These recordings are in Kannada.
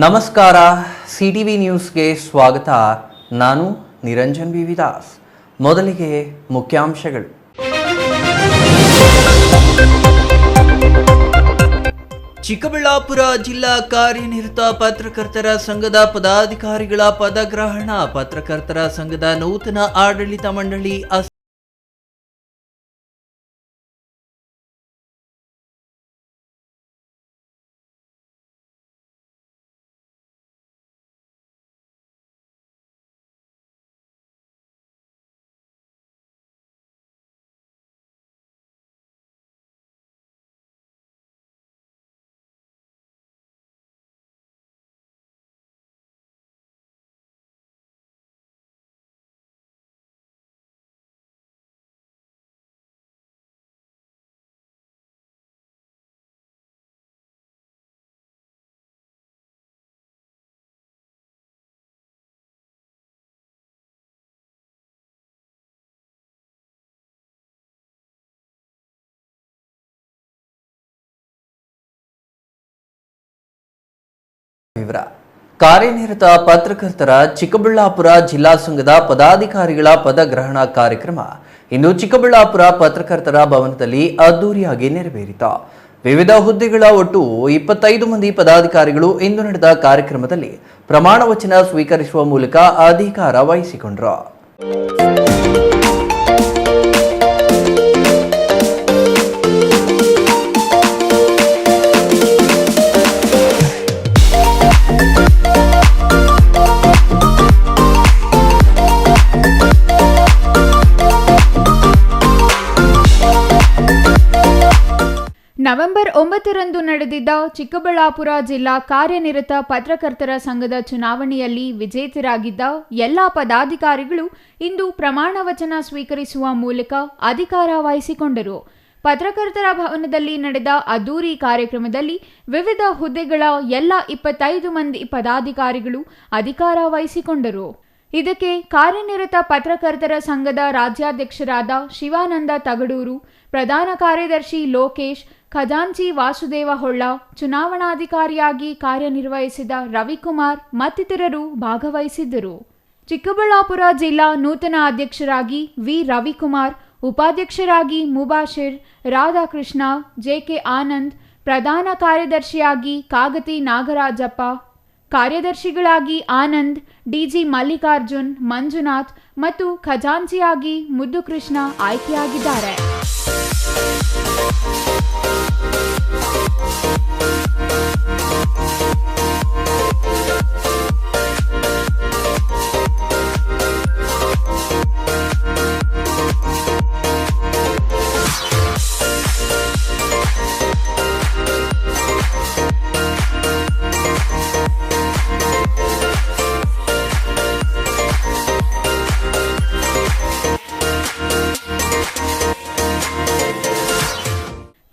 ನಮಸ್ಕಾರ, ಸಿಟಿವಿ ನ್ಯೂಸ್ಗೆ ಸ್ವಾಗತ. ನಾನು ನಿರಂಜನ್ ಬಿ ವಿದಾಸ್. ಮೊದಲಿಗೆ ಮುಖ್ಯಾಂಶಗಳು. ಚಿಕ್ಕಬಳ್ಳಾಪುರ ಜಿಲ್ಲಾ ಕಾರ್ಯನಿರತ ಪತ್ರಕರ್ತರ ಸಂಘದ ಪದಾಧಿಕಾರಿಗಳ ಪದಗ್ರಹಣ. ಪತ್ರಕರ್ತರ ಸಂಘದ ನೂತನ ಆಡಳಿತ ಮಂಡಳಿ ವಿವರ. ಕಾರ್ಯನಿರತ ಪತ್ರಕರ್ತರ ಚಿಕ್ಕಬಳ್ಳಾಪುರ ಜಿಲ್ಲಾ ಸಂಘದ ಪದಾಧಿಕಾರಿಗಳ ಪದಗ್ರಹಣ ಕಾರ್ಯಕ್ರಮ ಇಂದು ಚಿಕ್ಕಬಳ್ಳಾಪುರ ಪತ್ರಕರ್ತರ ಭವನದಲ್ಲಿ ಅದ್ದೂರಿಯಾಗಿ ನೆರವೇರಿತು. ವಿವಿಧ ಹುದ್ದೆಗಳ ಒಟ್ಟು 25 ಮಂದಿ ಪದಾಧಿಕಾರಿಗಳು ಇಂದು ನಡೆದ ಕಾರ್ಯಕ್ರಮದಲ್ಲಿ ಪ್ರಮಾಣ ವಚನ ಸ್ವೀಕರಿಸುವ ಮೂಲಕ ಅಧಿಕಾರ ವಹಿಸಿಕೊಂಡರು. ನವೆಂಬರ್ 9ರಂದು ನಡೆದಿದ್ದ ಚಿಕ್ಕಬಳ್ಳಾಪುರ ಜಿಲ್ಲಾ ಕಾರ್ಯನಿರತ ಪತ್ರಕರ್ತರ ಸಂಘದ ಚುನಾವಣೆಯಲ್ಲಿ ವಿಜೇತರಾಗಿದ್ದ ಎಲ್ಲ ಪದಾಧಿಕಾರಿಗಳು ಇಂದು ಪ್ರಮಾಣ ವಚನ ಸ್ವೀಕರಿಸುವ ಮೂಲಕ ಅಧಿಕಾರ ವಹಿಸಿಕೊಂಡರು. ಪತ್ರಕರ್ತರ ಭವನದಲ್ಲಿ ನಡೆದ ಅದ್ದೂರಿ ಕಾರ್ಯಕ್ರಮದಲ್ಲಿ ವಿವಿಧ ಹುದ್ದೆಗಳ ಎಲ್ಲ 25 ಮಂದಿ ಪದಾಧಿಕಾರಿಗಳು ಅಧಿಕಾರ ವಹಿಸಿಕೊಂಡರು. ಇದಕ್ಕೆ ಕಾರ್ಯನಿರತ ಪತ್ರಕರ್ತರ ಸಂಘದ ರಾಜ್ಯಾಧ್ಯಕ್ಷರಾದ ಶಿವಾನಂದ ತಗಡೂರು, ಪ್ರಧಾನ ಕಾರ್ಯದರ್ಶಿ ಲೋಕೇಶ್, ಖಜಾಂಚಿ ವಾಸುದೇವ ಹೊಳ್ಳ, ಚುನಾವಣಾಧಿಕಾರಿಯಾಗಿ ಕಾರ್ಯನಿರ್ವಹಿಸಿದ ರವಿಕುಮಾರ್ ಮತ್ತಿತರರು ಭಾಗವಹಿಸಿದ್ದರು. ಚಿಕ್ಕಬಳ್ಳಾಪುರ ಜಿಲ್ಲಾ ನೂತನ ಅಧ್ಯಕ್ಷರಾಗಿ ವಿ ರವಿಕುಮಾರ್, ಉಪಾಧ್ಯಕ್ಷರಾಗಿ ಮುಬಾಶಿರ್, ರಾಧಾಕೃಷ್ಣ, ಜೆಕೆ ಆನಂದ್, ಪ್ರಧಾನ ಕಾರ್ಯದರ್ಶಿಯಾಗಿ ಕಾಗತಿ ನಾಗರಾಜಪ್ಪ, ಕಾರ್ಯದರ್ಶಿಗಳಾಗಿ ಆನಂದ್, ಡಿಜಿ ಮಲ್ಲಿಕಾರ್ಜುನ್, ಮಂಜುನಾಥ್ ಮತ್ತು ಖಜಾಂಚಿಯಾಗಿ ಮುದ್ದುಕೃಷ್ಣ ಆಯ್ಕೆಯಾಗಿದ್ದಾರೆ.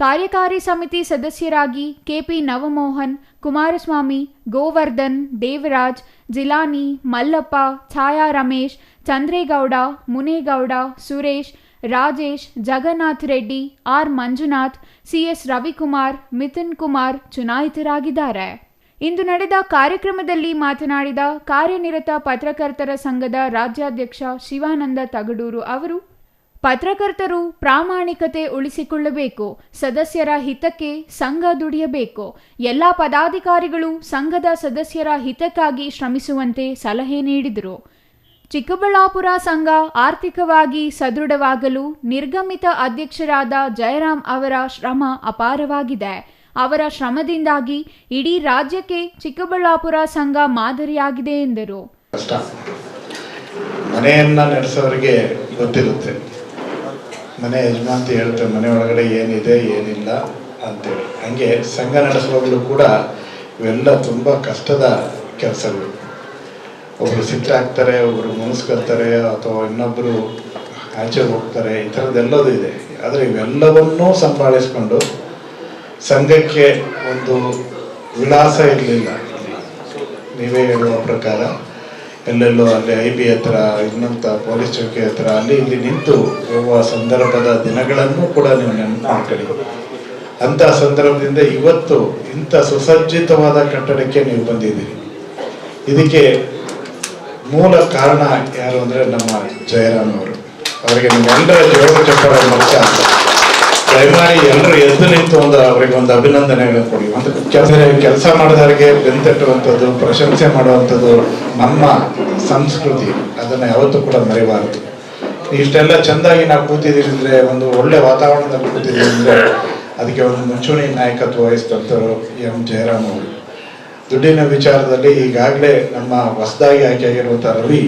ಕಾರ್ಯಕಾರಿ ಸಮಿತಿ ಸದಸ್ಯರಾಗಿ ಕೆಪಿ ನವಮೋಹನ್, ಕುಮಾರಸ್ವಾಮಿ, ಗೋವರ್ಧನ್, ದೇವರಾಜ್, ಜಿಲಾನಿ, ಮಲ್ಲಪ್ಪ, ಛಾಯಾ ರಮೇಶ್, ಚಂದ್ರೇಗೌಡ, ಮುನೇಗೌಡ, ಸುರೇಶ್, ರಾಜೇಶ್, ಜಗನ್ನಾಥ್ ರೆಡ್ಡಿ, ಆರ್ ಮಂಜುನಾಥ್, ಸಿಎಸ್ ರವಿಕುಮಾರ್, ಮಿಥುನ್ ಕುಮಾರ್ ಚುನಾಯಿತರಾಗಿದ್ದಾರೆ. ಇಂದು ನಡೆದ ಕಾರ್ಯಕ್ರಮದಲ್ಲಿ ಮಾತನಾಡಿದ ಕಾರ್ಯನಿರತ ಪತ್ರಕರ್ತರ ಸಂಘದ ರಾಜ್ಯಾಧ್ಯಕ್ಷ ಶಿವಾನಂದ ತಗಡೂರು ಅವರು, ಪತ್ರಕರ್ತರು ಪ್ರಾಮಾಣಿಕತೆ ಉಳಿಸಿಕೊಳ್ಳಬೇಕು, ಸದಸ್ಯರ ಹಿತಕ್ಕೆ ಸಂಘ ದುಡಿಯಬೇಕು, ಎಲ್ಲ ಪದಾಧಿಕಾರಿಗಳು ಸಂಘದ ಸದಸ್ಯರ ಹಿತಕ್ಕಾಗಿ ಶ್ರಮಿಸುವಂತೆ ಸಲಹೆ ನೀಡಿದರು. ಚಿಕ್ಕಬಳ್ಳಾಪುರ ಸಂಘ ಆರ್ಥಿಕವಾಗಿ ಸದೃಢವಾಗಲು ನಿರ್ಗಮಿತ ಅಧ್ಯಕ್ಷರಾದ ಜಯರಾಮ್ ಅವರ ಶ್ರಮ ಅಪಾರವಾಗಿದೆ. ಅವರ ಶ್ರಮದಿಂದಾಗಿ ಇಡೀ ರಾಜ್ಯಕ್ಕೆ ಚಿಕ್ಕಬಳ್ಳಾಪುರ ಸಂಘ ಮಾದರಿಯಾಗಿದೆ ಎಂದರು. ಮನೆಯನ್ನ ನಡೆಸೋರಿಗೆ ಗೊತ್ತಿರುತ್ತೆ, ಮನೆ ಯಜಮಾಂತಿ ಹೇಳ್ತಾರೆ ಮನೆ ಒಳಗಡೆ ಏನಿದೆ ಏನಿಲ್ಲ ಅಂತೇಳಿ. ಹಾಗೆ ಸಂಘ ನಡೆಸುವಾಗಲೂ ಕೂಡ ಇವೆಲ್ಲ ತುಂಬ ಕಷ್ಟದ ಕೆಲಸಗಳು. ಒಬ್ಬರು ಸಿಟ್ಟಾಗ್ತಾರೆ, ಒಬ್ಬರು ಮುನಿಸ್ಕೊಳ್ತಾರೆ, ಅಥವಾ ಇನ್ನೊಬ್ಬರು ಆಚೆ ಹೋಗ್ತಾರೆ, ಈ ಥರದ್ದೆಲ್ಲದೂ ಇದೆ. ಆದರೆ ಇವೆಲ್ಲವನ್ನೂ ಸಂಭಾಳಿಸ್ಕೊಂಡು ಸಂಘಕ್ಕೆ ಒಂದು ವಿಳಾಸ ಇರಲಿಲ್ಲ. ನೀವೇ ಹೇಳುವ ಪ್ರಕಾರ ಎಲ್ಲೆಲ್ಲೋ ಅಲ್ಲಿ IB ಹತ್ರ, ಇನ್ನಂಥ ಪೊಲೀಸ್ ಚೌಕಿ ಹತ್ರ ಅಲ್ಲಿ ಇಲ್ಲಿ ನಿಂತು ಹೋಗುವ ಸಂದರ್ಭದ ದಿನಗಳನ್ನು ಕೂಡ ನೀವು ನೆನಪು ಮಾಡ್ಕೊಳ್ಳಿ. ಅಂಥ ಸಂದರ್ಭದಿಂದ ಇವತ್ತು ಇಂಥ ಸುಸಜ್ಜಿತವಾದ ಕಟ್ಟಡಕ್ಕೆ ನೀವು ಬಂದಿದ್ದೀರಿ. ಇದಕ್ಕೆ ಮೂಲ ಕಾರಣ ಯಾರು ಅಂದರೆ ನಮ್ಮ ಜಯರಾಮ್ ಅವರು. ಅವರಿಗೆ ನಿಮ್ಮೆಲ್ಲರ ಜೋರು ಚಪ್ಪರ ಮುಖ್ಯ. ದಯಮಾಡಿ ಎಲ್ಲರೂ ಎದ್ದು ನಿಂತು ಅವರಿಗೆ ಒಂದು ಅಭಿನಂದನೆಗಳನ್ನು ಕೊಡಿ. ಒಂದು ಕೆಲಸ ಮಾಡಿದವರಿಗೆ ಬೆಂತಟ್ಟುವಂಥದ್ದು, ಪ್ರಶಂಸೆ ಮಾಡುವಂಥದ್ದು ನಮ್ಮ ಸಂಸ್ಕೃತಿ. ಅದನ್ನು ಯಾವತ್ತೂ ಕೂಡ ಮರೆಯಬಾರದು. ಇಷ್ಟೆಲ್ಲ ಚೆಂದಾಗಿ ನಾವು ಕೂತಿದ್ದೀವಿ ಅಂದರೆ, ಒಂದು ಒಳ್ಳೆ ವಾತಾವರಣದಲ್ಲಿ ಕೂತಿದ್ದೀವಿ ಅಂದರೆ ಅದಕ್ಕೆ ಒಂದು ಮುಂಚೂಣಿ ನಾಯಕತ್ವ ವಹಿಸಿದಂಥವರು ಎಂ ಜಯರಾಮ್ ಅವರು. ದುಡ್ಡಿನ ವಿಚಾರದಲ್ಲಿ ಈಗಾಗಲೇ ನಮ್ಮ ಹೊಸದಾಗಿ ಆಯ್ಕೆಯಾಗಿರುವಂಥ ರವಿ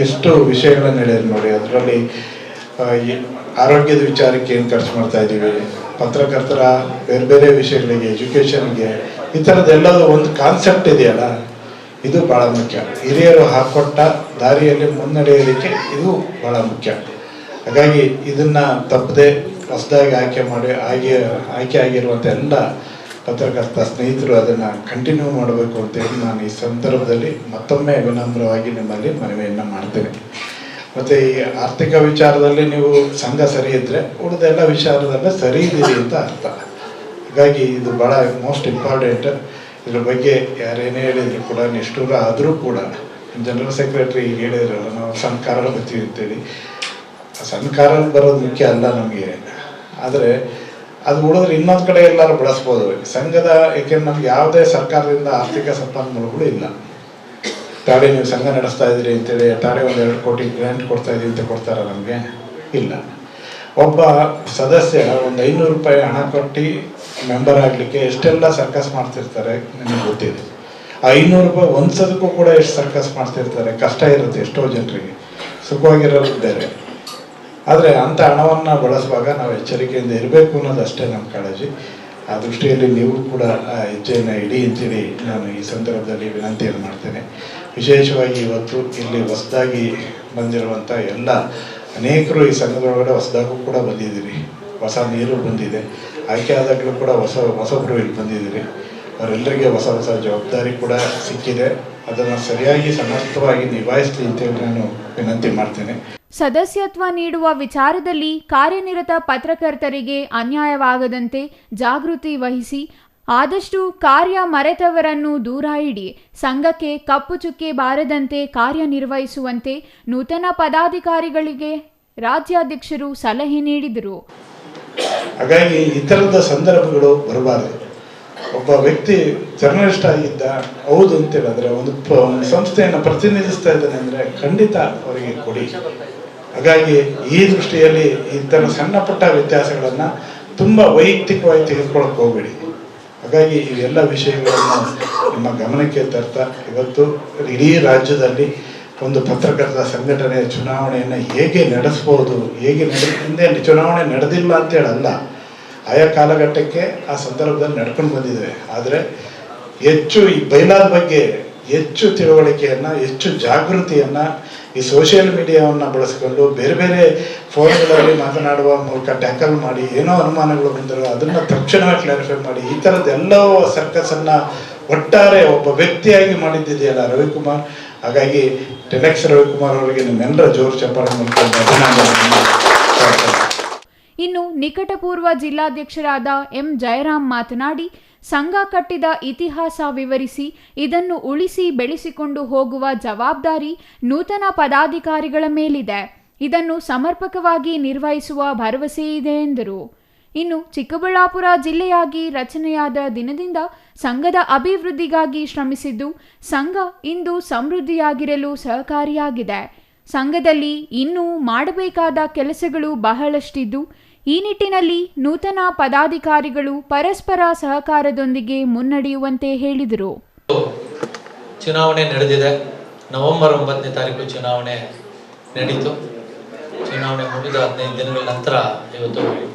ಎಷ್ಟು ವಿಷಯಗಳನ್ನು ಹೇಳಿದ್ರು ನೋಡಿ. ಅದರಲ್ಲಿ ಆರೋಗ್ಯದ ವಿಚಾರಕ್ಕೆ ಏನು ಖರ್ಚು ಮಾಡ್ತಾ ಇದ್ದೀವಿ, ಪತ್ರಕರ್ತರ ಬೇರೆ ಬೇರೆ ವಿಷಯಗಳಿಗೆ, ಎಜುಕೇಷನ್ಗೆ, ಈ ಥರದ್ದೆಲ್ಲದೂ ಒಂದು ಕಾನ್ಸೆಪ್ಟ್ ಇದೆಯಲ್ಲ, ಇದು ಭಾಳ ಮುಖ್ಯ. ಹಿರಿಯರು ಹಾಕ್ಕೊಟ್ಟ ದಾರಿಯಲ್ಲಿ ಮುನ್ನಡೆಯೋದಕ್ಕೆ ಇದು ಭಾಳ ಮುಖ್ಯ. ಹಾಗಾಗಿ ಇದನ್ನು ತಪ್ಪದೆ ಹೊಸದಾಗಿ ಆಯ್ಕೆ ಆಗಿರುವಂಥ ಎಲ್ಲ ಪತ್ರಕರ್ತ ಸ್ನೇಹಿತರು ಅದನ್ನು ಕಂಟಿನ್ಯೂ ಮಾಡಬೇಕು ಅಂತೇಳಿ ನಾನು ಈ ಸಂದರ್ಭದಲ್ಲಿ ಮತ್ತೊಮ್ಮೆ ವಿನಮ್ರವಾಗಿ ನಿಮ್ಮಲ್ಲಿ ಮನವಿಯನ್ನು ಮಾಡ್ತೇನೆ. ಮತ್ತು ಈ ಆರ್ಥಿಕ ವಿಚಾರದಲ್ಲಿ ನೀವು ಸಂಘ ಸರಿ ಇದ್ದರೆ ಉಳಿದ ಎಲ್ಲ ವಿಚಾರದಲ್ಲೇ ಸರಿ ಇದ್ದೀರಿ ಅಂತ ಅರ್ಥ. ಹಾಗಾಗಿ ಇದು ಭಾಳ ಮೋಸ್ಟ್ ಇಂಪಾರ್ಟೆಂಟ್. ಇದ್ರ ಬಗ್ಗೆ ಯಾರೇನೇ ಹೇಳಿದ್ರು ಕೂಡ, ನಿಷ್ಠೂರ ಆದರೂ ಕೂಡ, ಜನರಲ್ ಸೆಕ್ರೆಟರಿ ಈಗ ಹೇಳಿದ್ರಲ್ಲ, ನಾವು ಸಣ್ಣ ಕಾರಲ್ಲಿ ಬರ್ತೀವಿ ಅಂತೇಳಿ, ಸಣ್ಣ ಕಾರಲ್ಲಿ ಬರೋದು ಮುಖ್ಯ ಅಲ್ಲ ನಮಗೆ. ಆದರೆ ಅದು ಉಳಿದ್ರೆ ಇನ್ನೊಂದು ಕಡೆ ಎಲ್ಲರೂ ಬಳಸ್ಬೋದು ಸಂಘದ. ಏಕೆಂದ್ರೆ ನಮ್ಗೆ ಯಾವುದೇ ಸರ್ಕಾರದಿಂದ ಆರ್ಥಿಕ ಸಂಪನ್ಮೂಲಗಳು ಇಲ್ಲ. ತಾಳೆ ನೀವು ಸಂಘ ನಡೆಸ್ತಾ ಇದ್ದೀರಿ ಅಂತೇಳಿ ತಾಳೆ ಒಂದು 2 ಕೋಟಿ ಗ್ರಾಂಟ್ ಕೊಡ್ತಾ ಇದ್ದೀವಿ ಅಂತ ಕೊಡ್ತಾರ? ನಮಗೆ ಇಲ್ಲ. ಒಬ್ಬ ಸದಸ್ಯ ಒಂದು 500 ರೂಪಾಯಿ ಹಣ ಕೊಟ್ಟು ಮೆಂಬರ್ ಆಗಲಿಕ್ಕೆ ಎಷ್ಟೆಲ್ಲ ಸರ್ಕಸ್ ಮಾಡ್ತಿರ್ತಾರೆ ನನಗೆ ಗೊತ್ತಿದೆ. ಆ 500 ರೂಪಾಯಿ ಒಂದ್ಸದಕ್ಕೂ ಕೂಡ ಎಷ್ಟು ಸರ್ಕಸ್ ಮಾಡ್ತಿರ್ತಾರೆ. ಕಷ್ಟ ಇರುತ್ತೆ ಎಷ್ಟೋ ಜನರಿಗೆ, ಸುಖವಾಗಿರೋದು ಬೇರೆ. ಆದರೆ ಅಂಥ ಹಣವನ್ನು ಬಳಸುವಾಗ ನಾವು ಎಚ್ಚರಿಕೆಯಿಂದ ಇರಬೇಕು ಅನ್ನೋದಷ್ಟೇ ನಮ್ಮ ಕಾಳಜಿ. ಆ ದೃಷ್ಟಿಯಲ್ಲಿ ನೀವು ಕೂಡ ಆ ಹೆಜ್ಜೆಯನ್ನು ಇಡಿ ಅಂತೇಳಿ ನಾನು ಈ ಸಂದರ್ಭದಲ್ಲಿ ವಿನಂತಿಯನ್ನು ಮಾಡ್ತೇನೆ. ವಿಶೇಷವಾಗಿ ಇವತ್ತು ಇಲ್ಲಿ ಹೊಸದಾಗಿ ಬಂದಿರುವಂಥ ಎಲ್ಲ ಅನೇಕರು ಈ ಸಂಘದೊಳಗಡೆ ಹೊಸದಾಗೂ ಕೂಡ ಬಂದಿದ್ದೀರಿ. ಹೊಸ ನೀರು ಬಂದಿದೆ, ಆಯ್ಕೆ ಆದಾಗಲೂ ಕೂಡ ಹೊಸೊಬ್ಬರು ಇಲ್ಲಿ ಬಂದಿದ್ದೀರಿ. ಅವರೆಲ್ಲರಿಗೆ ಹೊಸ ಜವಾಬ್ದಾರಿ ಕೂಡ ಸಿಕ್ಕಿದೆ. ಅದನ್ನು ಸರಿಯಾಗಿ ಸಮರ್ಥವಾಗಿ ನಿಭಾಯಿಸಲಿ ಅಂತೇಳಿ ನಾನು ವಿನಂತಿ ಮಾಡ್ತೇನೆ. ಸದಸ್ಯತ್ವ ನೀಡುವ ವಿಚಾರದಲ್ಲಿ ಕಾರ್ಯನಿರತ ಪತ್ರಕರ್ತರಿಗೆ ಅನ್ಯಾಯವಾಗದಂತೆ ಜಾಗೃತಿ ವಹಿಸಿ ಆದಷ್ಟು ಕಾರ್ಯ ಮರೆತವರನ್ನು ದೂರ ಇಡಿ. ಸಂಘಕ್ಕೆ ಕಪ್ಪು ಚುಕ್ಕೆ ಬಾರದಂತೆ ಕಾರ್ಯನಿರ್ವಹಿಸುವಂತೆ ನೂತನ ಪದಾಧಿಕಾರಿಗಳಿಗೆ ರಾಜ್ಯಾಧ್ಯಕ್ಷರು ಸಲಹೆ ನೀಡಿದರು. ಹಾಗಾಗಿ ಈ ಥರದ ಸಂದರ್ಭಗಳು ಬರಬಾರದು. ಒಬ್ಬ ವ್ಯಕ್ತಿ ಜರ್ನಲಿಸ್ಟ್ ಆಗಿದ್ದ, ಹೌದು ಅಂತ ಹೇಳಿದ್ರೆ ಒಂದು ಸಂಸ್ಥೆಯನ್ನು ಪ್ರತಿನಿಧಿಸ್ತಾ ಇದ್ದಾನೆ ಅಂದರೆ ಖಂಡಿತ ಅವರಿಗೆ ಕೊಡಿ. ಹಾಗಾಗಿ ಈ ದೃಷ್ಟಿಯಲ್ಲಿ ಈ ಥರ ಸಣ್ಣ ಪುಟ್ಟ ವ್ಯತ್ಯಾಸಗಳನ್ನು ತುಂಬ ವೈಯಕ್ತಿಕವಾಗಿ ತೆಗೆದುಕೊಳ್ಳಕ್ಕೆ ಹೋಗಬೇಡಿ. ಹಾಗಾಗಿ ಇವೆಲ್ಲ ವಿಷಯಗಳನ್ನು ನಿಮ್ಮ ಗಮನಕ್ಕೆ ತರ್ತಾ ಇವತ್ತು ಇಡೀ ರಾಜ್ಯದಲ್ಲಿ ಒಂದು ಪತ್ರಕರ್ತರ ಸಂಘಟನೆಯ ಚುನಾವಣೆಯನ್ನು ಹೇಗೆ ನಡೆಸ್ಬೋದು, ಹಿಂದೆ ಚುನಾವಣೆ ನಡೆದಿಲ್ಲ ಅಂತೇಳಲ್ಲ, ಆಯಾ ಕಾಲಘಟ್ಟಕ್ಕೆ ಆ ಸಂದರ್ಭದಲ್ಲಿ ನಡ್ಕೊಂಡು ಬಂದಿದ್ದೇವೆ. ಆದರೆ ಹೆಚ್ಚು ಈ ಬೈಲಾದ ಬಗ್ಗೆ ಹೆಚ್ಚು ತಿಳುವಳಿಕೆಯನ್ನು, ಹೆಚ್ಚು ಜಾಗೃತಿಯನ್ನು ಈ ಸೋಷಿಯಲ್ ಮೀಡಿಯಾವನ್ನು ಬಳಸಿಕೊಂಡು ಬೇರೆ ಬೇರೆ ಫೋನ್ಗಳಲ್ಲಿ ಮಾತನಾಡುವ ಮೂಲಕ ಟ್ಯಾಕಲ್ ಮಾಡಿ ಏನೋ ಅನುಮಾನಗಳು ಬಂದರೂ ಅದನ್ನು ತಕ್ಷಣವೇ ಕ್ಲಾರಿಫೈ ಮಾಡಿ ಈ ಥರದ್ದೆಲ್ಲವೂ ಸರ್ಕಸನ್ನು ಒಟ್ಟಾರೆ ಒಬ್ಬ ವ್ಯಕ್ತಿಯಾಗಿ ಮಾಡಿದ್ದಿದೆಯಲ್ಲ ರವಿಕುಮಾರ್. ಹಾಗಾಗಿ ಟೆಲೆಕ್ಸ್ ರವಿಕುಮಾರ್ ಅವರಿಗೆ ನಿಮ್ಮೆಲ್ಲರ ಜೋರು ಚಪ್ಪಾಳೆ ಮೂಲಕ ಅಭಿನಂದನೆ. ಇನ್ನು ನಿಕಟಪೂರ್ವ ಜಿಲ್ಲಾಧ್ಯಕ್ಷರಾದ ಎಂ ಜಯರಾಮ್ ಮಾತನಾಡಿ, ಸಂಘ ಕಟ್ಟಿದ ಇತಿಹಾಸ ವಿವರಿಸಿ ಇದನ್ನು ಉಳಿಸಿ ಬೆಳೆಸಿಕೊಂಡು ಹೋಗುವ ಜವಾಬ್ದಾರಿ ನೂತನ ಪದಾಧಿಕಾರಿಗಳ ಮೇಲಿದೆ. ಇದನ್ನು ಸಮರ್ಪಕವಾಗಿ ನಿರ್ವಹಿಸುವ ಭರವಸೆ ಇದೆ ಎಂದರು. ಇನ್ನು ಚಿಕ್ಕಬಳ್ಳಾಪುರ ಜಿಲ್ಲೆಯಾಗಿ ರಚನೆಯಾದ ದಿನದಿಂದ ಸಂಘದ ಅಭಿವೃದ್ಧಿಗಾಗಿ ಶ್ರಮಿಸಿದ್ದು ಸಂಘ ಇಂದು ಸಮೃದ್ಧಿಯಾಗಿರಲು ಸಹಕಾರಿಯಾಗಿದೆ. ಸಂಘದಲ್ಲಿ ಇನ್ನೂ ಮಾಡಬೇಕಾದ ಕೆಲಸಗಳು ಬಹಳಷ್ಟಿದ್ದು ಈ ನಿಟ್ಟಿನಲ್ಲಿ ನೂತನ ಪದಾಧಿಕಾರಿಗಳು ಪರಸ್ಪರ ಸಹಕಾರದೊಂದಿಗೆ ಮುನ್ನಡೆಯುವಂತೆ ಹೇಳಿದರು. ಚುನಾವಣೆ ನಡೆದಿದೆ. ನವೆಂಬರ್ 9ನೇ ತಾರೀಕು ಚುನಾವಣೆ ನಡೀತು. ಚುನಾವಣೆ ಮುಗಿದ 15 ದಿನಗಳ ನಂತರ ಇವತ್ತು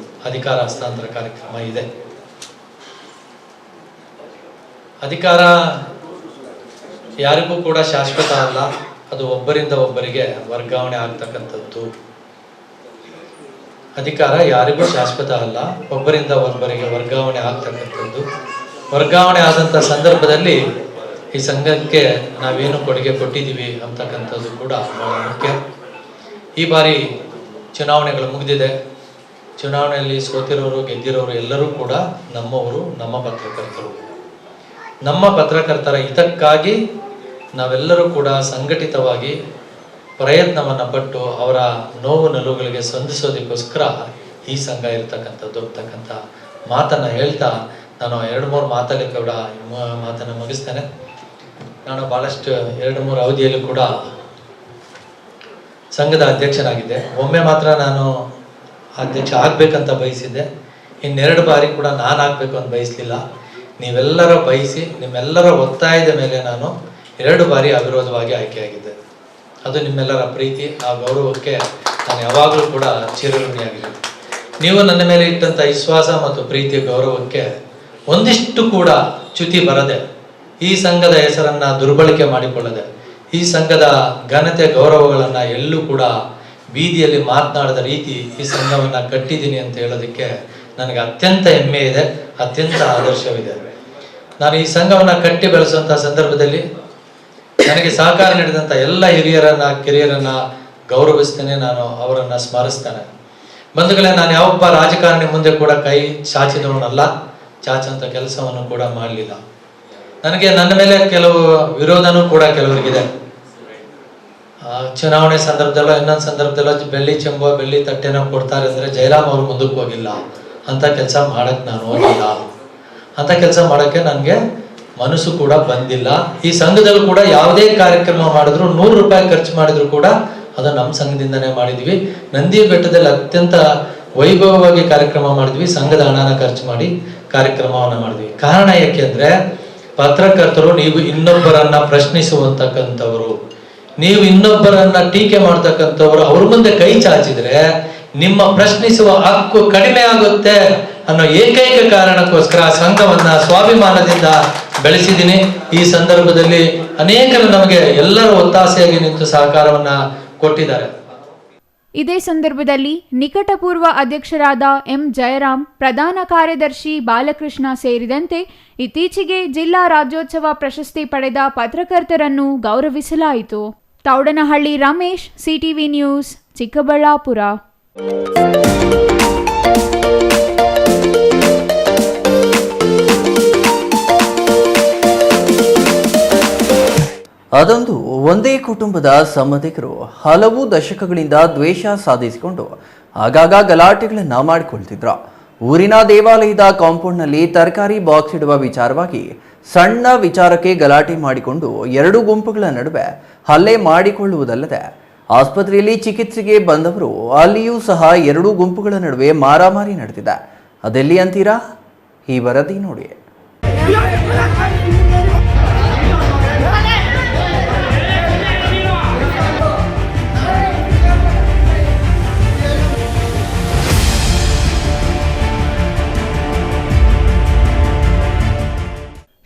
ಅಧಿಕಾರ ಹಸ್ತಾಂತರ ಕಾರ್ಯಕ್ರಮ ಇದೆ. ಅಧಿಕಾರ ಯಾರಿಗೂ ಕೂಡ ಶಾಶ್ವತ ಅಲ್ಲ, ಅದು ಒಬ್ಬರಿಂದ ಒಬ್ಬರಿಗೆ ವರ್ಗಾವಣೆ ಆಗ್ತಕ್ಕಂಥದ್ದು. ಅಧಿಕಾರ ಯಾರಿಗೂ ಶಾಶ್ವತ ಅಲ್ಲ, ಒಬ್ಬರಿಂದ ಒಬ್ಬರಿಗೆ ವರ್ಗಾವಣೆ ಆಗ್ತಕ್ಕಂಥದ್ದು. ವರ್ಗಾವಣೆ ಆದಂಥ ಸಂದರ್ಭದಲ್ಲಿ ಈ ಸಂಘಕ್ಕೆ ನಾವೇನು ಕೊಡುಗೆ ಕೊಟ್ಟಿದ್ದೀವಿ ಅಂತಕ್ಕಂಥದ್ದು ಕೂಡ ಬಹಳ ಮುಖ್ಯ. ಈ ಬಾರಿ ಚುನಾವಣೆಗಳು ಮುಗಿದಿದೆ. ಚುನಾವಣೆಯಲ್ಲಿ ಸೋತಿರೋರು ಗೆದ್ದಿರೋರು ಎಲ್ಲರೂ ಕೂಡ ನಮ್ಮವರು, ನಮ್ಮ ಪತ್ರಕರ್ತರು. ನಮ್ಮ ಪತ್ರಕರ್ತರ ಹಿತಕ್ಕಾಗಿ ನಾವೆಲ್ಲರೂ ಕೂಡ ಸಂಘಟಿತವಾಗಿ ಪ್ರಯತ್ನವನ್ನು ಪಟ್ಟು ಅವರ ನೋವು ನಲುವುಗಳಿಗೆ ಸ್ಪಂದಿಸೋದಕ್ಕೋಸ್ಕರ ಈ ಸಂಘ ಇರ್ತಕ್ಕಂಥ ಮಾತನ್ನು ಹೇಳ್ತಾ ನಾನು 2-3 ಮಾತಲ್ಲಿ ಕೂಡ ಮಾತನ್ನು ಮುಗಿಸ್ತೇನೆ. ನಾನು ಭಾಳಷ್ಟು 2-3 ಅವಧಿಯಲ್ಲೂ ಕೂಡ ಸಂಘದ ಅಧ್ಯಕ್ಷನಾಗಿದ್ದೆ. ಒಮ್ಮೆ ಮಾತ್ರ ನಾನು ಅಧ್ಯಕ್ಷ ಆಗಬೇಕಂತ ಬಯಸಿದ್ದೆ. 2 ಬಾರಿ ಕೂಡ ನಾನು ಆಗಬೇಕು ಅಂತ ಬಯಸಲಿಲ್ಲ. ನೀವೆಲ್ಲರ ಬಯಸಿ ನಿಮ್ಮೆಲ್ಲರ ಒತ್ತಾಯದ ಮೇಲೆ ನಾನು 2 ಬಾರಿ ಅವಿರೋಧವಾಗಿ ಆಯ್ಕೆಯಾಗಿದ್ದೆ. ಅದು ನಿಮ್ಮೆಲ್ಲರ ಪ್ರೀತಿ, ಆ ಗೌರವಕ್ಕೆ ನಾನು ಯಾವಾಗಲೂ ಕೂಡ ಚಿರಋಣಿಯಾಗಿದ್ದೆ. ನೀವು ನನ್ನ ಮೇಲೆ ಇಟ್ಟಂಥ ವಿಶ್ವಾಸ ಮತ್ತು ಪ್ರೀತಿಯ ಗೌರವಕ್ಕೆ ಒಂದಿಷ್ಟು ಕೂಡ ಚ್ಯುತಿ ಬರದೆ, ಈ ಸಂಘದ ಹೆಸರನ್ನು ದುರ್ಬಳಕೆ ಮಾಡಿಕೊಳ್ಳದೆ, ಈ ಸಂಘದ ಘನತೆ ಗೌರವಗಳನ್ನು ಎಲ್ಲೂ ಕೂಡ ಬೀದಿಯಲ್ಲಿ ಮಾತನಾಡದ ರೀತಿ ಈ ಸಂಘವನ್ನು ಕಟ್ಟಿದ್ದೀನಿ ಅಂತ ಹೇಳೋದಕ್ಕೆ ನನಗೆ ಅತ್ಯಂತ ಹೆಮ್ಮೆ ಇದೆ, ಅತ್ಯಂತ ಆದರ್ಶವಿದೆ. ನಾನು ಈ ಸಂಘವನ್ನು ಕಟ್ಟಿ ಬೆಳೆಸುವಂಥ ಸಂದರ್ಭದಲ್ಲಿ ನನಗೆ ಸಹಕಾರ ನೀಡಿದಂಥ ಎಲ್ಲ ಕಿರಿಯರನ್ನ ಗೌರವಿಸ್ತೇನೆ, ನಾನು ಅವರನ್ನು ಸ್ಮರಿಸ್ತೇನೆ. ಬಂಧುಗಳೇ, ನಾನು ಯಾವೊಬ್ಬ ರಾಜಕಾರಣಿ ಮುಂದೆ ಕೂಡ ಕೈ ಚಾಚಿದವನಲ್ಲ, ಚಾಚಂತ ಕೆಲಸವನ್ನು ಕೂಡ ಮಾಡಲಿಲ್ಲ. ನನಗೆ ನನ್ನ ಮೇಲೆ ಕೆಲವು ವಿರೋಧನೂ ಕೂಡ ಕೆಲವರಿಗಿದೆ. ಚುನಾವಣೆ ಸಂದರ್ಭದಲ್ಲೋ ಇನ್ನೊಂದು ಸಂದರ್ಭದಲ್ಲೋ ಬೆಳ್ಳಿ ಚೆಂಬೋ ಬೆಳ್ಳಿ ತಟ್ಟೆನೋ ಕೊಡ್ತಾರೆ ಅಂದರೆ ಜಯರಾಮ್ ಅವರು ಮುಂದಕ್ಕೆ ಹೋಗಿಲ್ಲ, ಅಂಥ ಕೆಲಸ ಮಾಡಕ್ಕೆ ನಾನು ಹೋಗಿಲ್ಲ, ಅಂಥ ಕೆಲಸ ಮಾಡೋಕ್ಕೆ ನನಗೆ ಮನಸ್ಸು ಕೂಡ ಬಂದಿಲ್ಲ. ಈ ಸಂಘದಲ್ಲೂ ಕೂಡ ಯಾವುದೇ ಕಾರ್ಯಕ್ರಮ ಮಾಡಿದ್ರು 100 ರೂಪಾಯಿ ಖರ್ಚು ಮಾಡಿದ್ರು ಕೂಡ ಅದು ನಮ್ಮ ಸಂಘದಿಂದನೇ ಮಾಡಿದ್ವಿ. ನಂದಿ ಬೆಟ್ಟದಲ್ಲಿ ಅತ್ಯಂತ ವೈಭವವಾಗಿ ಕಾರ್ಯಕ್ರಮ ಮಾಡಿದ್ವಿ, ಸಂಘದ ಹಣನ ಖರ್ಚು ಮಾಡಿ ಕಾರ್ಯಕ್ರಮವನ್ನು ಮಾಡಿದ್ವಿ. ಕಾರಣ ಏಕೆಂದ್ರೆ ಪತ್ರಕರ್ತರು ನೀವು ಇನ್ನೊಬ್ಬರನ್ನ ಪ್ರಶ್ನಿಸುವಂತಕ್ಕಂಥವರು, ನೀವು ಇನ್ನೊಬ್ಬರನ್ನ ಟೀಕೆ ಮಾಡ್ತಕ್ಕಂಥವ್ರು, ಅವ್ರ ಮುಂದೆ ಕೈ ಚಾಚಿದ್ರೆ ನಿಮ್ಮ ಪ್ರಶ್ನಿಸುವ ಹಕ್ಕು ಕಡಿಮೆ ಆಗುತ್ತೆ ಅನ್ನೋ ಏಕೈಕ ಕಾರಣಕ್ಕೋಸ್ಕರ ಸಂಘವನ್ನ ಸ್ವಾಭಿಮಾನದಿಂದ ಬೆಳೆಸಿದ್ದೀನಿ. ಈ ಸಂದರ್ಭದಲ್ಲಿ ಅನೇಕರು ನಮಗೆ ಎಲ್ಲರೂ ಒತ್ತಾಸೆಯಾಗಿ ನಿಂತು ಸಹಕಾರವನ್ನ ಕೊಟ್ಟಿದ್ದಾರೆ. ಇದೇ ಸಂದರ್ಭದಲ್ಲಿ ನಿಕಟಪೂರ್ವ ಅಧ್ಯಕ್ಷರಾದ ಎಂ ಜಯರಾಮ್, ಪ್ರಧಾನ ಕಾರ್ಯದರ್ಶಿ ಬಾಲಕೃಷ್ಣ ಸೇರಿದಂತೆ ಇತ್ತೀಚೆಗೆ ಜಿಲ್ಲಾ ರಾಜ್ಯೋತ್ಸವ ಪ್ರಶಸ್ತಿ ಪಡೆದ ಪತ್ರಕರ್ತರನ್ನು ಗೌರವಿಸಲಾಯಿತು. Thoudanahalli Ramesh, CTV news, Chikkaballapur. ಅದೊಂದು ಒಂದೇ ಕುಟುಂಬದ ಸಂಬಂಧಿಕರು ಹಲವು ದಶಕಗಳಿಂದ ದ್ವೇಷ ಸಾಧಿಸಿಕೊಂಡು ಆಗಾಗ ಗಲಾಟೆಗಳನ್ನು ಮಾಡಿಕೊಳ್ತಿದ್ರು. ಊರಿನ ದೇವಾಲಯದ ಕಾಂಪೌಂಡ್ನಲ್ಲಿ ತರಕಾರಿ ಬಾಕ್ಸ್ ಇಡುವ ವಿಚಾರವಾಗಿ ಸಣ್ಣ ವಿಚಾರಕ್ಕೆ ಗಲಾಟೆ ಮಾಡಿಕೊಂಡು 2 ಗುಂಪುಗಳ ನಡುವೆ ಹಲ್ಲೆ ಮಾಡಿಕೊಳ್ಳುವುದಲ್ಲದೆ ಆಸ್ಪತ್ರೆಯಲ್ಲಿ ಚಿಕಿತ್ಸೆಗೆ ಬಂದವರು ಅಲ್ಲಿಯೂ ಸಹ 2 ಗುಂಪುಗಳ ನಡುವೆ ಮಾರಾಮಾರಿ ನಡೆದಿದೆ. ಅದೆಲ್ಲಿ ಅಂತೀರಾ? ಈ ವರದಿ ನೋಡಿ.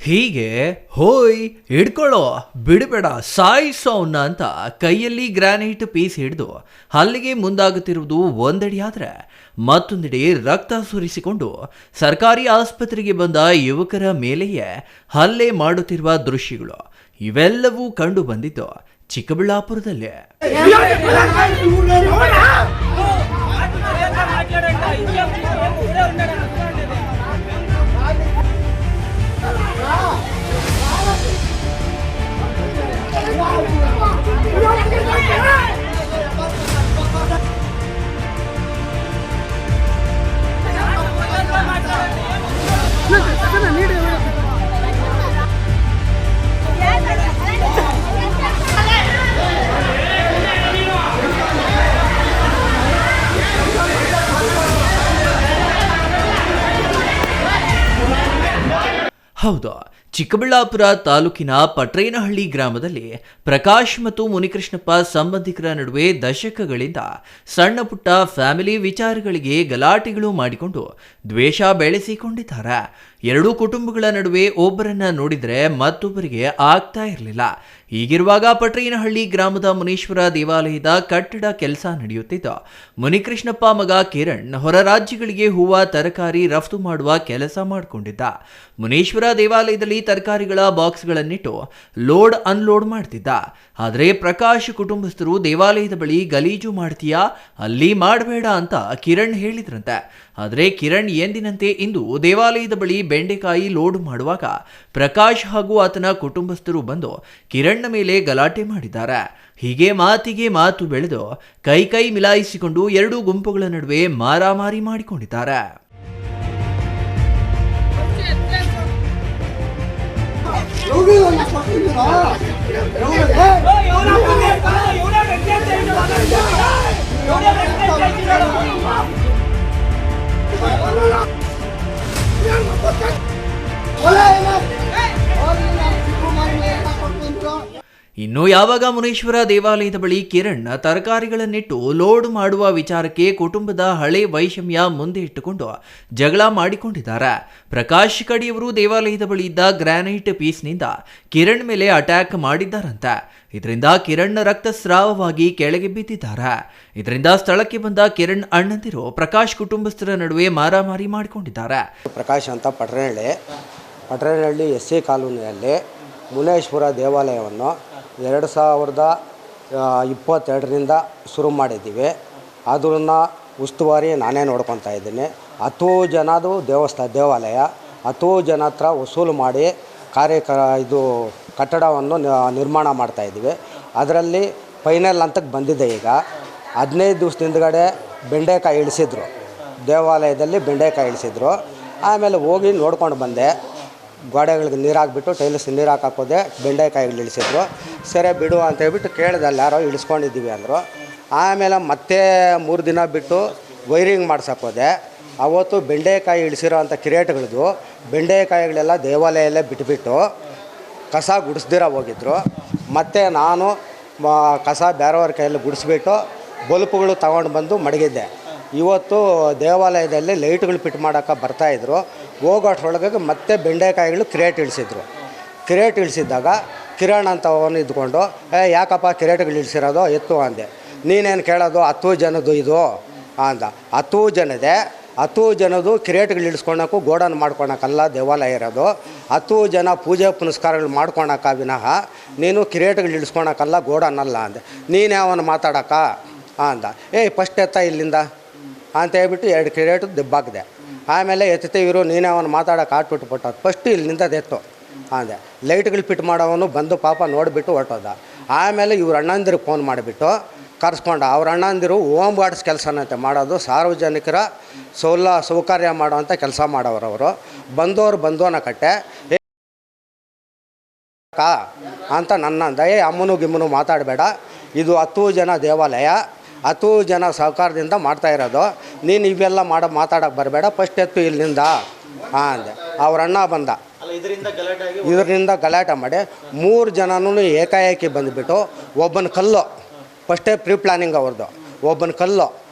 ಹೀಗೆ ಹೋಯ್ ಹಿಡ್ಕೊಳ್ಳೋ ಬಿಡಬೇಡ ಸಾಯಿಸೋನ್ನ ಅಂತ ಕೈಯಲ್ಲಿ ಗ್ರಾನೈಟ್ ಪೀಸ್ ಹಿಡಿದು ಹಲ್ಲೆಗೆ ಮುಂದಾಗುತ್ತಿರುವುದು ಒಂದೆಡೆ ಆದರೆ, ಮತ್ತೊಂದೆಡೆ ರಕ್ತ ಸುರಿಸಿಕೊಂಡು ಸರ್ಕಾರಿ ಆಸ್ಪತ್ರೆಗೆ ಬಂದ ಯುವಕರ ಮೇಲೆಯೇ ಹಲ್ಲೆ ಮಾಡುತ್ತಿರುವ ದೃಶ್ಯಗಳು ಇವೆಲ್ಲವೂ ಕಂಡು ಬಂದಿದ್ದು ಚಿಕ್ಕಬಳ್ಳಾಪುರದಲ್ಲೇ. ಹೌದು, ಚಿಕ್ಕಬಳ್ಳಾಪುರ ತಾಲೂಕಿನ ಪಟ್ರೇನಹಳ್ಳಿ ಗ್ರಾಮದಲ್ಲಿ ಪ್ರಕಾಶ್ ಮತ್ತು ಮುನಿಕೃಷ್ಣಪ್ಪ ಸಂಬಂಧಿಕರ ನಡುವೆ ದಶಕಗಳಿಂದ ಸಣ್ಣ ಪುಟ್ಟ ಫ್ಯಾಮಿಲಿ ವಿಚಾರಗಳಿಗೆ ಗಲಾಟೆಗಳು ಮಾಡಿಕೊಂಡು ದ್ವೇಷ ಬೆಳೆಸಿಕೊಂಡಿದ್ದಾರೆ. ಎರಡೂ ಕುಟುಂಬಗಳ ನಡುವೆ ಒಬ್ಬರನ್ನ ನೋಡಿದ್ರೆ ಮತ್ತೊಬ್ಬರಿಗೆ ಆಗ್ತಾ ಇರಲಿಲ್ಲ. ಹೀಗಿರುವಾಗ ಪಟ್ರೇನಹಳ್ಳಿ ಗ್ರಾಮದ ಮುನೀಶ್ವರ ದೇವಾಲಯದ ಕಟ್ಟಡ ಕೆಲಸ ನಡೆಯುತ್ತಿದ್ದು, ಮುನಿಕೃಷ್ಣಪ್ಪ ಮಗ ಕಿರಣ್ ಹೊರ ರಾಜ್ಯಗಳಿಗೆ ಹೂವು ತರಕಾರಿ ರಫ್ತು ಮಾಡುವ ಕೆಲಸ ಮಾಡಿಕೊಂಡಿದ್ದ. ಮುನೀಶ್ವರ ದೇವಾಲಯದಲ್ಲಿ ತರಕಾರಿಗಳ ಬಾಕ್ಸ್ಗಳನ್ನಿಟ್ಟು ಲೋಡ್ ಅನ್ಲೋಡ್ ಮಾಡ್ತಿದ್ದ. ಆದರೆ ಪ್ರಕಾಶ್ ಕುಟುಂಬಸ್ಥರು ದೇವಾಲಯದ ಬಳಿ ಗಲೀಜು ಮಾಡ್ತೀಯಾ, ಅಲ್ಲಿ ಮಾಡಬೇಡ ಅಂತ ಕಿರಣ್ ಹೇಳಿದ್ರಂತೆ. ಆದರೆ ಕಿರಣ್ ಎಂದಿನಂತೆ ಇಂದು ದೇವಾಲಯದ ಬಳಿ ಬೆಂಡೆಕಾಯಿ ಲೋಡ್ ಮಾಡುವಾಗ ಪ್ರಕಾಶ್ ಹಾಗೂ ಆತನ ಕುಟುಂಬಸ್ಥರು ಬಂದು ಕಿರಣ್ ಮೇಲೆ ಗಲಾಟೆ ಮಾಡಿದ್ದಾರೆ. ಹೀಗೆ ಮಾತಿಗೆ ಮಾತು ಬೆಳೆದು ಕೈ ಮಿಲಾಯಿಸಿಕೊಂಡು ಎರಡೂ ಗುಂಪುಗಳ ನಡುವೆ ಮಾರಾಮಾರಿ ಮಾಡಿಕೊಂಡಿದ್ದಾರೆ. ಇನ್ನು ಯಾವಾಗ ಮುನೀಶ್ವರ ದೇವಾಲಯದ ಬಳಿ ಕಿರಣ್ ತರಕಾರಿಗಳನ್ನಿಟ್ಟು ಲೋಡ್ ಮಾಡುವ ವಿಚಾರಕ್ಕೆ ಕುಟುಂಬದ ಹಳೆ ವೈಷಮ್ಯ ಮುಂದೆ ಇಟ್ಟುಕೊಂಡು ಜಗಳ ಮಾಡಿಕೊಂಡಿದ್ದಾರೆ. ಪ್ರಕಾಶ್ ಕಡಿಯವರು ದೇವಾಲಯದ ಬಳಿ ಇದ್ದ ಗ್ರಾನೈಟ್ ಪೀಸ್ನಿಂದ ಕಿರಣ್ ಮೇಲೆ ಅಟ್ಯಾಕ್ ಮಾಡಿದ್ದಾರಂತೆ. ಇದರಿಂದ ಕಿರಣ್ ರಕ್ತಸ್ರಾವವಾಗಿ ಕೆಳಗೆ ಬಿದ್ದಿದ್ದಾರೆ. ಇದರಿಂದ ಸ್ಥಳಕ್ಕೆ ಬಂದ ಕಿರಣ್ ಅಣ್ಣಂದಿರು ಪ್ರಕಾಶ್ ಕುಟುಂಬಸ್ಥರ ನಡುವೆ ಮಾರಾಮಾರಿ ಮಾಡಿಕೊಂಡಿದ್ದಾರೆ. ಪ್ರಕಾಶ್ ಅಂತ ಪಟ್ರೇನಹಳ್ಳಿ SC ಕಾಲೋನಿಯಲ್ಲಿ ಮುನೇಶ್ವರ ದೇವಾಲಯವನ್ನು 2022ರಿಂದ ಶುರು ಮಾಡಿದ್ದೀವಿ. ಅದನ್ನು ಉಸ್ತುವಾರಿ ನಾನೇ ನೋಡ್ಕೊತಾ ಇದ್ದೀನಿ. 10 ಜನದು ದೇವಾಲಯ 10 ಜನ ಹತ್ರ ವಸೂಲು ಮಾಡಿ ಇದು ಕಟ್ಟಡವನ್ನು ನಿರ್ಮಾಣ ಮಾಡ್ತಾಯಿದ್ದೀವಿ. ಅದರಲ್ಲಿ ಫೈನಲ್ ಹಂತಕ್ಕೆ ಬಂದಿದೆ. ಈಗ 15 ದಿವಸದಿಂದಗಡೆ ಬೆಂಡೆಕಾಯಿ ಇಳಿಸಿದ್ರು, ದೇವಾಲಯದಲ್ಲಿ ಬೆಂಡೆಕಾಯಿ ಇಳಿಸಿದ್ರು. ಆಮೇಲೆ ಹೋಗಿ ನೋಡ್ಕೊಂಡು ಬಂದೆ. ಗೋಡೆಗಳಿಗೆ ನೀರು ಹಾಕ್ಬಿಟ್ಟು ಟೈಲ್ಸ್ ನೀರು ಹಾಕೋದೆ, ಬೆಂಡೆಕಾಯಿಗಳು ಇಳಿಸಿದ್ರು. ಸರಿ ಬಿಡು ಅಂತ ಹೇಳ್ಬಿಟ್ಟು ಕೇಳಿದಲ್ಲಿ ಯಾರೋ ಇಳಿಸ್ಕೊಂಡಿದ್ದೀವಿ ಅಂದರು. ಆಮೇಲೆ ಮತ್ತೆ 3 ದಿನ ಬಿಟ್ಟು ವೈರಿಂಗ್ ಮಾಡ್ಸೋಕೋದೆ. ಅವತ್ತು ಬೆಂಡೆಕಾಯಿ ಇಳಿಸಿರೋ ಅಂಥ ಕಿರೇಟ್ಗಳದ್ದು ಬೆಂಡೆಕಾಯಿಗಳೆಲ್ಲ ದೇವಾಲಯಲ್ಲೇ ಬಿಟ್ಬಿಟ್ಟು ಕಸ ಗುಡಿಸ್ದಿರ ಹೋಗಿದ್ರು. ಮತ್ತು ನಾನು ಕಸ ಬೇರೆಯವ್ರ ಕೈಯಲ್ಲಿ ಗುಡಿಸ್ಬಿಟ್ಟು ಬಲ್ಪುಗಳು ತಗೊಂಡು ಬಂದು ಮಡಗಿದ್ದೆ. ಇವತ್ತು ದೇವಾಲಯದಲ್ಲಿ ಲೈಟ್ಗಳು ಫಿಟ್ ಮಾಡೋಕ್ಕೆ ಬರ್ತಾಯಿದ್ರು. ಹೋಗೋಷ್ಟ್ರೊಳಗೆ ಮತ್ತೆ ಬೆಂಡೆಕಾಯಿಗಳು ಕ್ರೇಟ್ ಇಳಿಸಿದ್ದಾಗ ಕಿರಣ್ ಅಂತ ಅವನು ಇದ್ಕೊಂಡು ಯಾಕಪ್ಪ ಕಿರೇಟ್ಗಳು ಇಳಿಸಿರೋದು ಎತ್ತು ಅಂದೆ. ನೀನೇನು ಕೇಳೋದು 10 ಜನದ್ದು ಇದು ಅಂದ. 10 ಜನದ್ದು ಕಿರೇಟ್ಗಳು ಇಳಿಸ್ಕೊಳಕ್ಕೂ ಗೋಡನ್ ಮಾಡ್ಕೊಳಕ್ಕಲ್ಲ ದೇವಾಲಯ ಇರೋದು. 10 ಜನ ಪೂಜೆ ಪುನಸ್ಕಾರಗಳು ಮಾಡ್ಕೊಳಕ್ಕ ವಿನಃ ನೀನು ಕಿರೇಟ್ಗಳು ಇಳಿಸ್ಕೊಳಕ್ಕಲ್ಲ, ಗೋಡನ್ನಲ್ಲ ಅಂದೆ. ನೀನು ಯಾವನು ಮಾತಾಡೋಕ್ಕ ಅಂದ. ಫಸ್ಟ್ ಎತ್ತ ಇಲ್ಲಿಂದ ಅಂತ ಹೇಳ್ಬಿಟ್ಟು 2 ಕಿರೇಟು ದೆಬ್ಬಾಕಿದೆ. ಆಮೇಲೆ ಎತ್ತೀವಿರು, ನೀನೇ ಅವನು ಮಾತಾಡೋಕೆ ಆಟ್ಬಿಟ್ಟು ಫಸ್ಟ್ ಇಲ್ಲಿಂದ ಎತ್ತು ಅಂದೆ. ಲೈಟ್ಗಳು ಫಿಟ್ ಮಾಡೋವನು ಬಂದು ಪಾಪ ನೋಡಿಬಿಟ್ಟು ಹೊರಟೋದ. ಆಮೇಲೆ ಇವ್ರ ಅಣ್ಣಂದಿರಿಗೆ ಫೋನ್ ಮಾಡಿಬಿಟ್ಟು ಕರೆಸ್ಕೊಂಡ. ಅವ್ರ ಅಣ್ಣಂದಿರು ಹೋಮ್ ಗಾರ್ಡ್ಸ್ ಕೆಲಸನಂತೆ ಮಾಡೋದು, ಸಾರ್ವಜನಿಕರ ಸೌಕರ್ಯ ಮಾಡೋವಂಥ ಕೆಲಸ ಮಾಡೋರು. ಬಂದೋನ ಕಟ್ಟೆ ಅಂತ ನನ್ನಂದ. ಅಮ್ಮನು ಗಿಮ್ಮನು ಮಾತಾಡಬೇಡ, ಇದು 10 ಜನ ದೇವಾಲಯ, 10 ಜನ ಸಹಕಾರದಿಂದ ಮಾಡ್ತಾ ಇರೋದು. ನೀನು ಇವೆಲ್ಲ ಮಾತಾಡೋಕ್ಕೆ ಬರಬೇಡ, ಫಸ್ಟ್ ಎತ್ತು ಇಲ್ಲಿಂದ ಅಂದೆ. ಅವ್ರ ಅಣ್ಣ ಬಂದ. ಇದರಿಂದ ಗಲಾಟೆ ಮಾಡಿ 3 ಜನನೂ ಏಕಾಏಕಿ ಬಂದುಬಿಟ್ಟು ಒಬ್ಬನ ಕಲ್ಲು, ಫಸ್ಟೇ ಪ್ರೀ ಪ್ಲಾನಿಂಗ್ ಅವ್ರದ್ದು, ಒಬ್ಬನ ಕಲ್ಲು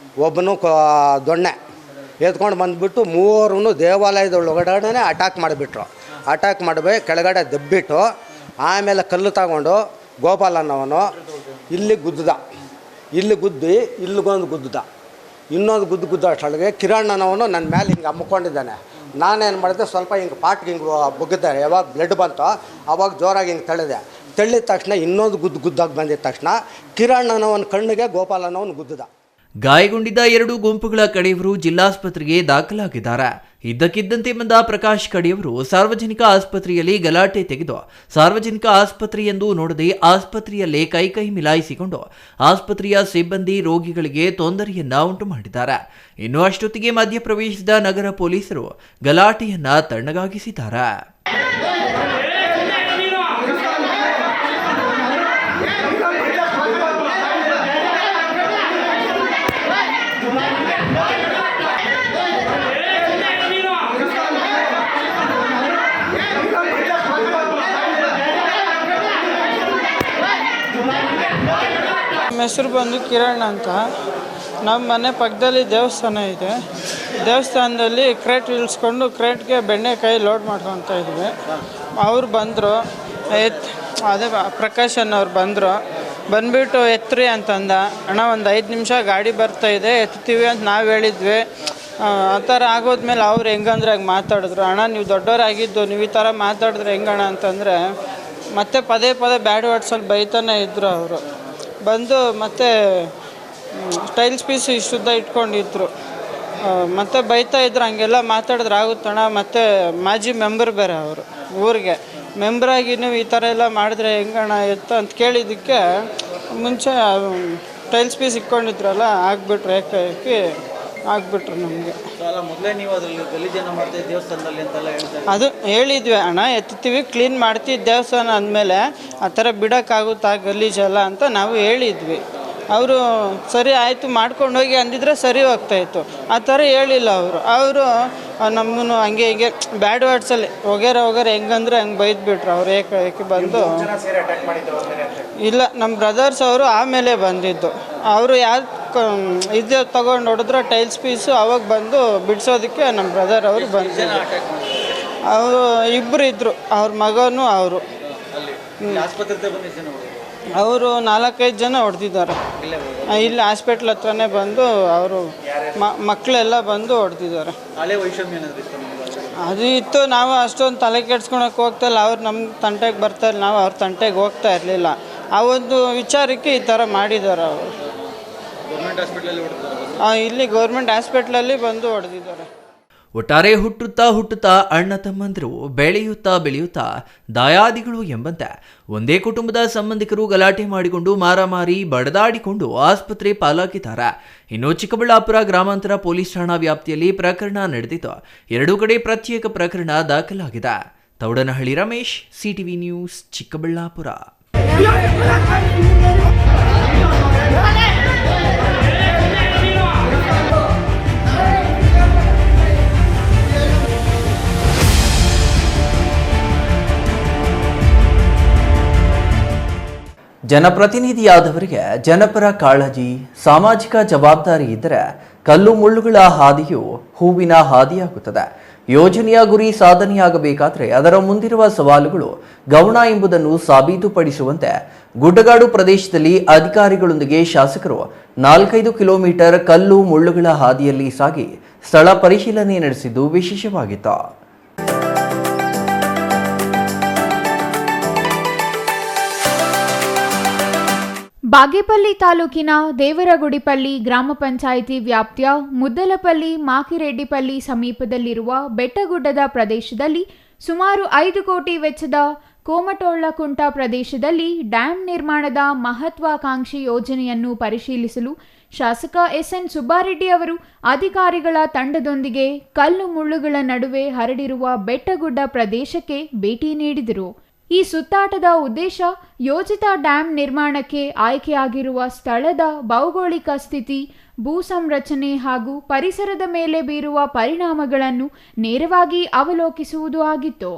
ಒಬ್ಬನು ದೊಣ್ಣೆ ಎತ್ಕೊಂಡು ಬಂದುಬಿಟ್ಟು 3 ದೇವಾಲಯದ ಒಳಗಡೆ ಅಟ್ಯಾಕ್ ಮಾಡಿಬಿಟ್ರು. ಅಟ್ಯಾಕ್ ಮಾಡಬೇಕು ಕೆಳಗಡೆ ದಬ್ಬಿಟ್ಟು ಆಮೇಲೆ ಕಲ್ಲು ತಗೊಂಡು ಗೋಪಾಲನ್ನವನು ಇಲ್ಲಿ ಗುದ್ದಿ ಇಲ್ಲಿಗೊಂದು ಗುದ್ದ, ಇನ್ನೊಂದು ಗುದ್ದ ಅಷ್ಟೊಳಗೆ ಕಿರಣನವನು ನನ್ನ ಮೇಲೆ ಹಿಂಗೆ ಅಮ್ಕೊಂಡಿದ್ದಾನೆ. ನಾನೇನು ಮಾಡಿದೆ, ಸ್ವಲ್ಪ ಹಿಂಗೆ ಪಾಟ್ಗೆ ಹಿಂಗೆ ಬುಗ್ಗಿದ್ದಾರೆ. ಯಾವಾಗ ಬ್ಲಡ್ ಬಂತೋ ಅವಾಗ ಜೋರಾಗಿ ಹಿಂಗೆ ತಳ್ಳಿದ ತಕ್ಷಣ ಇನ್ನೊಂದು ಗುದ್ದಾಗಿ ಬಂದಿದ್ದ ತಕ್ಷಣ ಕಿರಣನವನ ಕಣ್ಣಿಗೆ ಗೋಪಾಲನವನು ಗುದ್ದ. ಗಾಯಗೊಂಡಿದ್ದ 2 ಗುಂಪುಗಳ ಕಡೆಯವರು ಜಿಲ್ಲಾಸ್ಪತ್ರೆಗೆ ದಾಖಲಾಗಿದ್ದಾರೆ. ಇದ್ದಕ್ಕಿದ್ದಂತೆ ಬಂದ ಪ್ರಕಾಶ್ ಕಡೆಯವರು ಸಾರ್ವಜನಿಕ ಆಸ್ಪತ್ರೆಯಲ್ಲಿ ಗಲಾಟೆ ತೆಗೆದು ಸಾರ್ವಜನಿಕ ಆಸ್ಪತ್ರೆ ಎಂದು ನೋಡದೆ ಆಸ್ಪತ್ರೆಯಲ್ಲೇ ಕೈ ಮಿಲಾಯಿಸಿಕೊಂಡು ಆಸ್ಪತ್ರೆಯ ಸಿಬ್ಬಂದಿ ರೋಗಿಗಳಿಗೆ ತೊಂದರೆಯನ್ನ ಉಂಟು ಮಾಡಿದ್ದಾರೆ. ಇನ್ನು ಅಷ್ಟೊತ್ತಿಗೆ ಮಧ್ಯಪ್ರವೇಶಿಸಿದ ನಗರ ಪೊಲೀಸರು ಗಲಾಟೆಯನ್ನ ತಣ್ಣಗಾಗಿಸಿದ್ದಾರೆ. ನಮ್ಮ ಹೆಸರು ಬಂದು ಕಿರಣ್ ಅಂತ. ನಮ್ಮ ಮನೆ ಪಕ್ಕದಲ್ಲಿ ದೇವಸ್ಥಾನ ಇದೆ. ದೇವಸ್ಥಾನದಲ್ಲಿ ಕ್ರೇಟ್ ಇಳಿಸ್ಕೊಂಡು ಕ್ರೇಟ್ಗೆ ಬೆಣ್ಣೆಕಾಯಿ ಲೋಡ್ ಮಾಡ್ಕೊತಾ ಇದ್ವಿ. ಅವ್ರು ಬಂದರು, ಅದೇ ಪ್ರಕಾಶ್ ಅನ್ನೋರು ಬಂದರು. ಬಂದುಬಿಟ್ಟು ಎತ್ರಿ ಅಂತಂದ. ಅಣ್ಣ ಒಂದು 5 ನಿಮಿಷ ಗಾಡಿ ಬರ್ತಾಯಿದೆ ಎತ್ತೀವಿ ಅಂತ ನಾವು ಹೇಳಿದ್ವಿ. ಆ ಥರ ಆಗೋದ್ಮೇಲೆ ಅವ್ರು ಹೆಂಗಂದ್ರೆ ಹಂಗೆ ಮಾತಾಡಿದ್ರು. ಅಣ್ಣ ನೀವು ದೊಡ್ಡವರಾಗಿದ್ದು ನೀವು ಈ ಥರ ಮಾತಾಡಿದ್ರೆ ಹೆಂಗಣ್ಣ ಅಂತಂದರೆ ಮತ್ತೆ ಪದೇ ಬ್ಯಾಡ್ ವರ್ಡ್ಸಲ್ಲಿ ಬೈತಾನೆ ಇದ್ದರು. ಅವರು ಬಂದು ಮತ್ತೆ ಟೈಲ್ಸ್ ಪೀಸ್ ಇಷ್ಟುದ್ದ ಇಟ್ಕೊಂಡಿದ್ರು. ಮತ್ತು ಬೈತಾ ಇದ್ರು. ಹಂಗೆಲ್ಲ ಮಾತಾಡಿದ್ರೆ ಆಗುತ್ತಣ್ಣ. ಮತ್ತು ಮಾಜಿ ಮೆಂಬರ್ ಬೇರೆ ಅವರು ಊರಿಗೆ ಮೆಂಬ್ರಾಗಿ ನೀವು ಈ ಥರ ಎಲ್ಲ ಮಾಡಿದ್ರೆ ಹೆಂಗಣ್ಣ ಅಂತ ಕೇಳಿದ್ದಕ್ಕೆ ಮುಂಚೆ ಟೈಲ್ಸ್ ಪೀಸ್ ಇಟ್ಕೊಂಡಿದ್ರಲ್ಲ ಆಗಿಬಿಟ್ರು, ಏಕಾಏಕಿ ಆಗಿಬಿಟ್ರು ನಮಗೆ. ಅದು ಹೇಳಿದ್ವಿ, ಅಣ್ಣ ಎತ್ತೀವಿ ಕ್ಲೀನ್ ಮಾಡ್ತೀವಿ ದೇವಸ್ಥಾನ ಅಂದಮೇಲೆ ಆ ಥರ ಬಿಡೋಕ್ಕಾಗುತ್ತಾ ಗಲೀಜೆಲ್ಲ ಅಂತ ನಾವು ಹೇಳಿದ್ವಿ. ಅವರು ಸರಿ ಆಯಿತು ಮಾಡ್ಕೊಂಡೋಗಿ ಅಂದಿದ್ರೆ ಸರಿ ಹೋಗ್ತಾಯಿತ್ತು. ಆ ಥರ ಹೇಳಿಲ್ಲ ಅವರು ನಮ್ಮನ್ನು ಹಂಗೆ ಹಿಂಗೆ ಬ್ಯಾಡ್ ವರ್ಡ್ಸಲ್ಲಿ ಹೋಗ್ಯಾರ ಹೆಂಗಂದ್ರೆ ಹಂಗೆ ಬೈದ್ಬಿಟ್ರು. ಅವ್ರು ಏಕೆ ಬಂದು ಇಲ್ಲ, ನಮ್ಮ ಬ್ರದರ್ಸ್ ಅವರು ಆಮೇಲೆ ಬಂದಿದ್ದು. ಅವರು ಇದು ತೊಗೊಂಡು ಹೊಡೆದ್ರೆ ಟೈಲ್ಸ್ ಪೀಸು ಅವಾಗ ಬಂದು ಬಿಡಿಸೋದಕ್ಕೆ ನಮ್ಮ ಬ್ರದರ್ ಅವರು ಬಂದಿದ್ದು. ಅವರು ಇಬ್ಬರು ಇದ್ದರು, ಅವ್ರ ಮಗನೂ ಅವರು. ಅವರು 4-5 ಜನ ಹೊಡೆದಿದ್ದಾರೆ. ಇಲ್ಲಿ ಹಾಸ್ಪಿಟ್ಲ್ ಹತ್ರನೇ ಬಂದು ಅವರು ಮಕ್ಕಳೆಲ್ಲ ಬಂದು ಹೊಡೆದಿದ್ದಾರೆ. ಅದು ಇತ್ತು. ನಾವು ಅಷ್ಟೊಂದು ತಲೆ ಕೆಡ್ಸ್ಕೊಳಕ್ಕೆ ಹೋಗ್ತಾ ಇಲ್ಲ. ಅವ್ರು ನಮ್ಮ ತಂಟೆಗೆ ಬರ್ತಾರೆ, ನಾವು ಅವ್ರ ತಂಟೆಗೆ ಹೋಗ್ತಾ ಇರಲಿಲ್ಲ. ಆ ಒಂದು ವಿಚಾರಕ್ಕೆ ಈ ಥರ ಮಾಡಿದ್ದಾರೆ ಅವರು. ಇಲ್ಲಿ ಗೌರ್ಮೆಂಟ್ ಹಾಸ್ಪಿಟ್ಲಲ್ಲಿ ಬಂದು ಹೊಡೆದಿದ್ದಾರೆ. ಒಟ್ಟಾರೆ ಹುಟ್ಟುತ್ತಾ ಅಣ್ಣ ತಮ್ಮಂದಿರು, ಬೆಳೆಯುತ್ತಾ ದಾಯಾದಿಗಳು ಎಂಬಂತೆ ಒಂದೇ ಕುಟುಂಬದ ಸಂಬಂಧಿಕರು ಗಲಾಟೆ ಮಾಡಿಕೊಂಡು ಮಾರಾಮಾರಿ ಬಡದಾಡಿಕೊಂಡು ಆಸ್ಪತ್ರೆ ಪಾಲಾಗಿದ್ದಾರೆ. ಇನ್ನು ಚಿಕ್ಕಬಳ್ಳಾಪುರ ಗ್ರಾಮಾಂತರ ಪೊಲೀಸ್ ಠಾಣಾ ವ್ಯಾಪ್ತಿಯಲ್ಲಿ ಪ್ರಕರಣ ನಡೆದಿದ್ದು 2 ಕಡೆ ಪ್ರತ್ಯೇಕ ಪ್ರಕರಣ ದಾಖಲಾಗಿದೆ. Thoudanahalli Ramesh, CTV news, Chikkaballapur. ಜನಪ್ರತಿನಿಧಿಯಾದವರಿಗೆ ಜನಪರ ಕಾಳಜಿ, ಸಾಮಾಜಿಕ ಜವಾಬ್ದಾರಿ ಇದ್ದರೆ ಕಲ್ಲು ಮುಳ್ಳುಗಳ ಹಾದಿಯು ಹೂವಿನ ಹಾದಿಯಾಗುತ್ತದೆ. ಯೋಜನೆಯ ಗುರಿ ಸಾಧನೆಯಾಗಬೇಕಾದರೆ ಅದರ ಮುಂದಿರುವ ಸವಾಲುಗಳು ಗೌಣ ಎಂಬುದನ್ನು ಸಾಬೀತುಪಡಿಸುವಂತೆ ಗುಡ್ಡಗಾಡು ಪ್ರದೇಶದಲ್ಲಿ ಅಧಿಕಾರಿಗಳೊಂದಿಗೆ ಶಾಸಕರು 4-5 ಕಿಲೋಮೀಟರ್ ಕಲ್ಲು ಮುಳ್ಳುಗಳ ಹಾದಿಯಲ್ಲಿ ಸಾಗಿ ಸ್ಥಳ ಪರಿಶೀಲನೆ ನಡೆಸಿದ್ದು ವಿಶೇಷವಾಗಿತ್ತು. ಬಾಗೇಪಲ್ಲಿ ತಾಲೂಕಿನ ದೇವರಗುಡಿಪಲ್ಲಿ ಗ್ರಾಮ ಪಂಚಾಯಿತಿ ವ್ಯಾಪ್ತಿಯ ಮುದ್ದಲಪಲ್ಲಿ ಮಾಕಿರೆಡ್ಡಿಪಲ್ಲಿ ಸಮೀಪದಲ್ಲಿರುವ ಬೆಟ್ಟಗುಡ್ಡದ ಪ್ರದೇಶದಲ್ಲಿ ಸುಮಾರು 5 ಕೋಟಿ ವೆಚ್ಚದ ಕೋಮಟೋಳ್ಳಕುಂಟ ಪ್ರದೇಶದಲ್ಲಿ ಡ್ಯಾಂ ನಿರ್ಮಾಣದ ಮಹತ್ವಾಕಾಂಕ್ಷಿ ಯೋಜನೆಯನ್ನು ಪರಿಶೀಲಿಸಲು ಶಾಸಕ ಎಸ್ಎನ್ ಸುಬ್ಬಾರೆಡ್ಡಿ ಅವರು ಅಧಿಕಾರಿಗಳ ತಂಡದೊಂದಿಗೆ ಕಲ್ಲು ಮುಳ್ಳುಗಳ ನಡುವೆ ಹರಡಿರುವ ಬೆಟ್ಟಗುಡ್ಡ ಪ್ರದೇಶಕ್ಕೆ ಭೇಟಿ ನೀಡಿದರು. ಈ ಸುತ್ತಾಟದ ಉದ್ದೇಶ ಯೋಜಿತ ಡ್ಯಾಂ ನಿರ್ಮಾಣಕ್ಕೆ ಆಯ್ಕೆಯಾಗಿರುವ ಸ್ಥಳದ ಭೌಗೋಳಿಕ ಸ್ಥಿತಿ, ಭೂ ಸಂರಚನೆ ಹಾಗೂ ಪರಿಸರದ ಮೇಲೆ ಬೀರುವ ಪರಿಣಾಮಗಳನ್ನು ನೇರವಾಗಿ ಅವಲೋಕಿಸುವುದು ಆಗಿತ್ತು.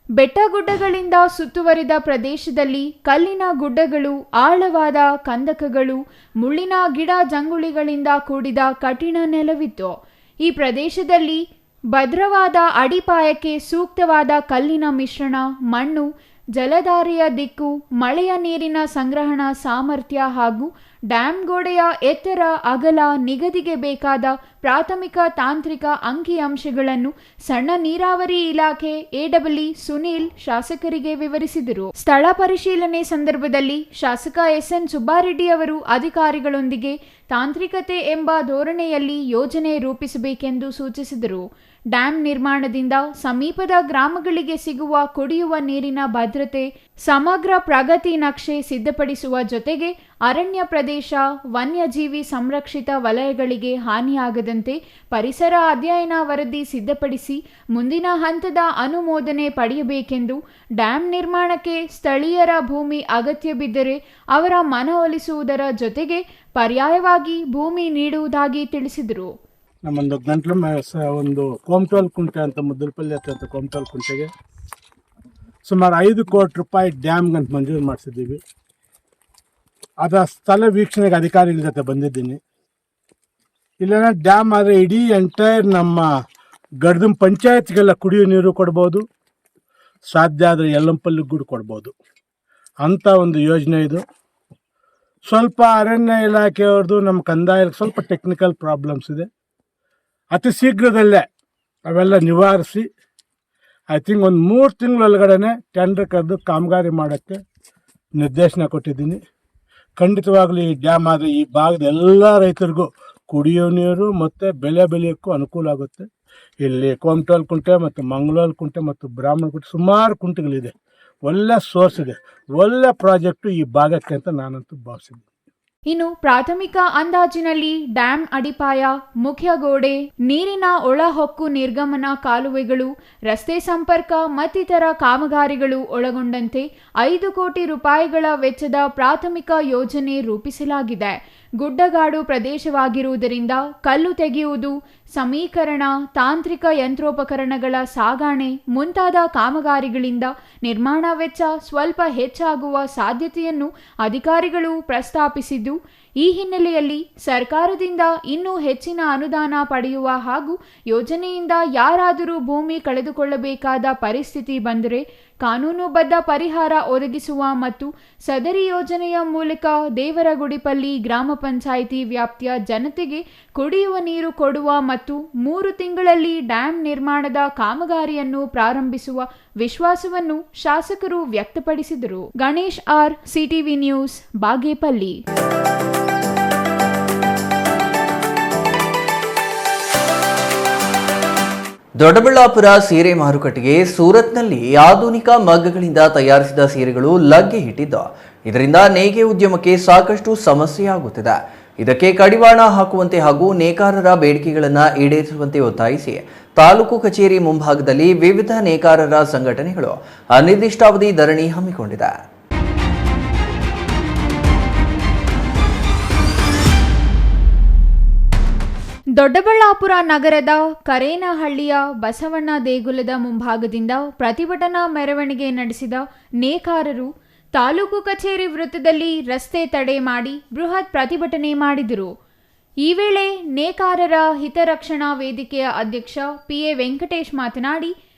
ಬೆಟ್ಟಗುಡ್ಡಗಳಿಂದ ಸುತ್ತುವರಿದ ಪ್ರದೇಶದಲ್ಲಿ ಕಲ್ಲಿನ ಗುಡ್ಡಗಳು, ಆಳವಾದ ಕಂದಕಗಳು, ಮುಳ್ಳಿನ ಗಿಡ ಜಂಗುಳಿಗಳಿಂದ ಕೂಡಿದ ಕಠಿಣ ನೆಲವಿತ್ತು. ಈ ಪ್ರದೇಶದಲ್ಲಿ ಭದ್ರವಾದ ಅಡಿಪಾಯಕ್ಕೆ ಸೂಕ್ತವಾದ ಕಲ್ಲಿನ ಮಿಶ್ರಣ, ಮಣ್ಣು, ಜಲಧಾರೆಯ ದಿಕ್ಕು, ಮಳೆಯ ನೀರಿನ ಸಂಗ್ರಹಣಾ ಸಾಮರ್ಥ್ಯ ಹಾಗೂ ಡ್ಯಾಂ ಗೋಡೆಯ ಎತ್ತರ, ಅಗಲ, ನಿಗದಿಗೆ ಬೇಕಾದ ಪ್ರಾಥಮಿಕ ತಾಂತ್ರಿಕ ಅಂಕಿಅಂಶಗಳನ್ನು ಸಣ್ಣ ನೀರಾವರಿ ಇಲಾಖೆ ಎಡಬ್ಲ್ಯೂ ಸುನೀಲ್ ಶಾಸಕರಿಗೆ ವಿವರಿಸಿದರು. ಸ್ಥಳ ಪರಿಶೀಲನೆ ಸಂದರ್ಭದಲ್ಲಿ ಶಾಸಕ ಎಸ್ಎನ್ ಸುಬ್ಬಾರೆಡ್ಡಿ ಅವರು ಅಧಿಕಾರಿಗಳೊಂದಿಗೆ ತಾಂತ್ರಿಕತೆ ಎಂಬ ಧೋರಣೆಯಲ್ಲಿ ಯೋಜನೆ ರೂಪಿಸಬೇಕೆಂದು ಸೂಚಿಸಿದರು. ಡ್ಯಾಂ ನಿರ್ಮಾಣದಿಂದ ಸಮೀಪದ ಗ್ರಾಮಗಳಿಗೆ ಸಿಗುವ ಕುಡಿಯುವ ನೀರಿನ ಭದ್ರತೆ, ಸಮಗ್ರ ಪ್ರಗತಿ ನಕ್ಷೆ ಸಿದ್ಧಪಡಿಸುವ ಜೊತೆಗೆ ಅರಣ್ಯ ಪ್ರದೇಶ, ವನ್ಯಜೀವಿ ಸಂರಕ್ಷಿತ ವಲಯಗಳಿಗೆ ಹಾನಿಯಾಗದಂತೆ ಪರಿಸರ ಅಧ್ಯಯನ ವರದಿ ಸಿದ್ಧಪಡಿಸಿ ಮುಂದಿನ ಹಂತದ ಅನುಮೋದನೆ ಪಡೆಯಬೇಕೆಂದು, ಡ್ಯಾಂ ನಿರ್ಮಾಣಕ್ಕೆ ಸ್ಥಳೀಯರ ಭೂಮಿ ಅಗತ್ಯ ಬಿದ್ದರೆ ಅವರ ಮನವೊಲಿಸುವುದರ ಜೊತೆಗೆ ಪರ್ಯಾಯವಾಗಿ ಭೂಮಿ ನೀಡುವುದಾಗಿ ತಿಳಿಸಿದರು. ನಮ್ಮೊಂದು ಗಂಟ್ಲು ಒಂದು ಕೋಮಟೋಲ್ ಕುಂಟೆ ಅಂತ ಮುದ್ದಲಪಲ್ಲಿ ಹತ್ರ ಕೋಮಟೋಲ್ ಕುಂಟೆಗೆ ಸುಮಾರು 5 ಕೋಟಿ ರೂಪಾಯಿ ಡ್ಯಾಮ್ಗಂತ ಮಂಜೂರು ಮಾಡಿಸಿದ್ದೀವಿ. ಅದರ ಸ್ಥಳ ವೀಕ್ಷಣೆಗೆ ಅಧಿಕಾರಿಗಳ ಜೊತೆ ಬಂದಿದ್ದೀನಿ. ಇಲ್ಲೇನ ಡ್ಯಾಮ್ ಆದರೆ ಇಡೀ ಎಂಟೈರ್ ನಮ್ಮ ಗಡ್ದಂ ಪಂಚಾಯತ್ಗೆಲ್ಲ ಕುಡಿಯೋ ನೀರು ಕೊಡ್ಬೋದು, ಸಾಧ್ಯ ಆದರೆ ಯಲ್ಲಂಪಲ್ಲಿಗೆ ಕೂಡ ಕೊಡ್ಬೋದು ಅಂಥ ಒಂದು ಯೋಜನೆ ಇದು. ಸ್ವಲ್ಪ ಅರಣ್ಯ ಇಲಾಖೆಯವ್ರದ್ದು ನಮ್ಮ ಕಂದಾಯಕ್ಕೆ ಸ್ವಲ್ಪ ಟೆಕ್ನಿಕಲ್ ಪ್ರಾಬ್ಲಮ್ಸ್ ಇದೆ. ಅತಿ ಶೀಘ್ರದಲ್ಲೇ ಅವೆಲ್ಲ ನಿವಾರಿಸಿ ಐ ಥಿಂಕ್ ಒಂದು 3 ತಿಂಗಳೊಳಗಡೆ ಟೆಂಡರ್ ಕರೆದು ಕಾಮಗಾರಿ ಮಾಡೋಕ್ಕೆ ನಿರ್ದೇಶನ ಕೊಟ್ಟಿದ್ದೀನಿ. ಖಂಡಿತವಾಗ್ಲೂ ಈ ಡ್ಯಾಮ್ ಆದರೆ ಈ ಭಾಗದ ಎಲ್ಲ ರೈತರಿಗೂ ಕುಡಿಯೋ ನೀರು ಮತ್ತು ಬೆಳೆ ಬೆಳೆಯೋಕ್ಕೂ ಅನುಕೂಲ ಆಗುತ್ತೆ. ಇಲ್ಲಿ ಕೋಮಟೋಲ್ ಕುಂಟೆ ಮತ್ತು ಮಂಗಳೂರು ಕುಂಟೆ ಮತ್ತು ಬ್ರಾಹ್ಮಣ ಕುಂಟೆ ಸುಮಾರು ಕುಂಟೆಗಳಿದೆ. ಒಳ್ಳೆ ಸೋರ್ಸ್ ಇದೆ, ಒಳ್ಳೆ ಪ್ರಾಜೆಕ್ಟು ಈ ಭಾಗಕ್ಕೆ ಅಂತ ನಾನಂತೂ ಭಾವಿಸಿದ್ದೀನಿ. ಇನ್ನು ಪ್ರಾಥಮಿಕ ಅಂದಾಜಿನಲ್ಲಿ ಡ್ಯಾಂ ಅಡಿಪಾಯ, ಮುಖ್ಯ ಗೋಡೆ, ನೀರಿನ ಒಳಹೊಕ್ಕು ನಿರ್ಗಮನ ಕಾಲುವೆಗಳು, ರಸ್ತೆ ಸಂಪರ್ಕ ಮತ್ತಿತರ ಕಾಮಗಾರಿಗಳು ಒಳಗೊಂಡಂತೆ 5 ಕೋಟಿ ರೂಪಾಯಿಗಳ ವೆಚ್ಚದ ಪ್ರಾಥಮಿಕ ಯೋಜನೆ ರೂಪಿಸಲಾಗಿದೆ. ಗುಡ್ಡಗಾಡು ಪ್ರದೇಶವಾಗಿರುವುದರಿಂದ ಕಲ್ಲು ತೆಗೆಯುವುದು, ಸಮೀಕರಣ, ತಾಂತ್ರಿಕ ಯಂತ್ರೋಪಕರಣಗಳ ಸಾಗಣೆ ಮುಂತಾದ ಕಾಮಗಾರಿಗಳಿಂದ ನಿರ್ಮಾಣ ವೆಚ್ಚ ಸ್ವಲ್ಪ ಹೆಚ್ಚಾಗುವ ಸಾಧ್ಯತೆಯನ್ನು ಅಧಿಕಾರಿಗಳು ಪ್ರಸ್ತಾಪಿಸಿದ್ದು, ಈ ಹಿನ್ನೆಲೆಯಲ್ಲಿ ಸರ್ಕಾರದಿಂದ ಇನ್ನೂ ಹೆಚ್ಚಿನ ಅನುದಾನ ಪಡೆಯುವ ಹಾಗೂ ಯೋಜನೆಯಿಂದ ಯಾರಾದರೂ ಭೂಮಿ ಕಳೆದುಕೊಳ್ಳಬೇಕಾದ ಪರಿಸ್ಥಿತಿ ಬಂದರೆ ಕಾನೂನುಬದ್ಧ ಪರಿಹಾರ ಒದಗಿಸುವ ಮತ್ತು ಸದರಿ ಯೋಜನೆಯ ಮೂಲಕ ದೇವರಗುಡಿಪಲ್ಲಿ ಗ್ರಾಮ ಪಂಚಾಯಿತಿ ವ್ಯಾಪ್ತಿಯ ಜನತೆಗೆ ಕುಡಿಯುವ ನೀರು ಕೊಡುವ ಮತ್ತು 3 ತಿಂಗಳಲ್ಲಿ ಡ್ಯಾಂ ನಿರ್ಮಾಣದ ಕಾಮಗಾರಿಯನ್ನು ಪ್ರಾರಂಭಿಸುವ ವಿಶ್ವಾಸವನ್ನು ಶಾಸಕರು ವ್ಯಕ್ತಪಡಿಸಿದರು. Ganesh R, CTV news, Bagepalli. Doddaballapur ಸೀರೆ ಮಾರುಕಟ್ಟೆಗೆ ಸೂರತ್ನಲ್ಲಿ ಆಧುನಿಕ ಮಗ್ಗಗಳಿಂದ ತಯಾರಿಸಿದ ಸೀರೆಗಳು ಲಗ್ಗೆ ಇಟ್ಟಿದ್ದು, ಇದರಿಂದ ನೇಯ್ಗೆ ಉದ್ಯಮಕ್ಕೆ ಸಾಕಷ್ಟು ಸಮಸ್ಯೆಯಾಗುತ್ತಿದೆ. ಇದಕ್ಕೆ ಕಡಿವಾಣ ಹಾಕುವಂತೆ ಹಾಗೂ ನೇಕಾರರ ಬೇಡಿಕೆಗಳನ್ನು ಈಡೇರಿಸುವಂತೆ ಒತ್ತಾಯಿಸಿ ತಾಲೂಕು ಕಚೇರಿ ಮುಂಭಾಗದಲ್ಲಿ ವಿವಿಧ ನೇಕಾರರ ಸಂಘಟನೆಗಳು ಅನಿರ್ದಿಷ್ಟಾವಧಿ ಧರಣಿ ಹಮ್ಮಿಕೊಂಡಿದೆ. ದೊಡ್ಡಬಳ್ಳಾಪುರ ನಗರದ ಕರೇನಹಳ್ಳಿಯ ಬಸವಣ್ಣ ದೇಗುಲದ ಮುಂಭಾಗದಿಂದ ಪ್ರತಿಭಟನಾ ಮೆರವಣಿಗೆ ನಡೆಸಿದ ನೇಕಾರರು ತಾಲೂಕು ಕಚೇರಿ ವೃತ್ತದಲ್ಲಿ ರಸ್ತೆ ತಡೆ ಮಾಡಿ ಬೃಹತ್ ಪ್ರತಿಭಟನೆ ಮಾಡಿದರು. ಈ ವೇಳೆ ನೇಕಾರರ ಹಿತರಕ್ಷಣಾ ವೇದಿಕೆಯ ಅಧ್ಯಕ್ಷ PA ವೆಂಕಟೇಶ್ ಮಾತನಾಡಿ,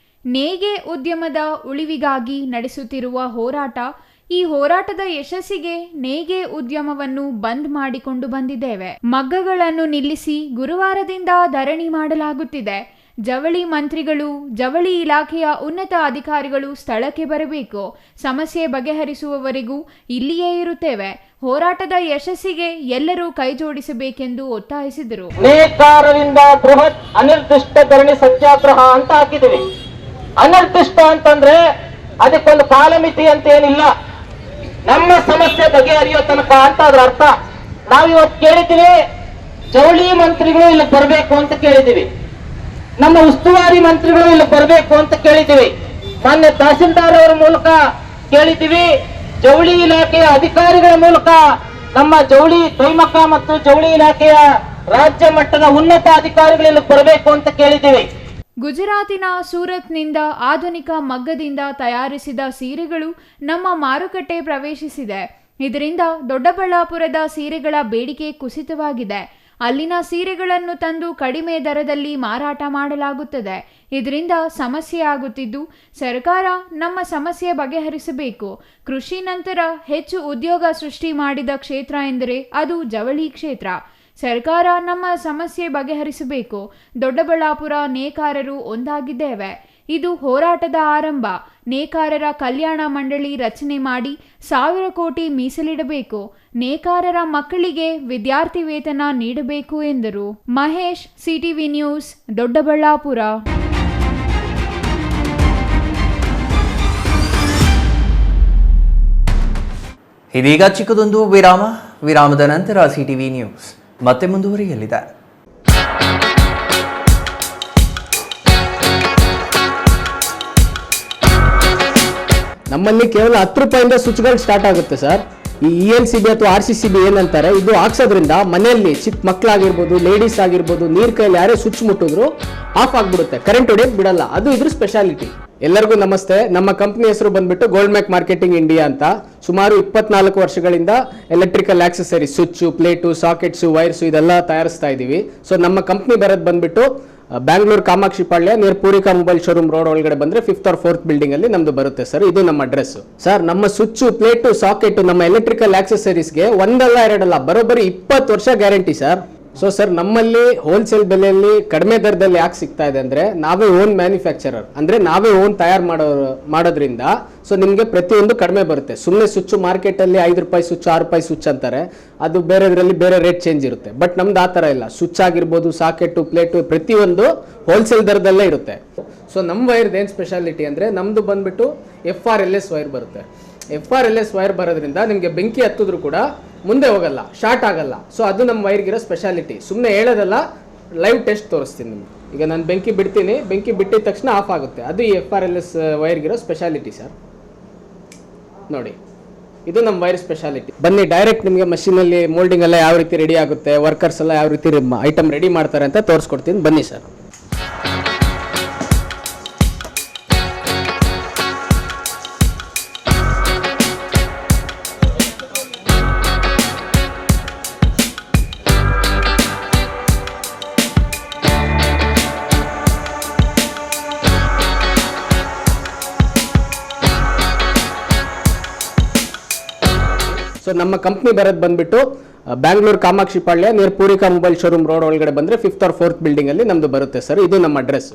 ನೇಯ್ಗೆ ಉದ್ಯಮದ ಉಳಿವಿಗಾಗಿ ನಡೆಸುತ್ತಿರುವ ಹೋರಾಟ, ಈ ಹೋರಾಟದ ಯಶಸ್ಸಿಗೆ ನೇಯ್ಗೆ ಉದ್ಯಮವನ್ನು ಬಂದ್ ಮಾಡಿಕೊಂಡು ಬಂದಿದ್ದೇವೆ. ಮಗ್ಗಗಳನ್ನು ನಿಲ್ಲಿಸಿ ಗುರುವಾರದಿಂದ ಧರಣಿ ಮಾಡಲಾಗುತ್ತಿದೆ. ಜವಳಿ ಮಂತ್ರಿಗಳು, ಜವಳಿ ಇಲಾಖೆಯ ಉನ್ನತ ಅಧಿಕಾರಿಗಳು ಸ್ಥಳಕ್ಕೆ ಬರಬೇಕು. ಸಮಸ್ಯೆ ಬಗೆಹರಿಸುವವರೆಗೂ ಇಲ್ಲಿಯೇ ಇರುತ್ತೇವೆ. ಹೋರಾಟದ ಯಶಸ್ಸಿಗೆ ಎಲ್ಲರೂ ಕೈಜೋಡಿಸಬೇಕೆಂದು ಒತ್ತಾಯಿಸಿದರು. ನೇಕಾರರಿಂದ ಬೃಹತ್ ಅನಿರ್ದಿಷ್ಟ ಧರಣಿ ಸತ್ಯಾಗ್ರಹ ಅಂತ ಹಾಕಿದ್ದೀವಿ. ಅನಿರ್ದಿಷ್ಟ ಅಂತಂದ್ರೆ ಅದಕ್ಕೊಂದು ಕಾಲಮಿತಿ ಅಂತ ಏನಿಲ್ಲ. ನಮ್ಮ ಸಮಸ್ಯೆ ಬಗೆಹರಿಯೋ ತನಕ ಅಂತ ಅದ್ರ ಅರ್ಥ. ನಾವಿವತ್ತು ಕೇಳಿದ್ದೀವಿ, ಜವಳಿ ಮಂತ್ರಿಗಳು ಇಲ್ಲಿ ಬರಬೇಕು ಅಂತ ಕೇಳಿದ್ದೀವಿ. ನಮ್ಮ ಉಸ್ತುವಾರಿ ಮಂತ್ರಿಗಳು ಇಲ್ಲಿ ಬರಬೇಕು ಅಂತ ಕೇಳಿದ್ದೀವಿ. ಮಾನ್ಯ ತಹಸೀಲ್ದಾರ್ ಅವರ ಮೂಲಕ ಕೇಳಿದ್ದೀವಿ. ಜವಳಿ ಇಲಾಖೆಯ ಅಧಿಕಾರಿಗಳ ಮೂಲಕ ನಮ್ಮ ಜವಳಿ ಕೈಮಗ್ಗ ಮತ್ತು ಜವಳಿ ಇಲಾಖೆಯ ರಾಜ್ಯ ಮಟ್ಟದ ಉನ್ನತ ಅಧಿಕಾರಿಗಳು ಬರಬೇಕು ಅಂತ ಕೇಳಿದ್ದೀವಿ. ಗುಜರಾತಿನ ಸೂರತ್ನಿಂದ ಆಧುನಿಕ ಮಗ್ಗದಿಂದ ತಯಾರಿಸಿದ ಸೀರೆಗಳು ನಮ್ಮ ಮಾರುಕಟ್ಟೆ ಪ್ರವೇಶಿಸಿದೆ. ಇದರಿಂದ ದೊಡ್ಡಬಳ್ಳಾಪುರದ ಸೀರೆಗಳ ಬೇಡಿಕೆ ಕುಸಿತವಾಗಿದೆ. ಅಲ್ಲಿನ ಸೀರೆಗಳನ್ನು ತಂದು ಕಡಿಮೆ ದರದಲ್ಲಿ ಮಾರಾಟ ಮಾಡಲಾಗುತ್ತದೆ. ಇದರಿಂದ ಸಮಸ್ಯೆ ಆಗುತ್ತಿದ್ದು, ಸರ್ಕಾರ ನಮ್ಮ ಸಮಸ್ಯೆ ಬಗೆಹರಿಸಬೇಕು. ಕೃಷಿ ನಂತರ ಹೆಚ್ಚು ಉದ್ಯೋಗ ಸೃಷ್ಟಿ ಮಾಡಿದ ಕ್ಷೇತ್ರ ಎಂದರೆ ಅದು ಜವಳಿ ಕ್ಷೇತ್ರ. ಸರ್ಕಾರ ನಮ್ಮ ಸಮಸ್ಯೆ ಬಗೆಹರಿಸಬೇಕು. ದೊಡ್ಡಬಳ್ಳಾಪುರ ನೇಕಾರರು ಒಂದಾಗಿದ್ದೇವೆ. ಇದು ಹೋರಾಟದ ಆರಂಭ. ನೇಕಾರರ ಕಲ್ಯಾಣ ಮಂಡಳಿ ರಚನೆ ಮಾಡಿ 1000 ಕೋಟಿ ಮೀಸಲಿಡಬೇಕು. ನೇಕಾರರ ಮಕ್ಕಳಿಗೆ ವಿದ್ಯಾರ್ಥಿ ವೇತನ ನೀಡಬೇಕು ಎಂದರು. Mahesh, CTV news, Doddaballapur. ಇದೀಗ ಚಿಕ್ಕದೊಂದು ವಿರಾಮದ ನಂತರ ಸಿಟಿವಿ ನ್ಯೂಸ್ ಮತ್ತೆ ಮುಂದುವರಿಯಲಿದೆ. ನಮ್ಮಲ್ಲಿ ಕೇವಲ 10 ರೂಪಾಯಿಂದ ಸ್ವಿಚ್ಗಳು ಸ್ಟಾರ್ಟ್ ಆಗುತ್ತೆ ಸರ್. ಈ ELCB ಅಥವಾ RCCB ಏನಂತಾರೆ, ಇದು ಹಾಕ್ಸೋದ್ರಿಂದ ಮನೆಯಲ್ಲಿ ಚಿಕ್ಕ ಮಕ್ಕಳಾಗಿರ್ಬೋದು, ಲೇಡೀಸ್ ಆಗಿರ್ಬೋದು, ನೀರ್ ಕೈಯಲ್ಲಿ ಯಾರೇ ಸ್ವಿಚ್ ಮುಟ್ಟಿದ್ರು ಆಫ್ ಆಗ್ಬಿಡುತ್ತೆ, ಕರೆಂಟ್ ಹೊಡೆಯೋದು ಬಿಡಲ್ಲ. ಅದು ಇದ್ರ ಸ್ಪೆಷಾಲಿಟಿ. ಎಲ್ಲರಿಗೂ ನಮಸ್ತೆ. ನಮ್ಮ ಕಂಪ್ನಿ ಹೆಸರು ಬಂದ್ಬಿಟ್ಟು ಗೋಲ್ಡ್ ಮ್ಯಾಕ್ ಮಾರ್ಕೆಟಿಂಗ್ ಇಂಡಿಯಾ ಅಂತ. ಸುಮಾರು 24 ವರ್ಷಗಳಿಂದ electrical accessory, switch, plate, sockets, wires ಇದೆಲ್ಲ ತಯಾರಿಸ್ತಾ ಇದ್ದೀವಿ. ಸೊ ನಮ್ಮ ಕಂಪ್ನಿ ಬರೋದು ಬಂದ್ಬಿಟ್ಟು Bangalore Kamakshi Palya near Poorvika mobile showroom road ಒಳಗಡೆ ಬಂದ್ರೆ 5th or 4th ಬಿಲ್ಡಿಂಗ್ ಅಲ್ಲಿ ನಮ್ದು ಬರುತ್ತೆ ಸರ್. ಇದು ನಮ್ಮ ಅಡ್ರೆಸ್ ಸರ್. ನಮ್ಮ ಸ್ವಿಚ್ಚು, ಪ್ಲೇಟು, ಸಾಕೆಟ್, ನಮ್ಮ ಎಲೆಕ್ಟ್ರಿಕಲ್ ಆಕ್ಸೆಸರೀಸ್ಗೆ ಒಂದಲ್ಲ ಎರಡಲ್ಲ ಬರೋಬ್ಬರಿ 20 ವರ್ಷ ಗ್ಯಾರಂಟಿ ಸರ್. ಸೊ ಸರ್, ನಮ್ಮಲ್ಲಿ ಹೋಲ್ಸೇಲ್ ಬೆಲೆಯಲ್ಲಿ ಕಡಿಮೆ ದರದಲ್ಲಿ ಯಾಕೆ ಸಿಗ್ತಾ ಇದೆ ಅಂದರೆ, ನಾವೇ ಓನ್ ಮ್ಯಾನುಫ್ಯಾಕ್ಚರರ್, ಅಂದರೆ ನಾವೇ ಓನ್ ತಯಾರು ಮಾಡೋದ್ರಿಂದ ಸೊ ನಿಮಗೆ ಪ್ರತಿಯೊಂದು ಕಡಿಮೆ ಬರುತ್ತೆ. ಸುಮ್ಮನೆ ಸ್ವಿಚ್ಚು ಮಾರ್ಕೆಟಲ್ಲಿ 5 ರೂಪಾಯಿ ಸ್ವಿಚ್, 6 ರೂಪಾಯಿ ಸ್ವಿಚ್ ಅಂತಾರೆ, ಅದು ಬೇರೆದ್ರಲ್ಲಿ ಬೇರೆ ರೇಟ್ ಚೇಂಜ್ ಇರುತ್ತೆ. ಬಟ್ ನಮ್ದು ಆ ಥರ ಇಲ್ಲ. ಸ್ವಿಚ್ ಆಗಿರ್ಬೋದು, ಸಾಕೆಟು, ಪ್ಲೇಟು ಪ್ರತಿಯೊಂದು ಹೋಲ್ಸೇಲ್ ದರದಲ್ಲೇ ಇರುತ್ತೆ. ಸೊ ನಮ್ಮ ವೈರ್ದು ಏನು ಸ್ಪೆಷಾಲಿಟಿ ಅಂದರೆ, ನಮ್ಮದು ಬಂದುಬಿಟ್ಟು FRLS ವೈರ್ ಬರುತ್ತೆ. FRLS ವೈರ್ ಬರೋದ್ರಿಂದ ನಿಮಗೆ ಬೆಂಕಿ ಹತ್ತಿದ್ರು ಕೂಡ ಮುಂದೆ ಹೋಗಲ್ಲ, ಶಾರ್ಟ್ ಆಗಲ್ಲ. ಸೊ ಅದು ನಮ್ಮ ವೈರ್ಗಿರೋ ಸ್ಪೆಷಾಲಿಟಿ. ಸುಮ್ಮನೆ ಹೇಳೋದಲ್ಲ, ಲೈವ್ ಟೆಸ್ಟ್ ತೋರಿಸ್ತೀನಿ ನಿಮ್ಗೆ. ಈಗ ನಾನು ಬೆಂಕಿ ಬಿಡ್ತೀನಿ, ಬೆಂಕಿ ಬಿಟ್ಟಿದ ತಕ್ಷಣ ಆಫ್ ಆಗುತ್ತೆ. ಅದು ಈ FRLS ವೈರ್ಗಿರೋ ಸ್ಪೆಷಾಲಿಟಿ ಸರ್. ನೋಡಿ, ಇದು ನಮ್ಮ ವೈರ್ ಸ್ಪೆಷಾಲಿಟಿ. ಬನ್ನಿ, ಡೈರೆಕ್ಟ್ ನಿಮಗೆ ಮಷೀನಲ್ಲಿ ಮೋಲ್ಡಿಂಗ್ ಎಲ್ಲ ಯಾವ ರೀತಿ ರೆಡಿ ಆಗುತ್ತೆ, ವರ್ಕರ್ಸ್ ಎಲ್ಲ ಯಾವ ರೀತಿ ಐಟಮ್ ರೆಡಿ ಮಾಡ್ತಾರೆ ಅಂತ ತೋರಿಸ್ಕೊಡ್ತೀನಿ. ಬನ್ನಿ ಸರ್. ಸೊ ನಮ್ಮ ಕಂಪ್ನಿ ಬರೋದು ಬಂದ್ಬಿಟ್ಟು Bangalore Kamakshi Palya near Poorvika mobile showroom road ಒಳಗಡೆ ಬಂದರೆ 5th or 4th ಬಿಲ್ಡಿಂಗ್ ಅಲ್ಲಿ ನಮ್ದು ಬರುತ್ತೆ ಸರ್. ಇದು ನಮ್ಮ ಅಡ್ರೆಸ್.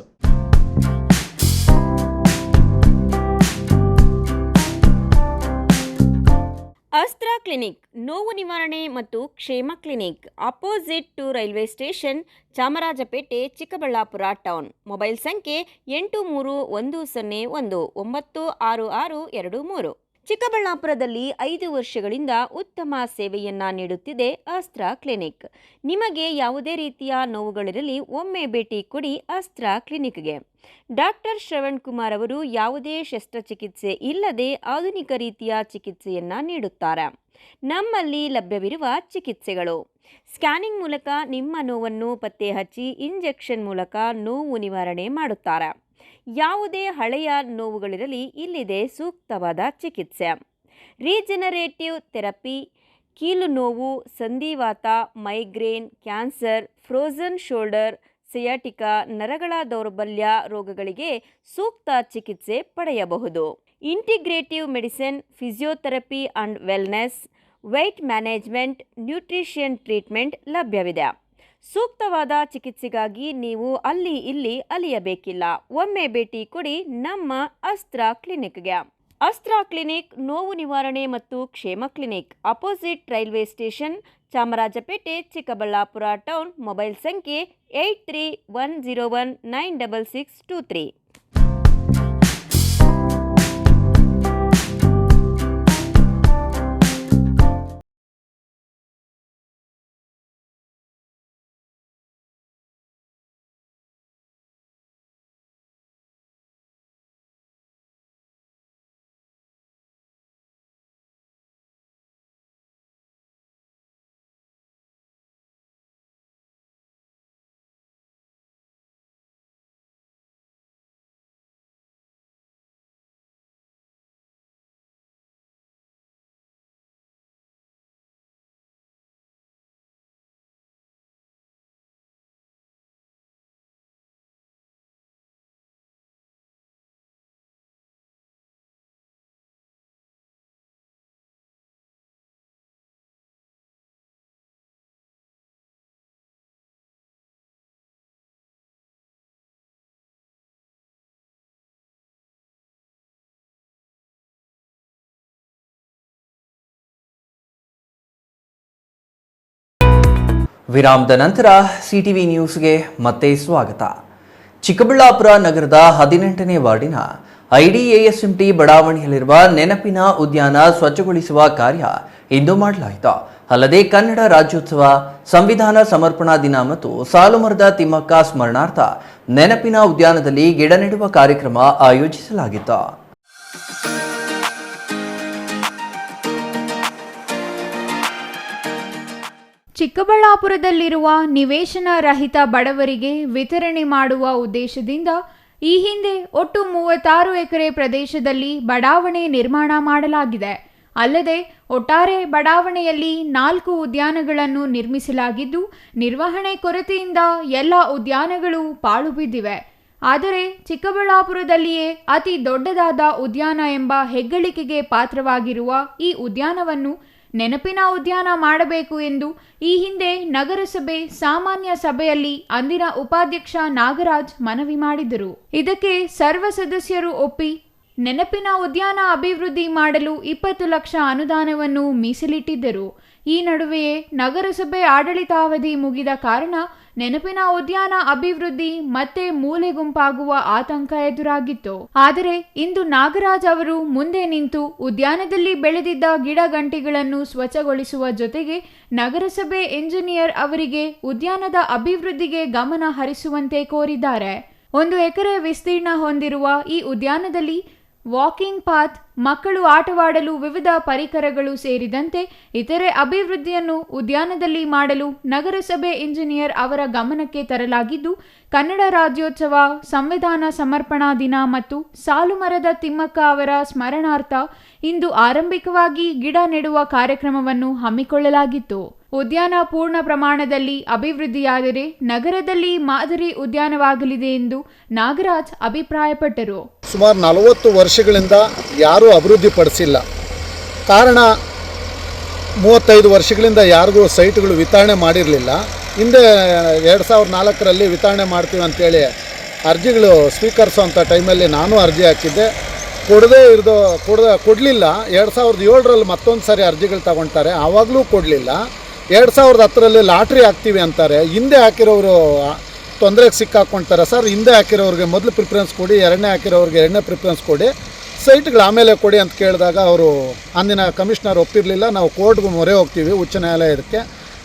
ಅಸ್ತ್ರ ಕ್ಲಿನಿಕ್, ನೋವು ನಿವಾರಣೆ ಮತ್ತು ಕ್ಷೇಮ clinic, opposite to railway station, Chamarajpet, Chikkaballapur town. Mobile ಸಂಖ್ಯೆ 8310196623. ಚಿಕ್ಕಬಳ್ಳಾಪುರದಲ್ಲಿ 5 ವರ್ಷಗಳಿಂದ ಉತ್ತಮ ಸೇವೆಯನ್ನ ನೀಡುತ್ತಿದೆ ಅಸ್ತ್ರ ಕ್ಲಿನಿಕ್. ನಿಮಗೆ ಯಾವುದೇ ರೀತಿಯ ನೋವುಗಳಿರಲಿ ಒಮ್ಮೆ ಭೇಟಿ ಕೊಡಿ ಅಸ್ತ್ರ ಕ್ಲಿನಿಕ್ಗೆ. ಡಾಕ್ಟರ್ ಶ್ರವಣ್ ಕುಮಾರ್ ಅವರು ಯಾವುದೇ ಶಸ್ತ್ರಚಿಕಿತ್ಸೆ ಇಲ್ಲದೆ ಆಧುನಿಕ ರೀತಿಯ ಚಿಕಿತ್ಸೆಯನ್ನ ನೀಡುತ್ತಾರೆ. ನಮ್ಮಲ್ಲಿ ಲಭ್ಯವಿರುವ ಚಿಕಿತ್ಸೆಗಳು: ಸ್ಕ್ಯಾನಿಂಗ್ ಮೂಲಕ ನಿಮ್ಮ ನೋವನ್ನು ಪತ್ತೆ ಹಚ್ಚಿ ಇಂಜೆಕ್ಷನ್ ಮೂಲಕ ನೋವು ನಿವಾರಣೆ ಮಾಡುತ್ತಾರೆ. ಯಾವುದೇ ಹಳೆಯ ನೋವುಗಳಿರಲಿ ಇಲ್ಲಿದೆ ಸೂಕ್ತವಾದ ಚಿಕಿತ್ಸೆ. ರೀಜನರೇಟಿವ್ ಥೆರಪಿ, ಕೀಲು ನೋವು, ಸಂಧಿವಾತ, migraine, cancer, frozen shoulder, sciatica, ನರಗಳ ದೌರ್ಬಲ್ಯ ರೋಗಗಳಿಗೆ ಸೂಕ್ತ ಚಿಕಿತ್ಸೆ ಪಡೆಯಬಹುದು. Integrative medicine, physiotherapy and wellness, weight management, nutrition treatment ಲಭ್ಯವಿದೆ. ಸೂಕ್ತವಾದ ಚಿಕಿತ್ಸೆಗಾಗಿ ನೀವು ಅಲ್ಲಿ ಇಲ್ಲಿ ಅಲಿಯಬೇಕಿಲ್ಲ. ಒಮ್ಮೆ ಭೇಟಿ ಕೊಡಿ ನಮ್ಮ ಅಸ್ತ್ರ ಕ್ಲಿನಿಕ್ಗೆ. ಅಸ್ತ್ರ ಕ್ಲಿನಿಕ್ ನೋವು ನಿವಾರಣೆ ಮತ್ತು ಕ್ಷೇಮ clinic, opposite railway station, Chamarajpet, Chikkaballapur town. Mobile ಸಂಖ್ಯೆ 8310196623. ವಿರಾಮದ ನಂತರ ಸಿಟಿವಿ ನ್ಯೂಸ್ಗೆ ಮತ್ತೆ ಸ್ವಾಗತ. ಚಿಕ್ಕಬಳ್ಳಾಪುರ ನಗರದ 18ನೇ ವಾರ್ಡಿನ IDASMT ಬಡಾವಣೆಯಲ್ಲಿರುವ ನೆನಪಿನ ಉದ್ಯಾನ ಸ್ವಚ್ಛಗೊಳಿಸುವ ಕಾರ್ಯ ಇಂದು ಮಾಡಲಾಯಿತು. ಅಲ್ಲದೆ ಕನ್ನಡ ರಾಜ್ಯೋತ್ಸವ, ಸಂವಿಧಾನ ಸಮರ್ಪಣಾ ದಿನ ಮತ್ತು ಸಾಲುಮರದ ತಿಮ್ಮಕ್ಕ ಸ್ಮರಣಾರ್ಥ ನೆನಪಿನ ಉದ್ಯಾನದಲ್ಲಿ ಗಿಡ ನೆಡುವ ಕಾರ್ಯಕ್ರಮ ಆಯೋಜಿಸಲಾಗಿತ್ತು. ಚಿಕ್ಕಬಳ್ಳಾಪುರದಲ್ಲಿರುವ ನಿವೇಶನ ರಹಿತ ಬಡವರಿಗೆ ವಿತರಣೆ ಮಾಡುವ ಉದ್ದೇಶದಿಂದ ಈ ಹಿಂದೆ ಒಟ್ಟು 36 ಎಕರೆ ಪ್ರದೇಶದಲ್ಲಿ ಬಡಾವಣೆ ನಿರ್ಮಾಣ ಮಾಡಲಾಗಿದೆ. ಅಲ್ಲದೆ ಒಟ್ಟಾರೆ ಬಡಾವಣೆಯಲ್ಲಿ 4 ಉದ್ಯಾನಗಳನ್ನು ನಿರ್ಮಿಸಲಾಗಿದ್ದು, ನಿರ್ವಹಣೆ ಕೊರತೆಯಿಂದ ಎಲ್ಲ ಉದ್ಯಾನಗಳು ಪಾಳು ಬಿದ್ದಿವೆ. ಆದರೆ ಚಿಕ್ಕಬಳ್ಳಾಪುರದಲ್ಲಿಯೇ ಅತಿ ದೊಡ್ಡದಾದ ಉದ್ಯಾನ ಎಂಬ ಹೆಗ್ಗಳಿಕೆಗೆ ಪಾತ್ರವಾಗಿರುವ ಈ ಉದ್ಯಾನವನ್ನು ನೆನಪಿನ ಉದ್ಯಾನ ಮಾಡಬೇಕು ಎಂದು ಈ ಹಿಂದೆ ನಗರಸಭೆ ಸಾಮಾನ್ಯ ಸಭೆಯಲ್ಲಿ ಅಂದಿನ ಉಪಾಧ್ಯಕ್ಷ ನಾಗರಾಜ್ ಮನವಿ ಮಾಡಿದ್ದರು. ಇದಕ್ಕೆ ಸರ್ವ ಸದಸ್ಯರು ಒಪ್ಪಿ ನೆನಪಿನ ಉದ್ಯಾನ ಅಭಿವೃದ್ಧಿ ಮಾಡಲು 20 ಲಕ್ಷ ಅನುದಾನವನ್ನು ಮೀಸಲಿಟ್ಟಿದ್ದರು. ಈ ನಡುವೆಯೇ ನಗರಸಭೆ ಆಡಳಿತಾವಧಿ ಮುಗಿದ ಕಾರಣ ನೆನಪಿನ ಉದ್ಯಾನ ಅಭಿವೃದ್ಧಿ ಮತ್ತೆ ಮೂಲೆ ಗುಂಪಾಗುವ ಆತಂಕ ಎದುರಾಗಿತ್ತು. ಆದರೆ ಇಂದು ನಾಗರಾಜ್ ಅವರು ಮುಂದೆ ನಿಂತು ಉದ್ಯಾನದಲ್ಲಿ ಬೆಳೆದಿದ್ದ ಗಿಡ ಗಂಟಿಗಳನ್ನು ಸ್ವಚ್ಛಗೊಳಿಸುವ ಜೊತೆಗೆ ನಗರಸಭೆ ಎಂಜಿನಿಯರ್ ಅವರಿಗೆ ಉದ್ಯಾನದ ಅಭಿವೃದ್ಧಿಗೆ ಗಮನ ಹರಿಸುವಂತೆ ಕೋರಿದ್ದಾರೆ. 1 ಎಕರೆ ವಿಸ್ತೀರ್ಣ ಹೊಂದಿರುವ ಈ ಉದ್ಯಾನದಲ್ಲಿ ವಾಕಿಂಗ್ ಪಾತ್, ಮಕ್ಕಳು ಆಟವಾಡಲು ವಿವಿಧ ಪರಿಕರಗಳು ಸೇರಿದಂತೆ ಇತರೆ ಅಭಿವೃದ್ಧಿಯನ್ನು ಉದ್ಯಾನದಲ್ಲಿ ಮಾಡಲು ನಗರಸಭೆ ಇಂಜಿನಿಯರ್ ಅವರ ಗಮನಕ್ಕೆ ತರಲಾಗಿದ್ದು, ಕನ್ನಡ ರಾಜ್ಯೋತ್ಸವ, ಸಂವಿಧಾನ ಸಮರ್ಪಣಾ ದಿನ ಮತ್ತು ಸಾಲುಮರದ ತಿಮ್ಮಕ್ಕ ಅವರ ಸ್ಮರಣಾರ್ಥ ಇಂದು ಆರಂಭಿಕವಾಗಿ ಗಿಡ ನೆಡುವ ಕಾರ್ಯಕ್ರಮವನ್ನು ಹಮ್ಮಿಕೊಳ್ಳಲಾಗಿತ್ತು. ಉದ್ಯಾನ ಪೂರ್ಣ ಪ್ರಮಾಣದಲ್ಲಿ ಅಭಿವೃದ್ಧಿಯಾದರೆ ನಗರದಲ್ಲಿ ಮಾದರಿ ಉದ್ಯಾನವಾಗಲಿದೆ ಎಂದು ನಾಗರಾಜ್ ಅಭಿಪ್ರಾಯಪಟ್ಟರು. ಸುಮಾರು 40 ವರ್ಷಗಳಿಂದ ಯಾರೂ ಅಭಿವೃದ್ಧಿಪಡಿಸಿಲ್ಲ. ಕಾರಣ 35 ವರ್ಷಗಳಿಂದ ಯಾರಿಗೂ ಸೈಟ್ಗಳು ವಿತರಣೆ ಮಾಡಿರಲಿಲ್ಲ. ಹಿಂದೆ 2004ರಲ್ಲಿ ವಿತರಣೆ ಮಾಡ್ತೀವಿ ಅಂತೇಳಿ ಅರ್ಜಿಗಳು ಸ್ವೀಕರಿಸೋವಂಥ ಟೈಮಲ್ಲಿ ನಾನು ಅರ್ಜಿ ಹಾಕಿದ್ದೆ. ಕೊಡಲಿಲ್ಲ. 2007ರಲ್ಲಿ ಮತ್ತೊಂದು ಸಾರಿ ಅರ್ಜಿಗಳು ತಗೊಳ್ತಾರೆ, ಆವಾಗಲೂ ಕೊಡಲಿಲ್ಲ. 2010ರಲ್ಲಿ ಲಾಟ್ರಿ ಹಾಕ್ತೀವಿ ಅಂತಾರೆ. ಹಿಂದೆ ಹಾಕಿರೋರು ತೊಂದರೆಗೆ ಸಿಕ್ಕಾಕೊಳ್ತಾರೆ. ಸರ್, ಹಿಂದೆ ಹಾಕಿರೋರಿಗೆ ಮೊದಲು ಪ್ರಿಫರೆನ್ಸ್ ಕೊಡಿ, ಎರಡನೇ ಹಾಕಿರೋರಿಗೆ ಎರಡನೇ ಪ್ರಿಫರೆನ್ಸ್ ಕೊಡಿ, ಸೈಟ್ಗಳು ಆಮೇಲೆ ಕೊಡಿ ಅಂತ ಕೇಳಿದಾಗ ಅವರು ಅಂದಿನ ಕಮಿಷನರ್ ಒಪ್ಪಿರಲಿಲ್ಲ. ನಾವು ಕೋರ್ಟ್ಗೆ ಮೊರೆ ಹೋಗ್ತೀವಿ, ಉಚ್ಚ ನ್ಯಾಯಾಲಯಕ್ಕೆ,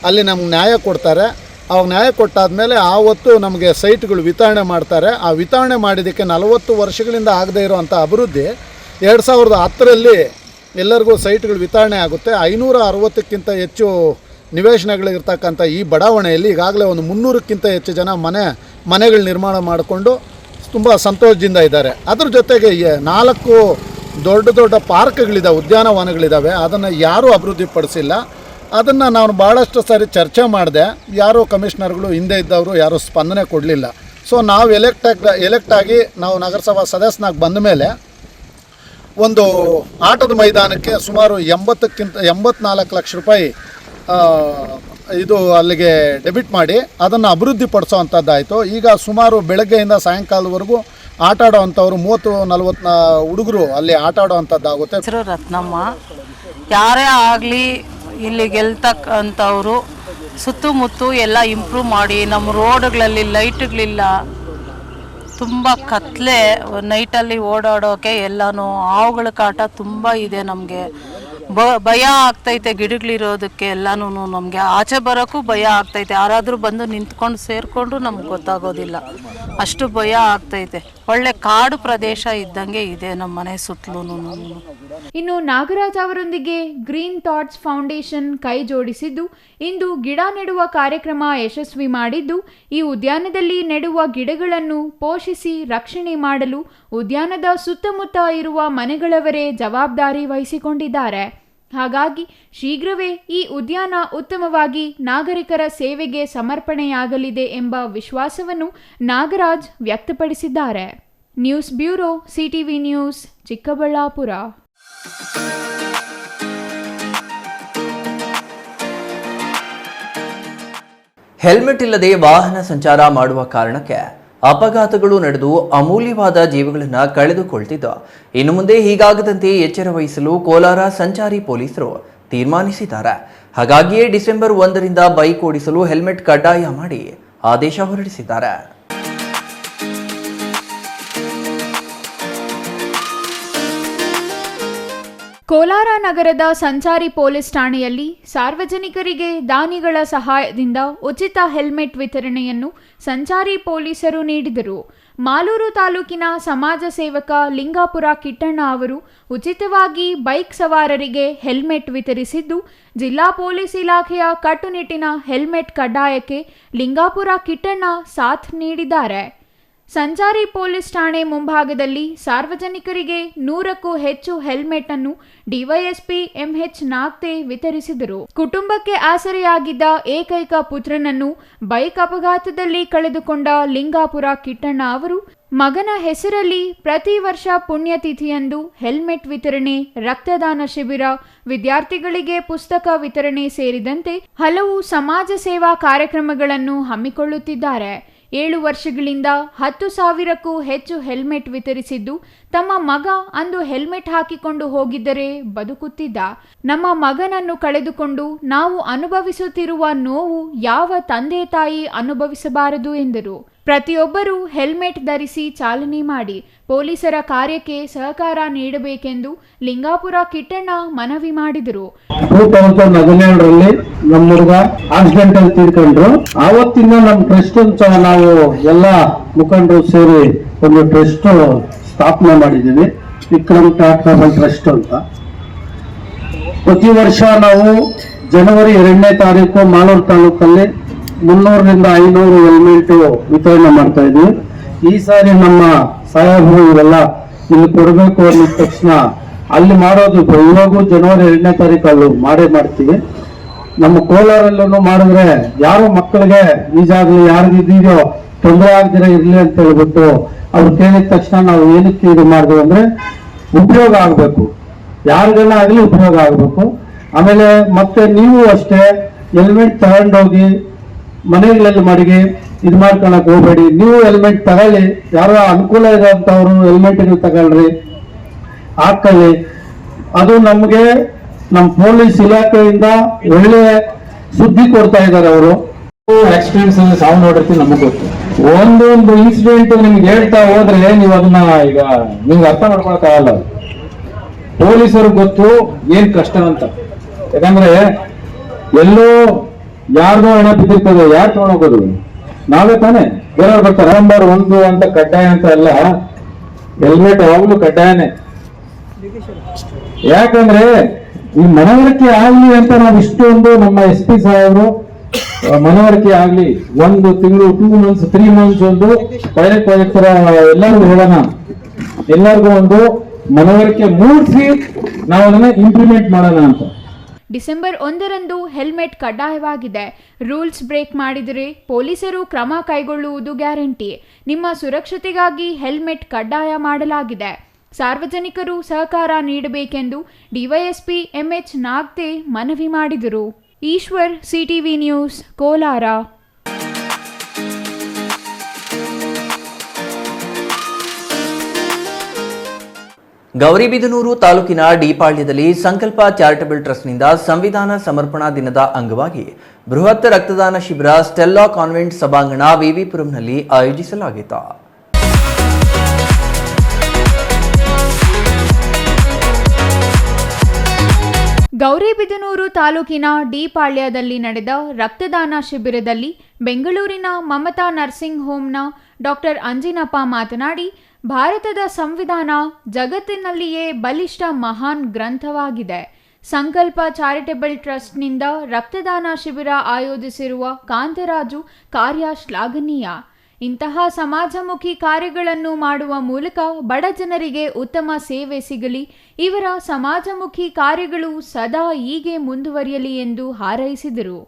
ಅಲ್ಲಿ ನಮ್ಗೆ ನ್ಯಾಯ ಕೊಡ್ತಾರೆ. ಅವಾಗ ನ್ಯಾಯ ಕೊಟ್ಟಾದಮೇಲೆ ಆವತ್ತು ನಮಗೆ ಸೈಟ್ಗಳು ವಿತರಣೆ ಮಾಡ್ತಾರೆ. ಆ ವಿತರಣೆ ಮಾಡಿದ್ದಕ್ಕೆ 40 ವರ್ಷಗಳಿಂದ ಆಗದೇ ಇರೋವಂಥ ಅಭಿವೃದ್ಧಿ 2010ರಲ್ಲಿ ಎಲ್ಲರಿಗೂ ಸೈಟ್ಗಳು ವಿತರಣೆ ಆಗುತ್ತೆ. 560ಕ್ಕಿಂತ ಹೆಚ್ಚು ನಿವೇಶನಗಳಿರ್ತಕ್ಕಂಥ ಈ ಬಡಾವಣೆಯಲ್ಲಿ ಈಗಾಗಲೇ ಒಂದು 300ಕ್ಕಿಂತ ಹೆಚ್ಚು ಜನ ಮನೆಗಳು ನಿರ್ಮಾಣ ಮಾಡಿಕೊಂಡು ತುಂಬ ಸಂತೋಷದಿಂದ ಇದ್ದಾರೆ. ಅದ್ರ ಜೊತೆಗೆ 4 ದೊಡ್ಡ ಪಾರ್ಕ್ಗಳಿದ್ದಾವೆ, ಉದ್ಯಾನವನಗಳಿದ್ದಾವೆ. ಅದನ್ನು ಯಾರೂ ಅಭಿವೃದ್ಧಿಪಡಿಸಿಲ್ಲ. ಅದನ್ನು ನಾನು ಭಾಳಷ್ಟು ಸಾರಿ ಚರ್ಚೆ ಮಾಡಿದೆ. ಯಾರೂ ಕಮಿಷನರ್ಗಳು ಹಿಂದೆ ಇದ್ದವರು ಯಾರೂ ಸ್ಪಂದನೆ ಕೊಡಲಿಲ್ಲ. ಸೊ ನಾವು ಎಲೆಕ್ಟ್ ಆಗಿ ನಾವು ನಗರಸಭಾ ಸದಸ್ಯನಾಗಿ ಬಂದ ಮೇಲೆ ಒಂದು ಆಟದ ಮೈದಾನಕ್ಕೆ ಸುಮಾರು 84 ಲಕ್ಷ ರೂಪಾಯಿ ಇದು ಅಲ್ಲಿಗೆ ಡೆಬಿಟ್ ಮಾಡಿ ಅದನ್ನು ಅಭಿವೃದ್ಧಿಪಡಿಸೋವಂಥದ್ದಾಯಿತು. ಈಗ ಸುಮಾರು ಬೆಳಗ್ಗೆಯಿಂದ ಸಾಯಂಕಾಲದವರೆಗೂ ಆಟ ಆಡೋವಂಥವ್ರು 30-40 ಹುಡುಗರು ಅಲ್ಲಿ ಆಟ ಆಡೋವಂಥದ್ದಾಗುತ್ತೆ. ಹೆಸರು ರತ್ನಮ್ಮ. ಯಾರೇ ಆಗಲಿ ಇಲ್ಲಿ ಗೆಲ್ತಕ್ಕಂಥವ್ರು ಸುತ್ತಮುತ್ತ ಎಲ್ಲ ಇಂಪ್ರೂವ್ ಮಾಡಿ, ನಮ್ಮ ರೋಡ್ಗಳಲ್ಲಿ ಲೈಟ್ಗಳಿಲ್ಲ, ತುಂಬ ಕತ್ಲೆ, ನೈಟಲ್ಲಿ ಓಡಾಡೋಕ್ಕೆ ಎಲ್ಲನೂ ಹಾವುಗಳ ಕಾಟ ತುಂಬ ಇದೆ. ನಮಗೆ ಭಯ ಆಗ್ತೈತೆ ಗಿಡಗಳಿರೋದಕ್ಕೆ ಎಲ್ಲನೂ. ನಮಗೆ ಆಚೆ ಬರೋಕ್ಕೂ ಭಯ ಆಗ್ತೈತೆ. ಯಾರಾದರೂ ಬಂದು ನಿಂತ್ಕೊಂಡು ಸೇರಿಕೊಂಡು ನಮ್ಗೆ ಗೊತ್ತಾಗೋದಿಲ್ಲ, ಅಷ್ಟು ಭಯ ಆಗ್ತೈತೆ. ಒಳ್ಳೆ ಕಾಡು ಪ್ರದೇಶ ಇದ್ದಂಗೆ ಇದೆ ನಮ್ಮ ಮನೆ ಸುತ್ತಲೂ. ಇನ್ನು ನಾಗರಾಜ್ ಅವರೊಂದಿಗೆ ಗ್ರೀನ್ ಥಾಟ್ಸ್ ಫೌಂಡೇಶನ್ ಕೈ ಜೋಡಿಸಿದ್ದು ಇಂದು ಗಿಡ ನೆಡುವ ಕಾರ್ಯಕ್ರಮ ಯಶಸ್ವಿ ಮಾಡಿದ್ದು, ಈ ಉದ್ಯಾನದಲ್ಲಿ ನೆಡುವ ಗಿಡಗಳನ್ನು ಪೋಷಿಸಿ ರಕ್ಷಣೆ ಮಾಡಲು ಉದ್ಯಾನದ ಸುತ್ತಮುತ್ತ ಇರುವ ಮನೆಗಳವರೇ ಜವಾಬ್ದಾರಿ ವಹಿಸಿಕೊಂಡಿದ್ದಾರೆ. ಹಾಗಾಗಿ ಶೀಘ್ರವೇ ಈ ಉದ್ಯಾನ ಉತ್ತಮವಾಗಿ ನಾಗರಿಕರ ಸೇವೆಗೆ ಸಮರ್ಪಣೆಯಾಗಲಿದೆ ಎಂಬ ವಿಶ್ವಾಸವನ್ನು ನಾಗರಾಜ್ ವ್ಯಕ್ತಪಡಿಸಿದ್ದಾರೆ. News bureau, CTV news, Chikkaballapur. Helmet ಇಲ್ಲದೆ ವಾಹನ ಸಂಚಾರ ಮಾಡುವ ಕಾರಣಕ್ಕೆ ಅಪಘಾತಗಳು ನಡೆದು ಅಮೂಲ್ಯವಾದ ಜೀವಗಳನ್ನು ಕಳೆದುಕೊಳ್ತಿದ್ದು, ಇನ್ನು ಮುಂದೆ ಹೀಗಾಗದಂತೆ ಎಚ್ಚರ ವಹಿಸಲು ಕೋಲಾರ ಸಂಚಾರಿ ಪೊಲೀಸರು ತೀರ್ಮಾನಿಸಿದ್ದಾರೆ. ಹಾಗಾಗಿಯೇ ಡಿಸೆಂಬರ್ 1ರಿಂದ ಬೈಕ್ ಓಡಿಸಲು ಹೆಲ್ಮೆಟ್ ಕಡ್ಡಾಯ ಮಾಡಿ ಆದೇಶ ಹೊರಡಿಸಿದ್ದಾರೆ. ಕೋಲಾರ ನಗರದ ಸಂಚಾರಿ ಪೊಲೀಸ್ ಠಾಣೆಯಲ್ಲಿ ಸಾರ್ವಜನಿಕರಿಗೆ ದಾನಿಗಳ ಸಹಾಯದಿಂದ ಉಚಿತ ಹೆಲ್ಮೆಟ್ ವಿತರಣೆಯನ್ನು ಸಂಚಾರಿ ಪೊಲೀಸರು ನೀಡಿದರು. ಮಾಲೂರು ತಾಲೂಕಿನ ಸಮಾಜ ಸೇವಕ ಲಿಂಗಾಪುರ ಕಿಟ್ಟಣ್ಣ ಅವರು ಉಚಿತವಾಗಿ ಬೈಕ್ ಸವಾರರಿಗೆ ಹೆಲ್ಮೆಟ್ ವಿತರಿಸಿದ್ದು, ಜಿಲ್ಲಾ ಪೊಲೀಸ್ ಇಲಾಖೆಯ ಕಟ್ಟುನಿಟ್ಟಿನ ಹೆಲ್ಮೆಟ್ ಕಡ್ಡಾಯಕ್ಕೆ ಲಿಂಗಾಪುರ ಕಿಟ್ಟಣ್ಣ ಸಾಥ್ ನೀಡಿದ್ದಾರೆ. ಸಂಚಾರಿ ಪೊಲೀಸ್ ಠಾಣೆ ಮುಂಭಾಗದಲ್ಲಿ ಸಾರ್ವಜನಿಕರಿಗೆ 100ಕ್ಕೂ ಹೆಚ್ಚು ಹೆಲ್ಮೆಟ್ ಅನ್ನು ಡಿವೈಎಸ್ಪಿ ಎಂಎಚ್ ನಾಗ್ತೆ ವಿತರಿಸಿದರು. ಕುಟುಂಬಕ್ಕೆ ಆಸರೆಯಾಗಿದ್ದ ಏಕೈಕ ಪುತ್ರನನ್ನು ಬೈಕ್ ಅಪಘಾತದಲ್ಲಿ ಕಳೆದುಕೊಂಡ ಲಿಂಗಾಪುರ ಕಿಟ್ಟಣ್ಣ ಅವರು ಮಗನ ಹೆಸರಲ್ಲಿ ಪ್ರತಿ ವರ್ಷ ಪುಣ್ಯತಿಥಿಯಂದು ಹೆಲ್ಮೆಟ್ ವಿತರಣೆ, ರಕ್ತದಾನ ಶಿಬಿರ, ವಿದ್ಯಾರ್ಥಿಗಳಿಗೆ ಪುಸ್ತಕ ವಿತರಣೆ ಸೇರಿದಂತೆ ಹಲವು ಸಮಾಜ ಸೇವಾ ಕಾರ್ಯಕ್ರಮಗಳನ್ನು ಹಮ್ಮಿಕೊಳ್ಳುತ್ತಿದ್ದಾರೆ. 7 ವರ್ಷಗಳಿಂದ 10,000ಕ್ಕೂ ಹೆಚ್ಚು ಹೆಲ್ಮೆಟ್ ವಿತರಿಸಿದ್ದು, ತಮ್ಮ ಮಗ ಅಂದು ಹೆಲ್ಮೆಟ್ ಹಾಕಿಕೊಂಡು ಹೋಗಿದ್ದರೆ ಬದುಕುತ್ತಿದ್ದ. ನಮ್ಮ ಮಗನನ್ನು ಕಳೆದುಕೊಂಡು ನಾವು ಅನುಭವಿಸುತ್ತಿರುವ ನೋವು ಯಾವ ತಂದೆ ತಾಯಿ ಅನುಭವಿಸಬಾರದು ಎಂದರು. ಪ್ರತಿಯೊಬ್ಬರೂ ಹೆಲ್ಮೆಟ್ ಧರಿಸಿ ಚಾಲನೆ ಮಾಡಿ ಪೊಲೀಸರ ಕಾರ್ಯಕ್ಕೆ ಸಹಕಾರ ನೀಡಬೇಕೆಂದು ಲಿಂಗಾಪುರ ಕಿಟ್ಟಣ್ಣ ಮನವಿ ಮಾಡಿದರು. 2017ರಲ್ಲಿ ನಮ್ಮ ಹುಡುಗ ಆಕ್ಸಿಡೆಂಟ್ ಅಲ್ಲಿ ತೀರ್ಕೊಂಡ್ರು. ಆವತ್ತಿಂದ ನಮ್ಮ ಟ್ರಸ್ಟ್ ಅಂತ ನಾವು ಎಲ್ಲ ಮುಖಂಡರು ಸೇರಿ ಒಂದು ಟ್ರಸ್ಟ್ ಸ್ಥಾಪನೆ ಮಾಡಿದ್ದೀವಿ, ವಿಕ್ರಮ್ ಚಾರಿಟಬಲ್ ಟ್ರಸ್ಟ್ ಅಂತ. ಪ್ರತಿ ವರ್ಷ ನಾವು ಜನವರಿ 2ನೇ ತಾರೀಕು ಮಾಲೂರು ತಾಲೂಕಲ್ಲಿ 300ರಿಂದ 500 ಹೆಲ್ಮೆಟ್ ವಿತರಣೆ ಮಾಡ್ತಾ ಇದ್ವಿ. ಈ ಸಾರಿ ನಮ್ಮ ಸಾಹೇಬರು ಇವೆಲ್ಲ ಇಲ್ಲಿ ಕೊಡಬೇಕು ಅಂದ ತಕ್ಷಣ ಅಲ್ಲಿ ಮಾಡೋದು ಇವಾಗೂ ಜನವರಿ 2ನೇ ತಾರೀಕು ಅಲ್ಲೂ ಮಾಡ್ತೀವಿ. ನಮ್ಮ ಕೋಲಾರಲ್ಲೂ ಮಾಡಿದ್ರೆ ಯಾರು ಮಕ್ಕಳಿಗೆ ಈಜಾಗ್ಲಿ ಯಾರಿಗಿದೆಯೋ ತೊಂದರೆ ಆಗದಿರ ಇರ್ಲಿ ಅಂತ ಹೇಳ್ಬಿಟ್ಟು ಅವ್ರು ಕೇಳಿದ ತಕ್ಷಣ ನಾವು ಏನಕ್ಕೆ ಇದು ಮಾಡಿದ್ವಿ ಅಂದ್ರೆ ಉಪಯೋಗ ಆಗ್ಬೇಕು, ಯಾರಿಗೆಲ್ಲ ಆಗ್ಲಿ ಉಪಯೋಗ ಆಗ್ಬೇಕು. ಆಮೇಲೆ ಮತ್ತೆ ನೀವು ಅಷ್ಟೇ ಹೆಲ್ಮೆಟ್ ತಗೊಂಡೋಗಿ ಮನೆಗಳಲ್ಲಿ ಮಡಿಗೆ ಇದು ಮಾಡ್ಕೊಳಕ್ ಹೋಗ್ಬೇಡಿ. ನೀವು ಹೆಲ್ಮೆಟ್ ತಗೊಳ್ಳಿ, ಯಾರೋ ಅನುಕೂಲ ಇರೋಂಥವ್ರು ಹೆಲ್ಮೆಟ್ ತಗೊಳ್ರಿ, ಹಾಕೊಳ್ಳಿ. ಅದು ನಮ್ಗೆ ನಮ್ಮ ಪೊಲೀಸ್ ಇಲಾಖೆಯಿಂದ ಒಳ್ಳೆ ಸುದ್ದಿ ಕೊಡ್ತಾ ಇದ್ದಾರೆ. ಅವರು ಆಕ್ಸಿಡೆಂಟ್ಸ್ ಅಲ್ಲಿ ಸಾವು ನೋಡಿರ್ತೀವಿ, ನಮಗ್ ಗೊತ್ತು. ಒಂದೊಂದು ಇನ್ಸಿಡೆಂಟ್ ನಿಮ್ಗೆ ಹೇಳ್ತಾ ಹೋದ್ರೆ ನೀವು ಅದನ್ನ ಈಗ ನಿಮ್ಗೆ ಅರ್ಥ ಮಾಡ್ಕೊಳಕ್ ಆಗಲ್ಲ. ಪೊಲೀಸರು ಗೊತ್ತು ಏನ್ ಕಷ್ಟ ಅಂತ. ಯಾಕಂದ್ರೆ ಎಲ್ಲೋ ಯಾರ್ದೋ ಹಣ ಬಿದ್ದಿರ್ತದೆ, ಯಾರು ತಗೊಂಡೋಗೋದು? ನಾವೇ ತಾನೆ, ಬೇರೆಯವ್ರು ಬರ್ತಾರೆ. ನಂಬರ್ 1 ಅಂತ ಕಡ್ಡಾಯ ಅಂತ ಅಲ್ಲ, ಹೆಲ್ಮೆಟ್ ಯಾವಾಗ್ಲೂ ಕಡ್ಡಾಯನೇ. ಯಾಕಂದ್ರೆ ಈ ಮನವರಿಕೆ ಆಗ್ಲಿ ಅಂತ ನಾವು ಇಷ್ಟೊಂದು ನಮ್ಮ SP ಸಾಹೇಬರು ಮನವರಿಕೆ ಆಗ್ಲಿ 1 ತಿಂಗಳು 2 ಮಂತ್ಸ್ 3 ಮಂತ್ಸ್ ಒಂದು ಪೈಲಟ್ ಪ್ರಾಜೆಕ್ಟ್ ತರ ಎಲ್ಲರಿಗೂ ಹೇಳೋಣ, ಎಲ್ಲರಿಗೂ ಒಂದು ಮನವರಿಕೆ ಮೂಡಿಸಿ ನಾವು ಅದನ್ನ ಇಂಪ್ಲಿಮೆಂಟ್ ಮಾಡೋಣ ಅಂತ. ಡಿಸೆಂಬರ್ 1ರಂದು ಹೆಲ್ಮೆಟ್ ಕಡ್ಡಾಯವಾಗಿದೆ. ರೂಲ್ಸ್ ಬ್ರೇಕ್ ಮಾಡಿದರೆ ಪೊಲೀಸರು ಕ್ರಮ ಕೈಗೊಳ್ಳುವುದು ಗ್ಯಾರಂಟಿ. ನಿಮ್ಮ ಸುರಕ್ಷತೆಗಾಗಿ ಹೆಲ್ಮೆಟ್ ಕಡ್ಡಾಯ ಮಾಡಲಾಗಿದೆ. ಸಾರ್ವಜನಿಕರು ಸಹಕಾರ ನೀಡಬೇಕೆಂದು ಡಿವೈಎಸ್ಪಿ ಎಂಎಚ್ ನಾಗ್ತೆ ಮನವಿ ಮಾಡಿದರು. Eshwar, CTV news, Kolar. ಗೌರಿಬಿದನೂರು ತಾಲೂಕಿನ ಡಿಪಾಳ್ಯದಲ್ಲಿ ಸಂಕಲ್ಪ ಚಾರಿಟಬಲ್ ಟ್ರಸ್ಟ್ನಿಂದ ಸಂವಿಧಾನ ಸಮರ್ಪಣಾ ದಿನದ ಅಂಗವಾಗಿ ಬೃಹತ್ ರಕ್ತದಾನ ಶಿಬಿರ ಸ್ಟೆಲ್ಲಾ ಕಾನ್ವೆಂಟ್ ಸಭಾಂಗಣ ವಿವಿಪುರಂನಲ್ಲಿ ಆಯೋಜಿಸಲಾಗಿತ್ತು. ಗೌರಿಬಿದನೂರು ತಾಲೂಕಿನ ಡಿಪಾಳ್ಯದಲ್ಲಿ ನಡೆದ ರಕ್ತದಾನ ಶಿಬಿರದಲ್ಲಿ ಬೆಂಗಳೂರಿನ ಮಮತಾ ನರ್ಸಿಂಗ್ ಹೋಮ್ನ ಡಾಕ್ಟರ್ ಅಂಜಿನಪ್ಪ ಮಾತನಾಡಿ, ಭಾರತದ ಸಂವಿಧಾನ ಜಗತ್ತಿನಲ್ಲಿಯೇ ಬಲಿಷ್ಠ ಮಹಾನ್ ಗ್ರಂಥವಾಗಿದೆ. ಸಂಕಲ್ಪ ಚಾರಿಟಬಲ್ ಟ್ರಸ್ಟ್ನಿಂದ ರಕ್ತದಾನ ಶಿಬಿರ ಆಯೋಜಿಸಿರುವ ಕಾಂತರಾಜು ಕಾರ್ಯ ಶ್ಲಾಘನೀಯ. ಇಂತಹ ಸಮಾಜಮುಖಿ ಕಾರ್ಯಗಳನ್ನು ಮಾಡುವ ಮೂಲಕ ಬಡ ಜನರಿಗೆ ಉತ್ತಮ ಸೇವೆ ಸಿಗಲಿ. ಇವರ ಸಮಾಜಮುಖಿ ಕಾರ್ಯಗಳು ಸದಾ ಹೀಗೆ ಮುಂದುವರಿಯಲಿ ಎಂದು ಹಾರೈಸಿದರು.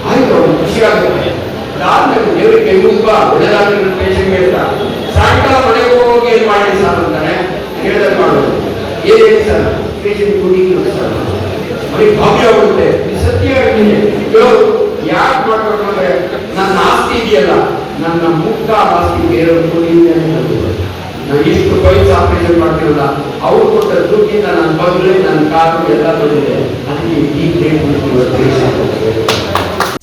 ಆಯ್ತು, ಖುಷಿಯಾಗುತ್ತೆ. ದೇವರಿಗೆ ತುಂಬಾ ಒಳ್ಳೆದಾಗಿರೋ ಪೇಷಂಟ್ ಹೇಳ್ತಾ ಸಾಯಂಕಾಲ ಮನೆಗೆ ಹೋಗಿ ಏನ್ ಮಾಡಿ ಸರ್ ಅಂತಾನೆ ಹೇಳಿದ್ರೆ ಮಾಡೋದು ಏನ್ ಸರ್ ಪೇಷಂಟ್ ಕುಡಿಗೆ ಸರ್ ಮನೆಗೆ ಭಾಗ್ಯ ಆಗುತ್ತೆ. ಸತ್ಯ ಯಾಕೆ ಮಾಡ್ಬೇಕು ಅಂದ್ರೆ ನನ್ನ ಆಸ್ತಿ ಇದೆಯಲ್ಲ, ನನ್ನ ಮುಕ್ತ ಆಸ್ತಿ ಬೇರೆಯವ್ರು ಕುಡಿಯಿಂದ ನಾನು ಎಷ್ಟು ವಯಸ್ಸು ಆಪರೇಷನ್ ಮಾಡ್ತಿರಲ್ಲ, ಅವ್ರು ಕೊಟ್ಟ ದುಡ್ಡಿಂದ ನನ್ನ ಬಗ್ಲಿ ನನ್ನ ಕಾರು ಎಲ್ಲ ಬಂದಿದೆ. ನನಗೆ ಈ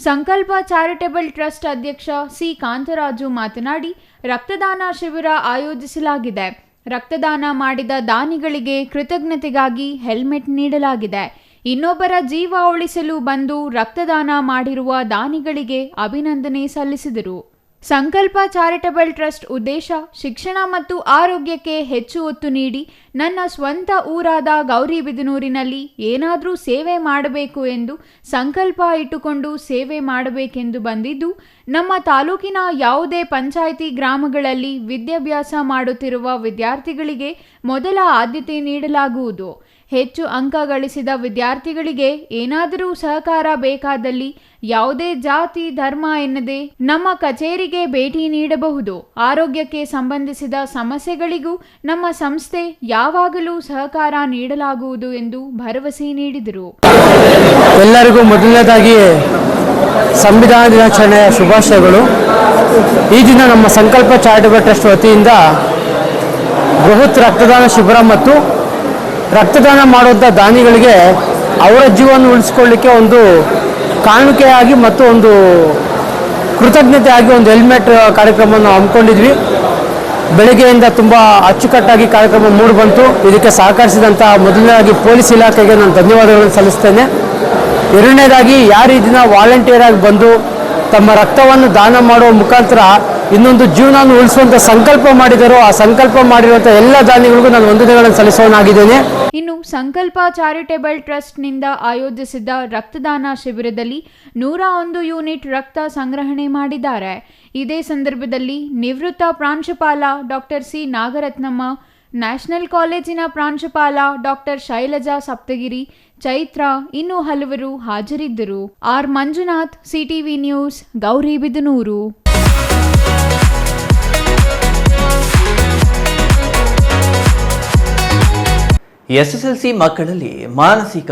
ಸಂಕಲ್ಪ ಚಾರಿಟಬಲ್ ಟ್ರಸ್ಟ್ ಅಧ್ಯಕ್ಷ ಸಿ ಕಾಂತರಾಜು ಮಾತನಾಡಿ, ರಕ್ತದಾನ ಶಿಬಿರ ಆಯೋಜಿಸಲಾಗಿದೆ. ರಕ್ತದಾನ ಮಾಡಿದ ದಾನಿಗಳಿಗೆ ಕೃತಜ್ಞತೆಗಾಗಿ ಹೆಲ್ಮೆಟ್ ನೀಡಲಾಗಿದೆ. ಇನ್ನೊಬ್ಬರ ಜೀವ ಉಳಿಸಲು ಬಂದು ರಕ್ತದಾನ ಮಾಡಿರುವ ದಾನಿಗಳಿಗೆ ಅಭಿನಂದನೆ ಸಲ್ಲಿಸಿದರು. ಸಂಕಲ್ಪ ಚಾರಿಟಬಲ್ ಟ್ರಸ್ಟ್ ಉದ್ದೇಶ ಶಿಕ್ಷಣ ಮತ್ತು ಆರೋಗ್ಯಕ್ಕೆ ಹೆಚ್ಚು ಒತ್ತು ನೀಡಿ ನನ್ನ ಸ್ವಂತ ಊರಾದ ಗೌರಿಬಿದನೂರಿನಲ್ಲಿ ಏನಾದರೂ ಸೇವೆ ಮಾಡಬೇಕು ಎಂದು ಸಂಕಲ್ಪ ಇಟ್ಟುಕೊಂಡು ಸೇವೆ ಮಾಡಬೇಕೆಂದು ಬಂದಿದ್ದು, ನಮ್ಮ ತಾಲೂಕಿನ ಯಾವುದೇ ಪಂಚಾಯಿತಿ ಗ್ರಾಮಗಳಲ್ಲಿ ವಿದ್ಯಾಭ್ಯಾಸ ಮಾಡುತ್ತಿರುವ ವಿದ್ಯಾರ್ಥಿಗಳಿಗೆ ಮೊದಲ ಆದ್ಯತೆ ನೀಡಲಾಗುವುದು. ಹೆಚ್ಚು ಅಂಕ ಗಳಿಸಿದ ವಿದ್ಯಾರ್ಥಿಗಳಿಗೆ ಏನಾದರೂ ಸಹಕಾರ ಬೇಕಾದಲ್ಲಿ ಯಾವುದೇ ಜಾತಿ ಧರ್ಮ ಎನ್ನದೆ ನಮ್ಮ ಕಚೇರಿಗೆ ಭೇಟಿ ನೀಡಬಹುದು. ಆರೋಗ್ಯಕ್ಕೆ ಸಂಬಂಧಿಸಿದ ಸಮಸ್ಯೆಗಳಿಗೂ ನಮ್ಮ ಸಂಸ್ಥೆ ಯಾವಾಗಲೂ ಸಹಕಾರ ನೀಡಲಾಗುವುದು ಎಂದು ಭರವಸೆ ನೀಡಿದರು. ಎಲ್ಲರಿಗೂ ಮೊದಲನೇದಾಗಿ ಸಂವಿಧಾನ ದಿನಾಚರಣೆಯ ಶುಭಾಶಯಗಳು. ಈ ದಿನ ನಮ್ಮ ಸಂಕಲ್ಪ ಚಾರಿಟಬಲ್ ಟ್ರಸ್ಟ್ ವತಿಯಿಂದ ಬೃಹತ್ ರಕ್ತದಾನ ಶಿಬಿರ ಮತ್ತು ರಕ್ತದಾನ ಮಾಡುವಂಥ ದಾನಿಗಳಿಗೆ ಅವರ ಜೀವನ ಉಳಿಸ್ಕೊಳ್ಳಿಕ್ಕೆ ಒಂದು ಕಾಣಿಕೆಯಾಗಿ ಮತ್ತು ಒಂದು ಕೃತಜ್ಞತೆಯಾಗಿ ಒಂದು ಹೆಲ್ಮೆಟ್ ಕಾರ್ಯಕ್ರಮವನ್ನು ಹಮ್ಮಿಕೊಂಡಿದ್ವಿ. ಬೆಳಗ್ಗೆಯಿಂದ ತುಂಬ ಅಚ್ಚುಕಟ್ಟಾಗಿ ಕಾರ್ಯಕ್ರಮ ಮೂಡಿ ಬಂತು. ಇದಕ್ಕೆ ಸಹಕರಿಸಿದಂಥ ಮೊದಲನೇದಾಗಿ ಪೊಲೀಸ್ ಇಲಾಖೆಗೆ ನಾನು ಧನ್ಯವಾದಗಳನ್ನು ಸಲ್ಲಿಸ್ತೇನೆ. ಎರಡನೇದಾಗಿ ಯಾರು ಈ ದಿನ ವಾಲಂಟಿಯರ್ ಆಗಿ ಬಂದು ತಮ್ಮ ರಕ್ತವನ್ನು ದಾನ ಮಾಡುವ ಮುಖಾಂತರ ಇನ್ನೊಂದು ಜೀವನವನ್ನು ಉಳಿಸುವಂಥ ಸಂಕಲ್ಪ ಮಾಡಿದರೋ ಆ ಸಂಕಲ್ಪ ಮಾಡಿರುವಂಥ ಎಲ್ಲ ದಾನಿಗಳಿಗೂ ನಾನು ವಂದನೆಗಳನ್ನು ಸಲ್ಲಿಸೋನಾಗಿದ್ದೇನೆ. ಇನ್ನು ಸಂಕಲ್ಪ ಚಾರಿಟಬಲ್ ಟ್ರಸ್ಟ್ನಿಂದ ಆಯೋಜಿಸಿದ್ದ ರಕ್ತದಾನ ಶಿಬಿರದಲ್ಲಿ 101 ಯೂನಿಟ್ ರಕ್ತ ಸಂಗ್ರಹಣೆ ಮಾಡಿದ್ದಾರೆ. ಇದೇ ಸಂದರ್ಭದಲ್ಲಿ ನಿವೃತ್ತ ಪ್ರಾಂಶುಪಾಲ ಡಾಕ್ಟರ್ ಸಿ ನಾಗರತ್ನಮ್ಮ, ನ್ಯಾಷನಲ್ ಕಾಲೇಜಿನ ಪ್ರಾಂಶುಪಾಲ ಡಾಕ್ಟರ್ ಶೈಲಜಾ ಸಪ್ತಗಿರಿ, ಚೈತ್ರ ಇನ್ನೂ ಹಲವರು ಹಾಜರಿದ್ದರು. R Manjunath, CTV news, Gauribidanur. SSLC ಮಕ್ಕಳಲ್ಲಿ ಮಾನಸಿಕ,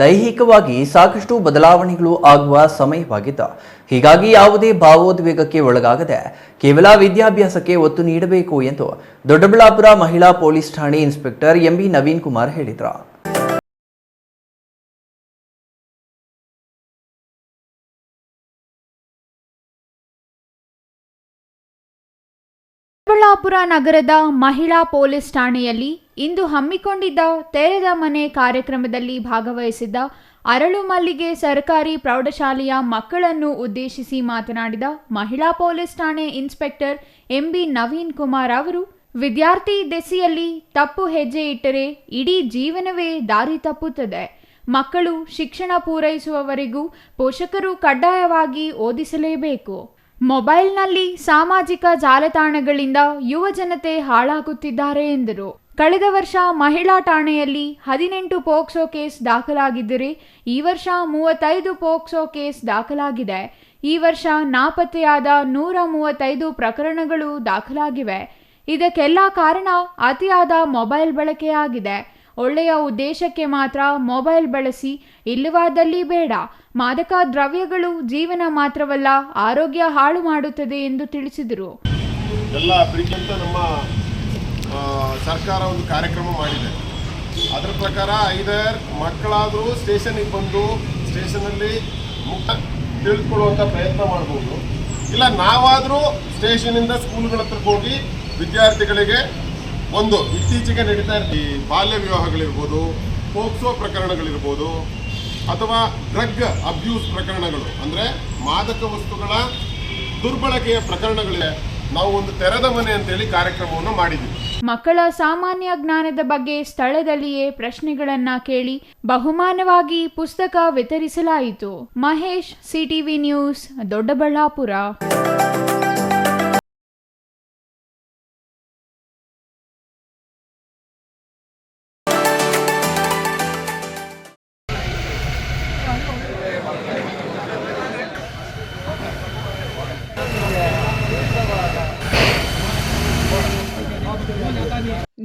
ದೈಹಿಕವಾಗಿ ಸಾಕಷ್ಟು ಬದಲಾವಣೆಗಳು ಆಗುವ ಸಮಯವಾಗಿದ್ದು, ಹೀಗಾಗಿ ಯಾವುದೇ ಭಾವೋದ್ವೇಗಕ್ಕೆ ಒಳಗಾಗದೆ ಕೇವಲ ವಿದ್ಯಾಭ್ಯಾಸಕ್ಕೆ ಒತ್ತು ನೀಡಬೇಕು ಎಂದು ದೊಡ್ಡಬಳ್ಳಾಪುರ ಮಹಿಳಾ ಪೊಲೀಸ್ ಠಾಣೆ ಇನ್ಸ್ಪೆಕ್ಟರ್ ಎಂಬಿ ನವೀನ್ ಕುಮಾರ್ ಹೇಳಿದರು. ದೊಡ್ಡಬಳ್ಳಾಪುರ ನಗರದ ಮಹಿಳಾ ಪೊಲೀಸ್ ಠಾಣೆಯಲ್ಲಿ ಇಂದು ಹಮ್ಮಿಕೊಂಡಿದ್ದ ತೆರೆದ ಮನೆ ಕಾರ್ಯಕ್ರಮದಲ್ಲಿ ಭಾಗವಹಿಸಿದ್ದ ಅರಳು ಮಲ್ಲಿಗೆ ಸರ್ಕಾರಿ ಪ್ರೌಢಶಾಲೆಯ ಮಕ್ಕಳನ್ನು ಉದ್ದೇಶಿಸಿ ಮಾತನಾಡಿದ ಮಹಿಳಾ ಪೊಲೀಸ್ ಠಾಣೆ ಇನ್ಸ್ಪೆಕ್ಟರ್ ಎಂಬಿ ನವೀನ್ ಕುಮಾರ್ ಅವರು, ವಿದ್ಯಾರ್ಥಿ ದೆಸೆಯಲ್ಲಿ ತಪ್ಪು ಹೆಜ್ಜೆ ಇಟ್ಟರೆ ಇಡೀ ಜೀವನವೇ ದಾರಿ ತಪ್ಪುತ್ತದೆ. ಮಕ್ಕಳು ಶಿಕ್ಷಣ ಪೂರೈಸುವವರೆಗೂ ಪೋಷಕರು ಕಡ್ಡಾಯವಾಗಿ ಓದಿಸಲೇಬೇಕು. ಮೊಬೈಲ್ನಲ್ಲಿ ಸಾಮಾಜಿಕ ಜಾಲತಾಣಗಳಿಂದ ಯುವ ಜನತೆ ಹಾಳಾಗುತ್ತಿದ್ದಾರೆ ಎಂದರು. ಕಳೆದ ವರ್ಷ ಮಹಿಳಾ ಠಾಣೆಯಲ್ಲಿ 18 ಪೋಕ್ಸೋ ಕೇಸ್ ದಾಖಲಾಗಿದ್ದರೆ ಈ ವರ್ಷ 35 ಪೋಕ್ಸೋ ಕೇಸ್ ದಾಖಲಾಗಿದೆ. ಈ ವರ್ಷ ನಾಪತ್ತೆಯಾದ 135 ಪ್ರಕರಣಗಳು ದಾಖಲಾಗಿವೆ. ಇದಕ್ಕೆಲ್ಲ ಕಾರಣ ಅತಿಯಾದ ಮೊಬೈಲ್ ಬಳಕೆಯಾಗಿದೆ. ಒಳ್ಳೆಯ ಉದ್ದೇಶಕ್ಕೆ ಮಾತ್ರ ಮೊಬೈಲ್ ಬಳಸಿ, ಇಲ್ಲವಾದಲ್ಲಿ ಬೇಡ. ಮಾದಕ ದ್ರವ್ಯಗಳು ಜೀವನ ಮಾತ್ರವಲ್ಲ, ಆರೋಗ್ಯ ಹಾಳು ಮಾಡುತ್ತದೆ ಎಂದು ತಿಳಿಸಿದರು. ಎಲ್ಲ ಪ್ರೀತಿಯಂತ ನಮ್ಮ ಸರ್ಕಾರ ಒಂದು ಕಾರ್ಯಕ್ರಮ ಮಾಡಿದೆ. ಅದರ ಪ್ರಕಾರ ಐದರ್ ಮಕ್ಕಳಾದರೂ ಸ್ಟೇಷನಿಗೆ ಬಂದು ಸ್ಟೇಷನಲ್ಲಿ ಮುಕ್ತ ತಿಳಿದುಕೊಳ್ಳುವಂಥ ಪ್ರಯತ್ನ ಮಾಡ್ಬೋದು, ಇಲ್ಲ ನಾವಾದರೂ ಸ್ಟೇಷನಿಂದ ಸ್ಕೂಲ್ಗಳ ಹತ್ರಕ್ಕೆ ಹೋಗಿ ವಿದ್ಯಾರ್ಥಿಗಳಿಗೆ ಒಂದು ಇತ್ತೀಚೆಗೆ ನಡೀತಾ ಈ ಬಾಲ್ಯ ವಿವಾಹಗಳಿರ್ಬೋದು, ಪೋಕ್ಸೋ ಪ್ರಕರಣಗಳಿರ್ಬೋದು, ಅಥವಾ ಡ್ರಗ್ ಅಬ್ಯೂಸ್ ಪ್ರಕರಣಗಳು, ಅಂದರೆ ಮಾದಕ ವಸ್ತುಗಳ ದುರ್ಬಳಕೆಯ ಪ್ರಕರಣಗಳಿವೆ. ನಾವು ಒಂದು ತೆರೆದ ಮನೆ ಅಂತೇಳಿ ಕಾರ್ಯಕ್ರಮವನ್ನು ಮಾಡಿದ್ದೀವಿ. ಮಕ್ಕಳ ಸಾಮಾನ್ಯ ಜ್ಞಾನದ ಬಗ್ಗೆ ಸ್ಥಳದಲ್ಲಿಯೇ ಪ್ರಶ್ನೆಗಳನ್ನ ಕೇಳಿ ಬಹುಮಾನವಾಗಿ ಪುಸ್ತಕ ವಿತರಿಸಲಾಯಿತು. Mahesh, CTV news, Doddaballapur.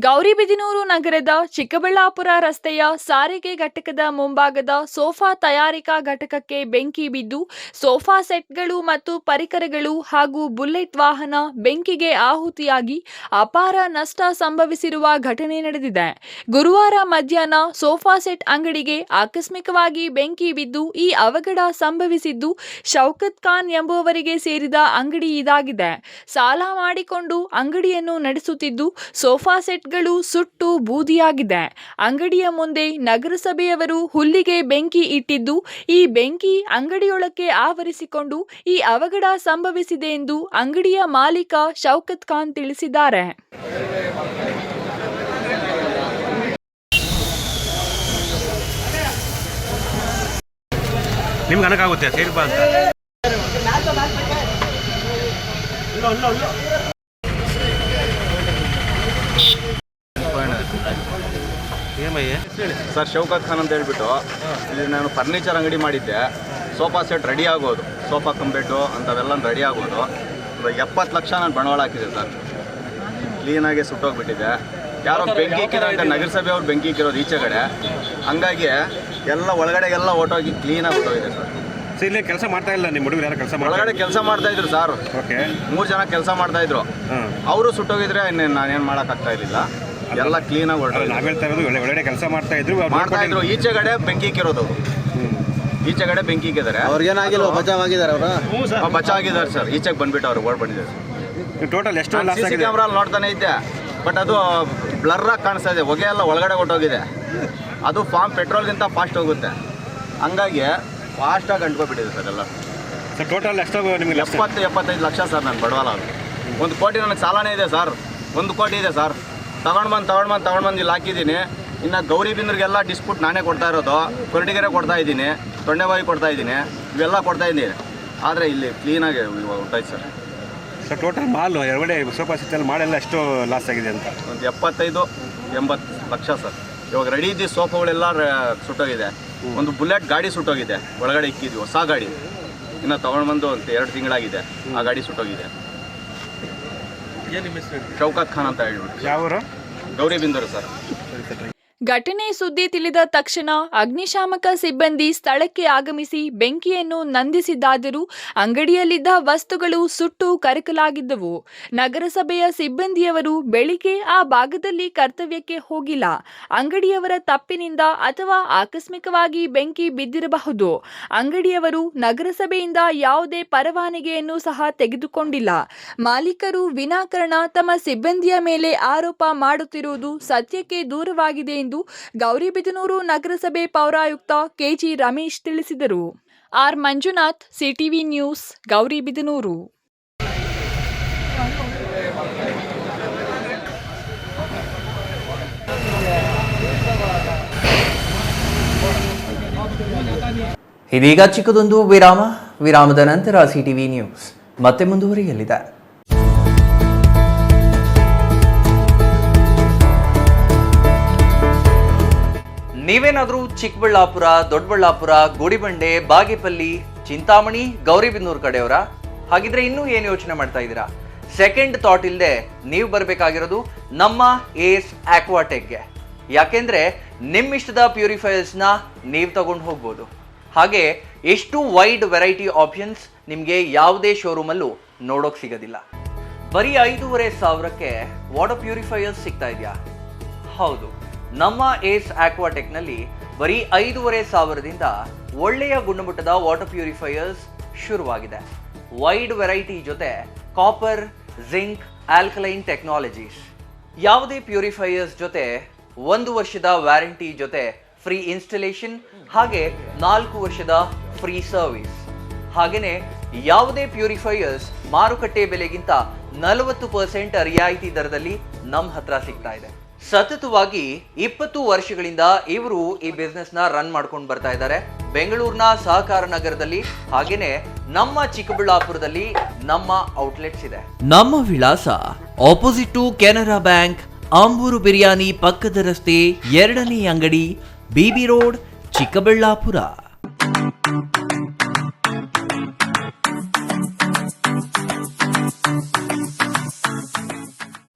ಗೌರಿಬಿದನೂರು ನಗರದ ಚಿಕ್ಕಬಳ್ಳಾಪುರ ರಸ್ತೆಯ ಸಾರಿಗೆ ಘಟಕದ ಮುಂಭಾಗದ ಸೋಫಾ ತಯಾರಿಕಾ ಘಟಕಕ್ಕೆ ಬೆಂಕಿ ಬಿದ್ದು ಸೋಫಾ ಸೆಟ್ಗಳು ಮತ್ತು ಪರಿಕರಗಳು ಹಾಗೂ ಬುಲೆಟ್ ವಾಹನ ಬೆಂಕಿಗೆ ಆಹುತಿಯಾಗಿ ಅಪಾರ ನಷ್ಟ ಸಂಭವಿಸಿರುವ ಘಟನೆ ನಡೆದಿದೆ. ಗುರುವಾರ ಮಧ್ಯಾಹ್ನ ಸೋಫಾ ಸೆಟ್ ಅಂಗಡಿಗೆ ಆಕಸ್ಮಿಕವಾಗಿ ಬೆಂಕಿ ಬಿದ್ದು ಈ ಅವಘಡ ಸಂಭವಿಸಿದ್ದು ಶೌಕತ್ ಖಾನ್ ಎಂಬುವವರಿಗೆ ಸೇರಿದ ಅಂಗಡಿ ಇದಾಗಿದೆ. ಸಾಲ ಮಾಡಿಕೊಂಡು ಅಂಗಡಿಯನ್ನು ನಡೆಸುತ್ತಿದ್ದು ಸೋಫಾ ಸೆಟ್ ಸೆಟ್ಗಳು ಸುಟ್ಟು ಬೂದಿಯಾಗಿದೆ. ಅಂಗಡಿಯ ಮುಂದೆ ನಗರಸಭೆಯವರು ಹುಲ್ಲಿಗೆ ಬೆಂಕಿ ಇಟ್ಟಿದ್ದು, ಈ ಬೆಂಕಿ ಅಂಗಡಿಯೊಳಕ್ಕೆ ಆವರಿಸಿಕೊಂಡು ಈ ಅವಘಡ ಸಂಭವಿಸಿದೆ ಎಂದು ಅಂಗಡಿಯ ಮಾಲೀಕ ಶೌಕತ್ ಖಾನ್ ತಿಳಿಸಿದ್ದಾರೆ. ನಿಮ್ಗೆ ಅನಕಾಗುತ್ತೆ ಸೈಡ್ ಬಾ ಅಂತ. ಸರ್ ಶೌಕತ್ ಖಾನ್ ಅಂತ ಹೇಳ್ಬಿಟ್ಟು ಇಲ್ಲಿ ನಾನು ಫರ್ನಿಚರ್ ಅಂಗಡಿ ಮಾಡಿದ್ದೆ. ಸೋಫಾ ಸೆಟ್ ರೆಡಿ ಆಗೋದು, ಸೋಫಾ ಕಂಬೆಡ್ಡು ಅಂಥವೆಲ್ಲ ರೆಡಿ ಆಗೋದು 70 ಲಕ್ಷ ನಾನು ಬಂಡವಾಳ ಹಾಕಿದೆ ಸರ್. ಕ್ಲೀನಾಗಿ ಸುಟ್ಟೋಗ್ಬಿಟ್ಟಿದೆ. ಯಾರೋ ಬೆಂಕಿ ಇಕ್ಕಿರೋ ಅಂತ ನಗರಸಭೆಯವ್ರು ಬೆಂಕಿ ಇಕ್ಕಿರೋದು ಈಚೆ ಕಡೆ, ಹಂಗಾಗಿ ಎಲ್ಲ ಒಳಗಡೆಗೆಲ್ಲ ಹೊಟ್ಟೋಗಿ ಕ್ಲೀನಾಗಿ ಹೊಟ್ಟೋಗಿದೆ ಸರ್. ಇಲ್ಲಿ ಕೆಲಸ ಮಾಡ್ತಾ ಇಲ್ಲ ನಿಮ್ಮ ಹುಡುಗರು? ಯಾರು ಕೆಲಸ ಒಳಗಡೆ ಕೆಲಸ ಮಾಡ್ತಾ ಇದ್ರು ಸರ್. ಓಕೆ, 3 ಜನ ಕೆಲಸ ಮಾಡ್ತಾ ಇದ್ರು. ಅವರು ಸುಟ್ಟೋಗಿದ್ರೆ ಇನ್ನೇನು ನಾನೇನು ಮಾಡೋಕ್ಕಾಗ್ತಾ ಇರಲಿಲ್ಲ. ಎಲ್ಲ ಕ್ಲೀನಾಗಿ ಹೊರಟೋದು. ನಾವು ಹೇಳ್ತಾ ಇರೋದು ಒಳಗಡೆ ಕೆಲಸ ಮಾಡ್ತಾ ಇದ್ರು. ಈಚೆ ಕಡೆ ಬೆಂಕಿ ಇಕ್ಕಿರೋದು, ಈಚೆ ಕಡೆ ಬೆಂಕಿ ಇಕ್ಕಿದ್ದಾರೆ. ಅವ್ರಿಗೇನಾಗಿಲ್ಲ, ಬಚಾವ್ ಆಗಿದ್ದಾರೆ. ಅವರು ಬಚಾವ್ ಆಗಿದ್ದಾರೆ ಸರ್. ಈಚೆಗೆ ಬಂದ್ಬಿಟ್ಟು ಅವ್ರು ಓಡ್ ಬಂದಿದ್ದಾರೆ. ಟೋಟಲ್ ಎಷ್ಟು CC ಕ್ಯಾಮ್ರಲ್ಲಿ ನೋಡ್ತಾನೆ ಇದ್ದೆ, ಬಟ್ ಅದು ಬ್ಲರ್ರಾಗಿ ಕಾಣಿಸ್ತಾ ಇದೆ. ಹೊಗೆ ಎಲ್ಲ ಒಳಗಡೆ ಹೊಟ್ಟೋಗಿದೆ. ಅದು ಪೆಟ್ರೋಲ್ಗಿಂತ ಫಾಸ್ಟ್ ಹೋಗುತ್ತೆ, ಹಂಗಾಗಿ ಫಾಸ್ಟಾಗಿ ಅಂಟ್ಕೊಬಿಟ್ಟಿದೆ ಸರ್ ಎಲ್ಲ. ಸರ್ ಟೋಟಲ್ ಎಷ್ಟು ನಿಮಗೆ? 70-75 ಲಕ್ಷ ಸರ್ ನಾನು ಬಡವಾಲ. ಅದು 1 ಕೋಟಿ ನನಗೆ ಸಾಲನೇ ಇದೆ ಸರ್. 1 ಕೋಟಿ ಇದೆ ಸರ್. ತಗೊಂಡು ಇಲ್ಲಿ ಹಾಕಿದ್ದೀನಿ. ಇನ್ನು ಗೌರಿಬಿದನೂರಿಗೆಲ್ಲ ಡಿಸ್ಪ್ಯೂಟ್ ನಾನೇ ಕೊಡ್ತಾ ಇರೋದು. ಕೊರಟಗೆರೆ ಕೊಡ್ತಾ ಇದ್ದೀನಿ, ತೊಂಡೆಬಾವಿ ಕೊಡ್ತಾ ಇದ್ದೀನಿ, ಇವೆಲ್ಲ ಕೊಡ್ತಾ ಇದ್ದೀನಿ. ಆದರೆ ಇಲ್ಲಿ ಕ್ಲೀನಾಗಿ ಹೊರ್ಟಾಯ್ತು ಸರ್. ಸರ್ ಟೋಟಲ್ ಮಾಲ್ ಒಳಗಡೆ ಸೋಫಾ ಸೆಟ್ಟಲ್ಲಿ ಮಾಲೆಲ್ಲ ಎಷ್ಟು ಲಾಸ್ ಆಗಿದೆ ಅಂತ? ಒಂದು 75-80 ಲಕ್ಷ ಸರ್. ಇವಾಗ ರೆಡಿ ಇದ್ದ ಸೋಫಾಗಳೆಲ್ಲ ಸುಟ್ಟೋಗಿದೆ. ಒಂದು ಬುಲೆಟ್ ಗಾಡಿ ಸುಟ್ಟೋಗಿದೆ, ಒಳಗಡೆ ಇಕ್ಕಿದ್ವಿ, ಹೊಸ ಗಾಡಿ. ಇನ್ನು ತೊಗೊಂಡ್ಬಂದು 2 ತಿಂಗಳಾಗಿದೆ, ಆ ಗಾಡಿ ಸುಟ್ಟೋಗಿದೆ. ಶೌಕತ್ ಖಾನ್ ಅಂತ ಹೇಳ್ಬಿಟ್ಟು. ಯಾವ? ಗೌರಿಬಿದನೂರು ಸರ್. ಘಟನೆ ಸುದ್ದಿ ತಿಳಿದ ತಕ್ಷಣ ಅಗ್ನಿಶಾಮಕ ಸಿಬ್ಬಂದಿ ಸ್ಥಳಕ್ಕೆ ಆಗಮಿಸಿ ಬೆಂಕಿಯನ್ನು ನಂದಿಸಿದ್ದಾದರೂ ಅಂಗಡಿಯಲ್ಲಿದ್ದ ವಸ್ತುಗಳು ಸುಟ್ಟು ಕರಕಲಾಗಿದ್ದವು. ನಗರಸಭೆಯ ಸಿಬ್ಬಂದಿಯವರು ಬೆಳಿಗ್ಗೆ ಆ ಭಾಗದಲ್ಲಿ ಕರ್ತವ್ಯಕ್ಕೆ ಹೋಗಿಲ್ಲ. ಅಂಗಡಿಯವರ ತಪ್ಪಿನಿಂದ ಅಥವಾ ಆಕಸ್ಮಿಕವಾಗಿ ಬೆಂಕಿ ಬಿದ್ದಿರಬಹುದು. ಅಂಗಡಿಯವರು ನಗರಸಭೆಯಿಂದ ಯಾವುದೇ ಪರವಾನಗಿಯನ್ನು ಸಹ ತೆಗೆದುಕೊಂಡಿಲ್ಲ. ಮಾಲೀಕರು ವಿನಾಕಾರಣ ತಮ್ಮ ಸಿಬ್ಬಂದಿಯ ಮೇಲೆ ಆರೋಪ ಮಾಡುತ್ತಿರುವುದು ಸತ್ಯಕ್ಕೆ ದೂರವಾಗಿದೆ ಎಂದು ಗೌರಿಬಿದನೂರು ನಗರಸಭೆ ಪೌರಾಯುಕ್ತ ಕೆಜಿ ರಮೇಶ್ ತಿಳಿಸಿದರು. R Manjunath, CTV news, Gauribidanur. ಇದೀಗ ಚಿಕ್ಕದೊಂದು ವಿರಾಮದ ನಂತರ ಸಿಟಿವಿ ನ್ಯೂಸ್ ಮತ್ತೆ ಮುಂದುವರಿಯಲಿದೆ. ನೀವೇನಾದರೂ ಚಿಕ್ಕಬಳ್ಳಾಪುರ, ದೊಡ್ಡಬಳ್ಳಾಪುರ, ಗುಡಿಬಂಡೆ, ಬಾಗೇಪಲ್ಲಿ, ಚಿಂತಾಮಣಿ, ಗೌರಿಬಿದನೂರು ಕಡೆಯವರ? ಹಾಗಿದ್ರೆ ಇನ್ನೂ ಏನು ಯೋಚನೆ ಮಾಡ್ತಾ ಇದ್ದೀರಾ? ಸೆಕೆಂಡ್ ಥಾಟ್ ಇಲ್ಲದೆ ನೀವು ಬರಬೇಕಾಗಿರೋದು ನಮ್ಮ ಏಸ್ ಆಕ್ವಾಟೆಕ್ಗೆ. ಯಾಕೆಂದ್ರೆ ನಿಮ್ಮಿಷ್ಟದ ಪ್ಯೂರಿಫೈಯರ್ಸ್ನ ನೀವು ತಗೊಂಡು ಹೋಗ್ಬೋದು. ಹಾಗೆ ಎಷ್ಟು ವೈಡ್ ವೆರೈಟಿ ಆಪ್ಷನ್ಸ್ ನಿಮಗೆ ಯಾವುದೇ ಶೋರೂಮಲ್ಲೂ ನೋಡೋಕೆ ಸಿಗೋದಿಲ್ಲ. ಬರೀ 5,500ಕ್ಕೆ ವಾಟರ್ ಪ್ಯೂರಿಫೈಯರ್ಸ್ ಸಿಗ್ತಾ ಇದೆಯಾ? ಹೌದು, ನಮ್ಮ ಏಸ್ ಆಕ್ವಾಟೆಕ್ನಲ್ಲಿ ಬರೀ 5,500ದಿಂದ ಒಳ್ಳೆಯ ಗುಣಮಟ್ಟದ ವಾಟರ್ ಪ್ಯೂರಿಫೈಯರ್ಸ್ ಶುರುವಾಗಿದೆ. ವೈಡ್ ವೆರೈಟಿ ಜೊತೆ ಕಾಪರ್, ಜಿಂಕ್, ಆಲ್ಕಲೈನ್ ಟೆಕ್ನಾಲಜೀಸ್. ಯಾವುದೇ ಪ್ಯೂರಿಫೈಯರ್ಸ್ ಜೊತೆ 1 ವರ್ಷದ ವ್ಯಾರಂಟಿ ಜೊತೆ ಫ್ರೀ ಇನ್ಸ್ಟಾಲೇಷನ್, ಹಾಗೆ 4 ವರ್ಷದ ಫ್ರೀ ಸರ್ವಿಸ್. ಹಾಗೆಯೇ ಯಾವುದೇ ಪ್ಯೂರಿಫೈಯರ್ಸ್ ಮಾರುಕಟ್ಟೆ ಬೆಲೆಗಿಂತ 40% ರಿಯಾಯಿತಿ ದರದಲ್ಲಿ ನಮ್ಮ ಹತ್ರ ಸಿಗ್ತಾ ಇದೆ. ಸತತವಾಗಿ 20 ವರ್ಷಗಳಿಂದ ಇವರು ಈ ಬಿಸ್ನೆಸ್ ನ ರನ್ ಮಾಡ್ಕೊಂಡು ಬರ್ತಾ ಇದ್ದಾರೆ. ಬೆಂಗಳೂರಿನ ಸಹಕಾರ ನಗರದಲ್ಲಿ, ಹಾಗೇನೆ ನಮ್ಮ ಚಿಕ್ಕಬಳ್ಳಾಪುರದಲ್ಲಿ ನಮ್ಮ ಔಟ್ಲೆಟ್ಸ್ ಇದೆ. ನಮ್ಮ ವಿಳಾಸ opposite to Canara bank, Ambur biryani ಪಕ್ಕದ ರಸ್ತೆ, 2ನೇ ಅಂಗಡಿ, ಬಿಬಿ ರೋಡ್, ಚಿಕ್ಕಬಳ್ಳಾಪುರ.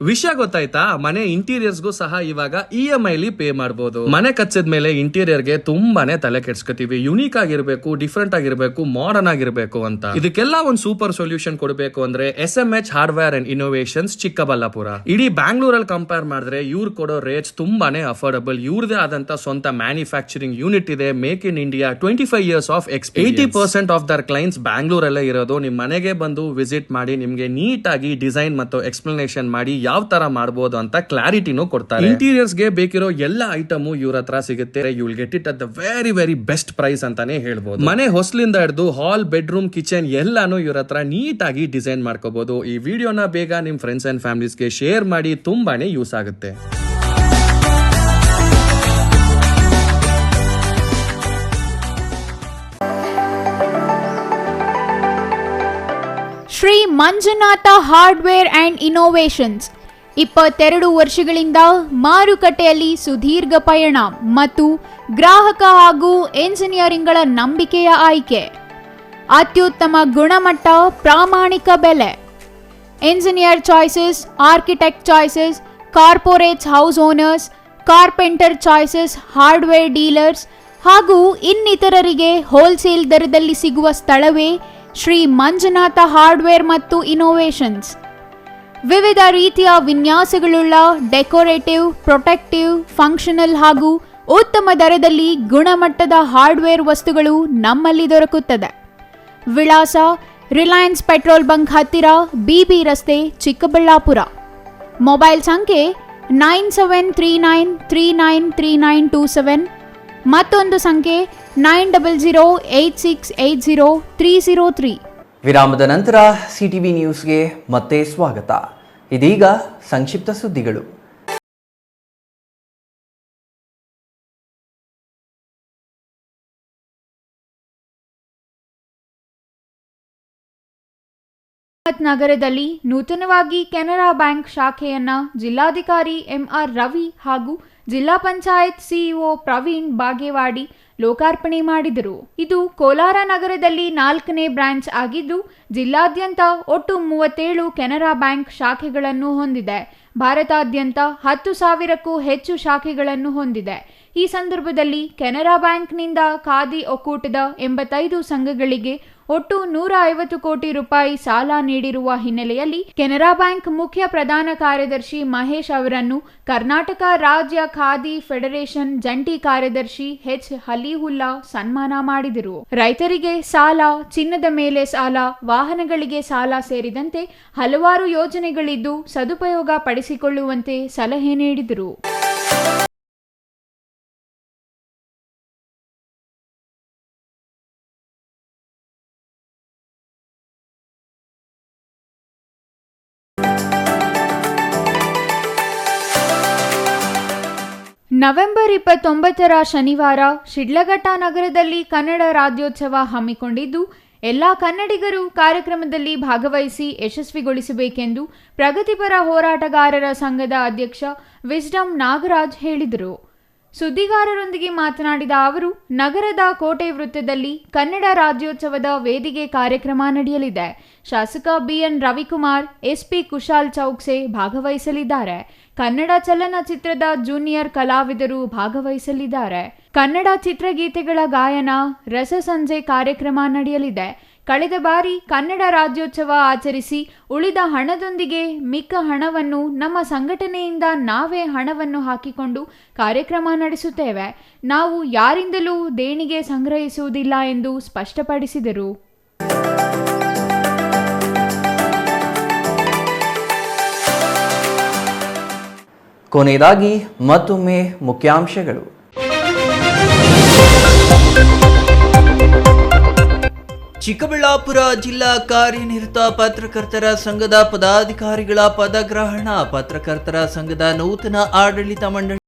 ವಿಷಯ ಗೊತ್ತಾಯ್ತಾ? ಮನೆ ಇಂಟೀರಿಯರ್ಸ್ಗೂ ಸಹ ಇವಾಗ EMI ಪೇ ಮಾಡಬಹುದು. ಮನೆ ಕಚ್ಚಿದ ಮೇಲೆ ಇಂಟೀರಿಯರ್ಗೆ ತುಂಬಾನೇ ತಲೆ ಕೆಡ್ಸ್ಕೊತೀವಿ. ಯುನೀಕ್ ಆಗಿರ್ಬೇಕು, ಡಿಫ್ರೆಂಟ್ ಆಗಿರ್ಬೇಕು, ಮಾಡರ್ನ್ ಆಗಿರ್ಬೇಕು ಅಂತ. ಇದಕ್ಕೆಲ್ಲ ಒಂದು ಸೂಪರ್ ಸೊಲ್ಯೂಷನ್ ಕೊಡಬೇಕು ಅಂದ್ರೆ SMH hardware and innovations Chikkaballapur. ಇಡೀ ಬ್ಯಾಂಗ್ಳೂರಲ್ಲಿ ಕಂಪೇರ್ ಮಾಡಿದ್ರೆ ಇವ್ರು ಕೊಡೋ ರೇಟ್ಸ್ ತುಂಬಾನೇ ಅಫೋರ್ಡಬಲ್. ಇವ್ರದೇ ಆದಂತ ಸ್ವಂತ ಮ್ಯಾನುಫ್ಯಾಕ್ಚರಿಂಗ್ ಯೂನಿಟ್ ಇದೆ. Make in India, 25 years of experience. 80% of their clients ಬ್ಯಾಂಗ್ಳೂರಲ್ಲೇ ಇರೋದು. ನಿಮ್ ಮನೆಗೆ ಬಂದು ವಿಸಿಟ್ ಮಾಡಿ ನಿಮ್ಗೆ ನೀಟ್ ಆಗಿ ಡಿಸೈನ್ ಮತ್ತು ಎಕ್ಸ್ಪ್ಲನೇಷನ್ ಮಾಡಿ ಯಾವ ತರ ಮಾಡಬಹುದು ಅಂತ ಕ್ಲಾರಿಟಿನೂ ಕೊಡ್ತಾರೆ. ಇಂಟೀರಿಯರ್ಸ್ ಗೆ ಬೇಕಿರೋ ಎಲ್ಲ ಐಟಮು ಇವ್ರ ಹತ್ರ ಸಿಗುತ್ತೆ. You will get it at the very very best price ಅಂತಾನೆ ಹೇಳ್ಬೋದು. ಮನೆ ಹೊಸ್ಲಿಂದ ಹಿಡಿದು ಹಾಲ್, ಬೆಡ್ರೂಮ್, ಕಿಚನ್ ಎಲ್ಲಾನು ಇವ್ರ ಹತ್ರ ನೀಟ್ ಆಗಿ ಡಿಸೈನ್ ಮಾಡ್ಕೋಬಹುದು. ಈ ವಿಡಿಯೋನ ಬೇಗ ನಿಮ್ ಫ್ರೆಂಡ್ಸ್ ಅಂಡ್ ಫ್ಯಾಮಿಲೀಸ್ಗೆ ಶೇರ್ ಮಾಡಿ, ತುಂಬಾನೇ ಯೂಸ್ ಆಗುತ್ತೆ. Shri Manjunatha hardware and innovations 22 ವರ್ಷಗಳಿಂದ ಮಾರುಕಟ್ಟೆಯಲ್ಲಿ ಸುದೀರ್ಘ ಪಯಣ ಮತ್ತು ಗ್ರಾಹಕ ಹಾಗೂ ಎಂಜಿನಿಯರಿಂಗ್ಗಳ ನಂಬಿಕೆಯ ಆಯ್ಕೆ. ಅತ್ಯುತ್ತಮ ಗುಣಮಟ್ಟ, ಪ್ರಾಮಾಣಿಕ ಬೆಲೆ. Engineer choices, architect choices, corporates, house owners, carpenter choices, hardware dealers ಹಾಗೂ ಇನ್ನಿತರರಿಗೆ ಹೋಲ್ಸೇಲ್ ದರದಲ್ಲಿ ಸಿಗುವ ಸ್ಥಳವೇ ಶ್ರೀ ಮಂಜುನಾಥ ಹಾರ್ಡ್ವೇರ್ ಮತ್ತು ಇನೋವೇಷನ್ಸ್. ವಿವಿಧ ರೀತಿಯ ವಿನ್ಯಾಸಗಳುಳ್ಳ ಡೆಕೋರೇಟಿವ್, ಪ್ರೊಟೆಕ್ಟಿವ್, ಫಂಕ್ಷನಲ್ ಹಾಗೂ ಉತ್ತಮ ದರದಲ್ಲಿ ಗುಣಮಟ್ಟದ ಹಾರ್ಡ್ವೇರ್ ವಸ್ತುಗಳು ನಮ್ಮಲ್ಲಿ ದೊರಕುತ್ತದೆ. ವಿಳಾಸ: ರಿಲಯನ್ಸ್ ಪೆಟ್ರೋಲ್ ಬಂಕ್ ಹತ್ತಿರ, ಬಿಬಿ ರಸ್ತೆ, ಚಿಕ್ಕಬಳ್ಳಾಪುರ. ಮೊಬೈಲ್ ಸಂಖ್ಯೆ 9739393927, ಮತ್ತೊಂದು ಸಂಖ್ಯೆ 9008680303. ವಿರಾಮದ ನಂತರ ಸಿಟಿವಿ ನ್ಯೂಸ್ಗೆ ಮತ್ತೆ ಸ್ವಾಗತ. ಇದೀಗ ಸಂಕ್ಷಿಪ್ತ ಸುದ್ದಿಗಳು. ನಗರದಲ್ಲಿ ನೂತನವಾಗಿ ಕೆನರಾ ಬ್ಯಾಂಕ್ ಶಾಖೆಯನ್ನ ಜಿಲ್ಲಾಧಿಕಾರಿ ಎಂಆರ್ ರವಿ ಹಾಗೂ ಜಿಲ್ಲಾ ಪಂಚಾಯತ್ ಸಿಇಒ ಪ್ರವೀಣ್ ಬಾಗೇವಾಡಿ ಲೋಕಾರ್ಪಣೆ ಮಾಡಿದರು. ಇದು ಕೋಲಾರ ನಗರದಲ್ಲಿ 4ನೇ ಬ್ರಾಂಚ್ ಆಗಿದ್ದು, ಜಿಲ್ಲಾದ್ಯಂತ ಒಟ್ಟು 37 ಕೆನರಾ ಬ್ಯಾಂಕ್ ಶಾಖೆಗಳನ್ನು ಹೊಂದಿದೆ. ಭಾರತಾದ್ಯಂತ 10,000ಕ್ಕೂ ಹೆಚ್ಚು ಶಾಖೆಗಳನ್ನು ಹೊಂದಿದೆ. ಈ ಸಂದರ್ಭದಲ್ಲಿ ಕೆನರಾ ಬ್ಯಾಂಕ್ನಿಂದ ಖಾದಿ ಒಕ್ಕೂಟದ 85 ಸಂಘಗಳಿಗೆ ಒಟ್ಟು 150 ಕೋಟಿ ರೂಪಾಯಿ ಸಾಲ ನೀಡಿರುವ ಹಿನ್ನೆಲೆಯಲ್ಲಿ ಕೆನರಾ ಬ್ಯಾಂಕ್ ಮುಖ್ಯ ಪ್ರಧಾನ ಕಾರ್ಯದರ್ಶಿ ಮಹೇಶ್ ಅವರನ್ನು ಕರ್ನಾಟಕ ರಾಜ್ಯ ಖಾದಿ ಫೆಡರೇಷನ್ ಜಂಟಿ ಕಾರ್ಯದರ್ಶಿ ಎಚ್ ಹಲೀಹುಲ್ಲಾ ಸನ್ಮಾನ ಮಾಡಿದರು. ರೈತರಿಗೆ ಸಾಲ, ಚಿನ್ನದ ಮೇಲೆ ಸಾಲ, ವಾಹನಗಳಿಗೆ ಸಾಲ ಸೇರಿದಂತೆ ಹಲವಾರು ಯೋಜನೆಗಳಿದ್ದು ಸದುಪಯೋಗ ಪಡಿಸಿಕೊಳ್ಳುವಂತೆ ಸಲಹೆ ನೀಡಿದರು. ನವೆಂಬರ್ 29ರ ಶನಿವಾರ ಶಿಡ್ಲಘಟ್ಟ ನಗರದಲ್ಲಿ ಕನ್ನಡ ರಾಜ್ಯೋತ್ಸವ ಹಮ್ಮಿಕೊಂಡಿದ್ದು, ಎಲ್ಲ ಕನ್ನಡಿಗರು ಕಾರ್ಯಕ್ರಮದಲ್ಲಿ ಭಾಗವಹಿಸಿ ಯಶಸ್ವಿಗೊಳಿಸಬೇಕೆಂದು ಪ್ರಗತಿಪರ ಹೋರಾಟಗಾರರ ಸಂಘದ ಅಧ್ಯಕ್ಷ ವಿಸ್ಡಮ್ ನಾಗರಾಜ್ ಹೇಳಿದರು. ಸುದ್ದಿಗಾರರೊಂದಿಗೆ ಮಾತನಾಡಿದ ಅವರು, ನಗರದ ಕೋಟೆ ವೃತ್ತದಲ್ಲಿ ಕನ್ನಡ ರಾಜ್ಯೋತ್ಸವದ ವೇದಿಕೆ ಕಾರ್ಯಕ್ರಮ ನಡೆಯಲಿದೆ. ಶಾಸಕ ಬಿಎನ್ ರವಿಕುಮಾರ್, ಎಸ್ಪಿ ಕುಶಾಲ್ ಚೌಕ್ಸೆ ಭಾಗವಹಿಸಲಿದ್ದಾರೆ. ಕನ್ನಡ ಚಲನಚಿತ್ರದ ಜೂನಿಯರ್ ಕಲಾವಿದರು ಭಾಗವಹಿಸಲಿದ್ದಾರೆ. ಕನ್ನಡ ಚಿತ್ರಗೀತೆಗಳ ಗಾಯನ, ರಸಸಂಜೆ ಕಾರ್ಯಕ್ರಮ ನಡೆಯಲಿದೆ. ಕಳೆದ ಬಾರಿ ಕನ್ನಡ ರಾಜ್ಯೋತ್ಸವ ಆಚರಿಸಿ ಉಳಿದ ಹಣದೊಂದಿಗೆ ಮಿಕ್ಕ ಹಣವನ್ನು ನಮ್ಮ ಸಂಘಟನೆಯಿಂದ ನಾವೇ ಹಣವನ್ನು ಹಾಕಿಕೊಂಡು ಕಾರ್ಯಕ್ರಮ ನಡೆಸುತ್ತೇವೆ. ನಾವು ಯಾರಿಂದಲೂ ದೇಣಿಗೆ ಸಂಗ್ರಹಿಸುವುದಿಲ್ಲ ಎಂದು ಸ್ಪಷ್ಟಪಡಿಸಿದರು. ಕೊನೆಯದಾಗಿ ಮತ್ತೊಮ್ಮೆ ಮುಖ್ಯಾಂಶಗಳು. ಚಿಕ್ಕಬಳ್ಳಾಪುರ ಜಿಲ್ಲಾ ಕಾರ್ಯನಿರತ ಪತ್ರಕರ್ತರ ಸಂಘದ ಪದಾಧಿಕಾರಿಗಳ ಪದಗ್ರಹಣ. ಪತ್ರಕರ್ತರ ಸಂಘದ ನೂತನ ಆಡಳಿತ ಮಂಡಳಿ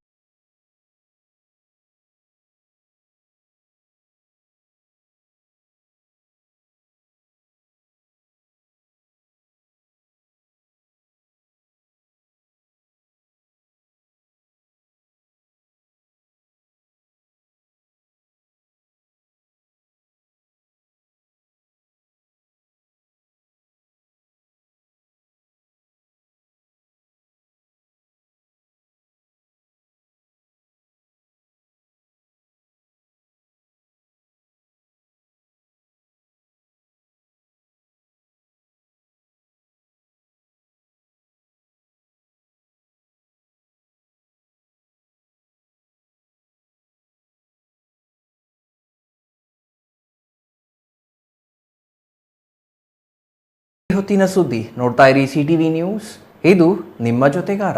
ಹೊತ್ತಿನ ಸುದ್ದಿ ನೋಡ್ತಾ ಇರಿ ಸಿಟಿವಿ ನ್ಯೂಸ್. ಇದು ನಿಮ್ಮ ಜೊತೆಗಾರ.